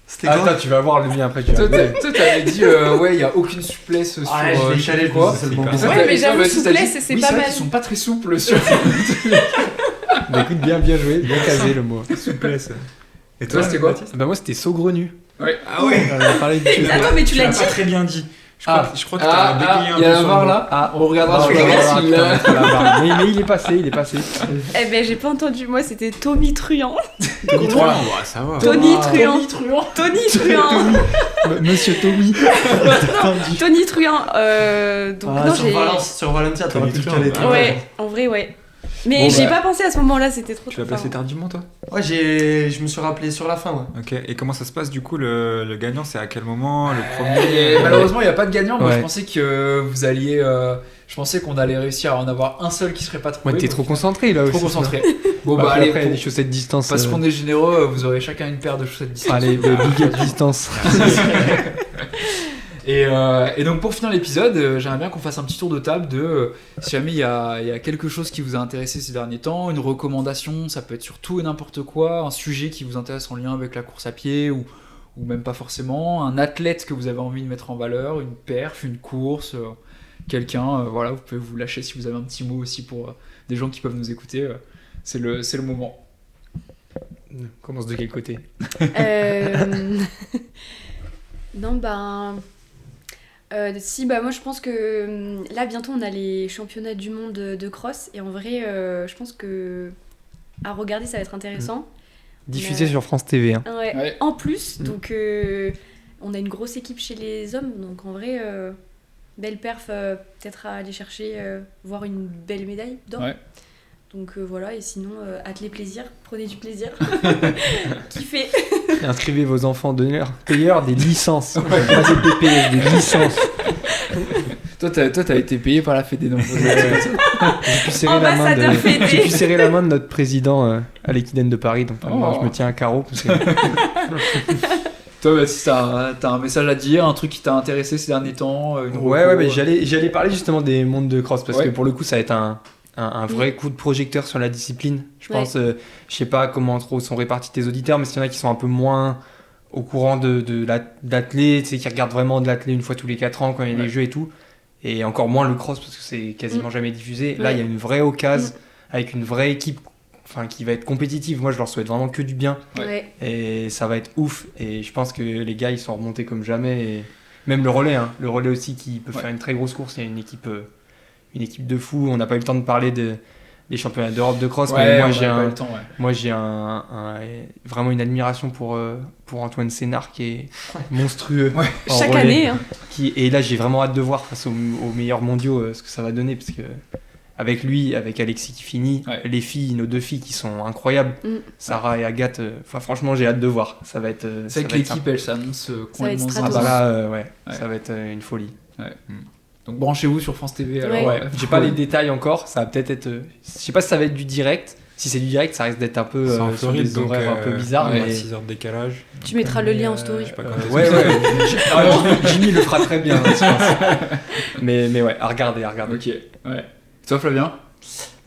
C'était quoi? Attends, tu vas voir le mien après. Tu vas Toi, voir. t'avais dit ouais, il y a aucune souplesse sur. Ah, je l'ai je sais calé, plus quoi. c'est le bon. Ouais, Ça, Ouais, t'as- mais j'avoue, toi, t'as dit, souplesse, c'est oui, pas vrai mal. qu'ils sont pas très souples sur. Bah, écoute, bien joué, bien casé le mot. Souplesse. Et Toi, c'était quoi? Baptiste? Bah moi c'était saugrenu. Ouais. Ah ouais. On a parlé de Attends, mais tu l'as l'as dit? pas très bien dit. Je crois que Ah, t'as bégayé un il y peu a la sur barre le mot. là. Ah, On regardera non, sur je la vais barre voir, s'il putain, l'a. mettre la barre. Mais il est passé. Eh ben, j'ai pas entendu. Moi, c'était Tommy Truand. Tony Truand. Ça va. Tony Truand. Tommy Truand. Tony Truand. Monsieur Tommy. Tony Truand. Donc, non, sur j'ai. Valence, sur Valencia, t'aurais pu le caler. toi. Ouais, en vrai, ouais. Mais Bon, j'ai bah. pas pensé à ce moment-là, c'était trop Tu l'as tard. placé tardivement, toi? Ouais, je me suis rappelé sur la fin, ouais. Ok. Et comment ça se passe, du coup, le gagnant? C'est à quel moment? Le Et premier? malheureusement, il n'y a pas de gagnant. Moi, Ouais. je pensais que vous alliez. Je pensais qu'on allait réussir à en avoir un seul qui serait pas trouvé. Moi t'es donc trop concentré là aussi. trop concentré. Bon, Bah, bah, allez, après pour- les chaussettes distance. parce qu'on est généreux, vous aurez chacun une paire de chaussettes distantes. Allez, le big up distance. Et donc pour finir l'épisode, j'aimerais bien qu'on fasse un petit tour de table de si jamais il y a quelque chose qui vous a intéressé ces derniers temps, une recommandation, ça peut être sur tout et n'importe quoi, un sujet qui vous intéresse en lien avec la course à pied ou même pas forcément, un athlète que vous avez envie de mettre en valeur, une perf, une course, quelqu'un, voilà, vous pouvez vous lâcher si vous avez un petit mot aussi pour des gens qui peuvent nous écouter, c'est le moment. On commence de quel côté? Non, ben. Si, bah moi je pense que là bientôt on a les championnats du monde de cross et en vrai je pense que à regarder ça va être intéressant. Diffusé sur France TV. Hein. Ouais. Ouais. En plus, donc on a une grosse équipe chez les hommes, donc en vrai belle perf peut-être à aller chercher voir une belle médaille d'or. Ouais. Donc voilà, et sinon attelez plaisir, prenez du plaisir, kiffez. Inscrivez vos enfants payeurs des licences. Pas des PPS, des licences. Toi t'as été payé par la Fédé, donc J'ai pu serrer la main Ambassadeur Fédé. j'ai pu serrer la main de notre président à l'Équidène de Paris. Donc moi, Oh. je me tiens à carreau. Parce que... Toi Baptiste, t'as un message à dire, un truc qui t'a intéressé ces derniers temps, une Ouais, reco, mais j'allais parler justement des mondes de cross parce Ouais. que pour le coup, ça va être un vrai coup de projecteur sur la discipline. Je Ouais. pense, je sais pas comment trop sont répartis tes auditeurs, mais s'il y en a qui sont un peu moins au courant de l'athlé, tu sais, qui regardent vraiment de l'athlé une fois tous les 4 ans quand il y a Ouais. les jeux et tout, et encore moins le cross parce que c'est quasiment jamais diffusé. Là, Ouais. il y a une vraie occasion avec une vraie équipe. Enfin, qui va être compétitive. Moi, je leur souhaite vraiment que du bien. Ouais. Ouais. Et ça va être ouf. Et je pense que les gars, ils sont remontés comme jamais. Et même le relais, hein. Le relais aussi qui peut Ouais. faire une très grosse course. Il y a une équipe de fous. On n'a pas eu le temps de parler des championnats d'Europe de cross. Ouais, mais on a pas eu le temps, ouais. moi, j'ai vraiment une admiration pour Antoine Sénard qui est monstrueux. Ouais. en Chaque relais. année. Hein. Et là, j'ai vraiment hâte de voir face aux meilleurs mondiaux ce que ça va donner. Parce que avec lui, avec Alexis qui finit, Ouais. les filles, nos deux filles qui sont incroyables, Mm. Sarah et Agathe, franchement, j'ai hâte de voir. Ça va être. C'est vrai que l'équipe elle s'annonce complètement être Ah zinzin. bah là, ouais, Ouais. ça va être une folie. Donc branchez-vous sur France TV. Alors, Ouais. Ouais, j'ai pas les détails encore. Ça va peut-être être. Je sais pas si ça va être du direct. Si c'est du direct, ça risque d'être un peu C'est en sur Floride, des donc, horaires un peu bizarres. ouais, mais... 6 heures de décalage. Tu mettras le lien en story. Je sais pas quand est-ce Ouais, que ouais. Jimmy le fera très bien, je pense. Mais ouais, à regarder. Ok. Ouais. Toi Flavien?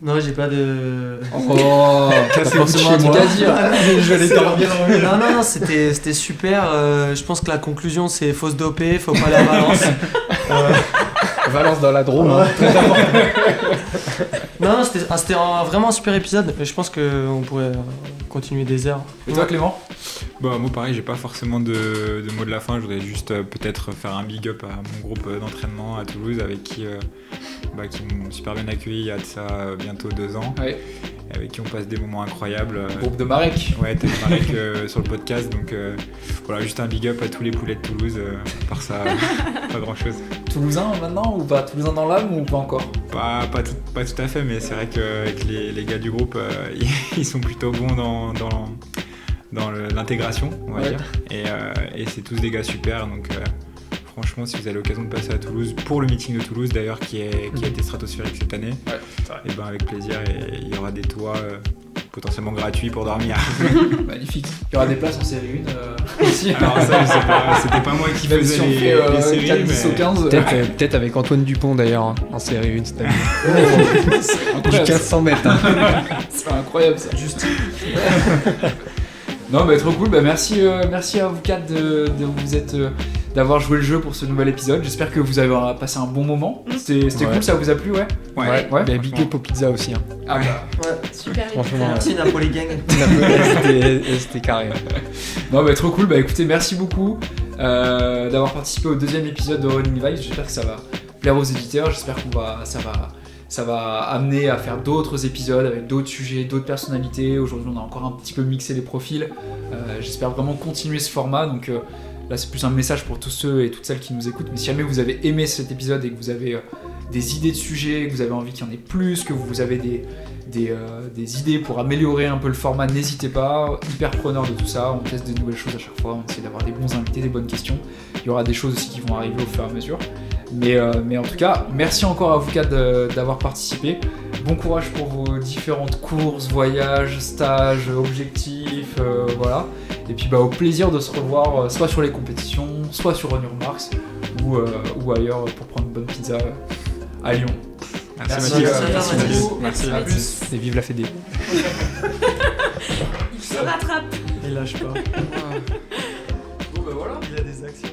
Non, j'ai pas de. Oh, t'as forcément un truc à dire. Je vais les Non, c'était super. Je pense que la conclusion, c'est faut se doper, faut pas aller à Valence. Valence dans la Drôme. Ouais. Non, c'était vraiment un super épisode. Je pense qu'on pourrait continuer des heures. Et toi, Clément? Bah, moi pareil, j'ai pas forcément de mots de la fin. Je voudrais juste peut-être faire un big up à mon groupe d'entraînement à Toulouse avec qui m'ont super bien accueilli il y a de ça bientôt 2 ans. Ouais. Avec qui on passe des moments incroyables. Groupe de Marek. Ouais, t'es Marek sur le podcast. Donc voilà, juste un big up à tous les poulets de Toulouse. Par ça, pas grand chose. Toulousain maintenant ou pas? Toulousain dans l'âme ou pas encore? Pas tout à fait, mais c'est vrai qu'avec les gars du groupe, ils sont plutôt bons dans l'intégration, on va dire. Et c'est tous des gars super, donc franchement, si vous avez l'occasion de passer à Toulouse, pour le meeting de Toulouse d'ailleurs, qui a été stratosphérique cette année, et ben avec plaisir, et il y aura des toits potentiellement gratuits pour dormir. Magnifique. Il y aura des places en série 1 aussi. Alors ça, je sais pas, c'était pas moi qui faisais les séries, 4, 10 ou 15. Peut-être avec Antoine Dupont d'ailleurs, hein, en série 1 cette année. Du 1500 mètres. Hein. C'est incroyable ça. Juste. Non, mais trop cool. Bah, merci à vous 4 d'avoir joué le jeu pour ce nouvel épisode. J'espère que vous avez passé un bon moment. C'était cool, ça vous a plu, ouais. Mais big up aux pizzas aussi. Hein. Ah bah. Super. Franchement, Merci Napoli Gang. c'était carré. Non, bah trop cool. Bah écoutez, merci beaucoup d'avoir participé au 2e épisode de Running Vibes. J'espère que ça va plaire aux éditeurs. J'espère que ça va amener à faire d'autres épisodes avec d'autres sujets, d'autres personnalités. Aujourd'hui, on a encore un petit peu mixé les profils. J'espère vraiment continuer ce format. Donc là, c'est plus un message pour tous ceux et toutes celles qui nous écoutent. Mais si jamais vous avez aimé cet épisode et que vous avez des idées de sujets, que vous avez envie qu'il y en ait plus, que vous avez des idées pour améliorer un peu le format, n'hésitez pas. Hyper preneur de tout ça. On teste de nouvelles choses à chaque fois. On essaie d'avoir des bons invités, des bonnes questions. Il y aura des choses aussi qui vont arriver au fur et à mesure. Mais en tout cas, merci encore à vous 4 d'avoir participé. Bon courage pour vos différentes courses, voyages, stages, objectifs, voilà. Et puis au plaisir de se revoir soit sur les compétitions, soit sur Run Your Marks ou ailleurs pour prendre une bonne pizza à Lyon. Merci Mathis. Merci Mathis. Et vive la Fédé. Il se rattrape. Il lâche pas. Bon bah voilà. Il a des actions.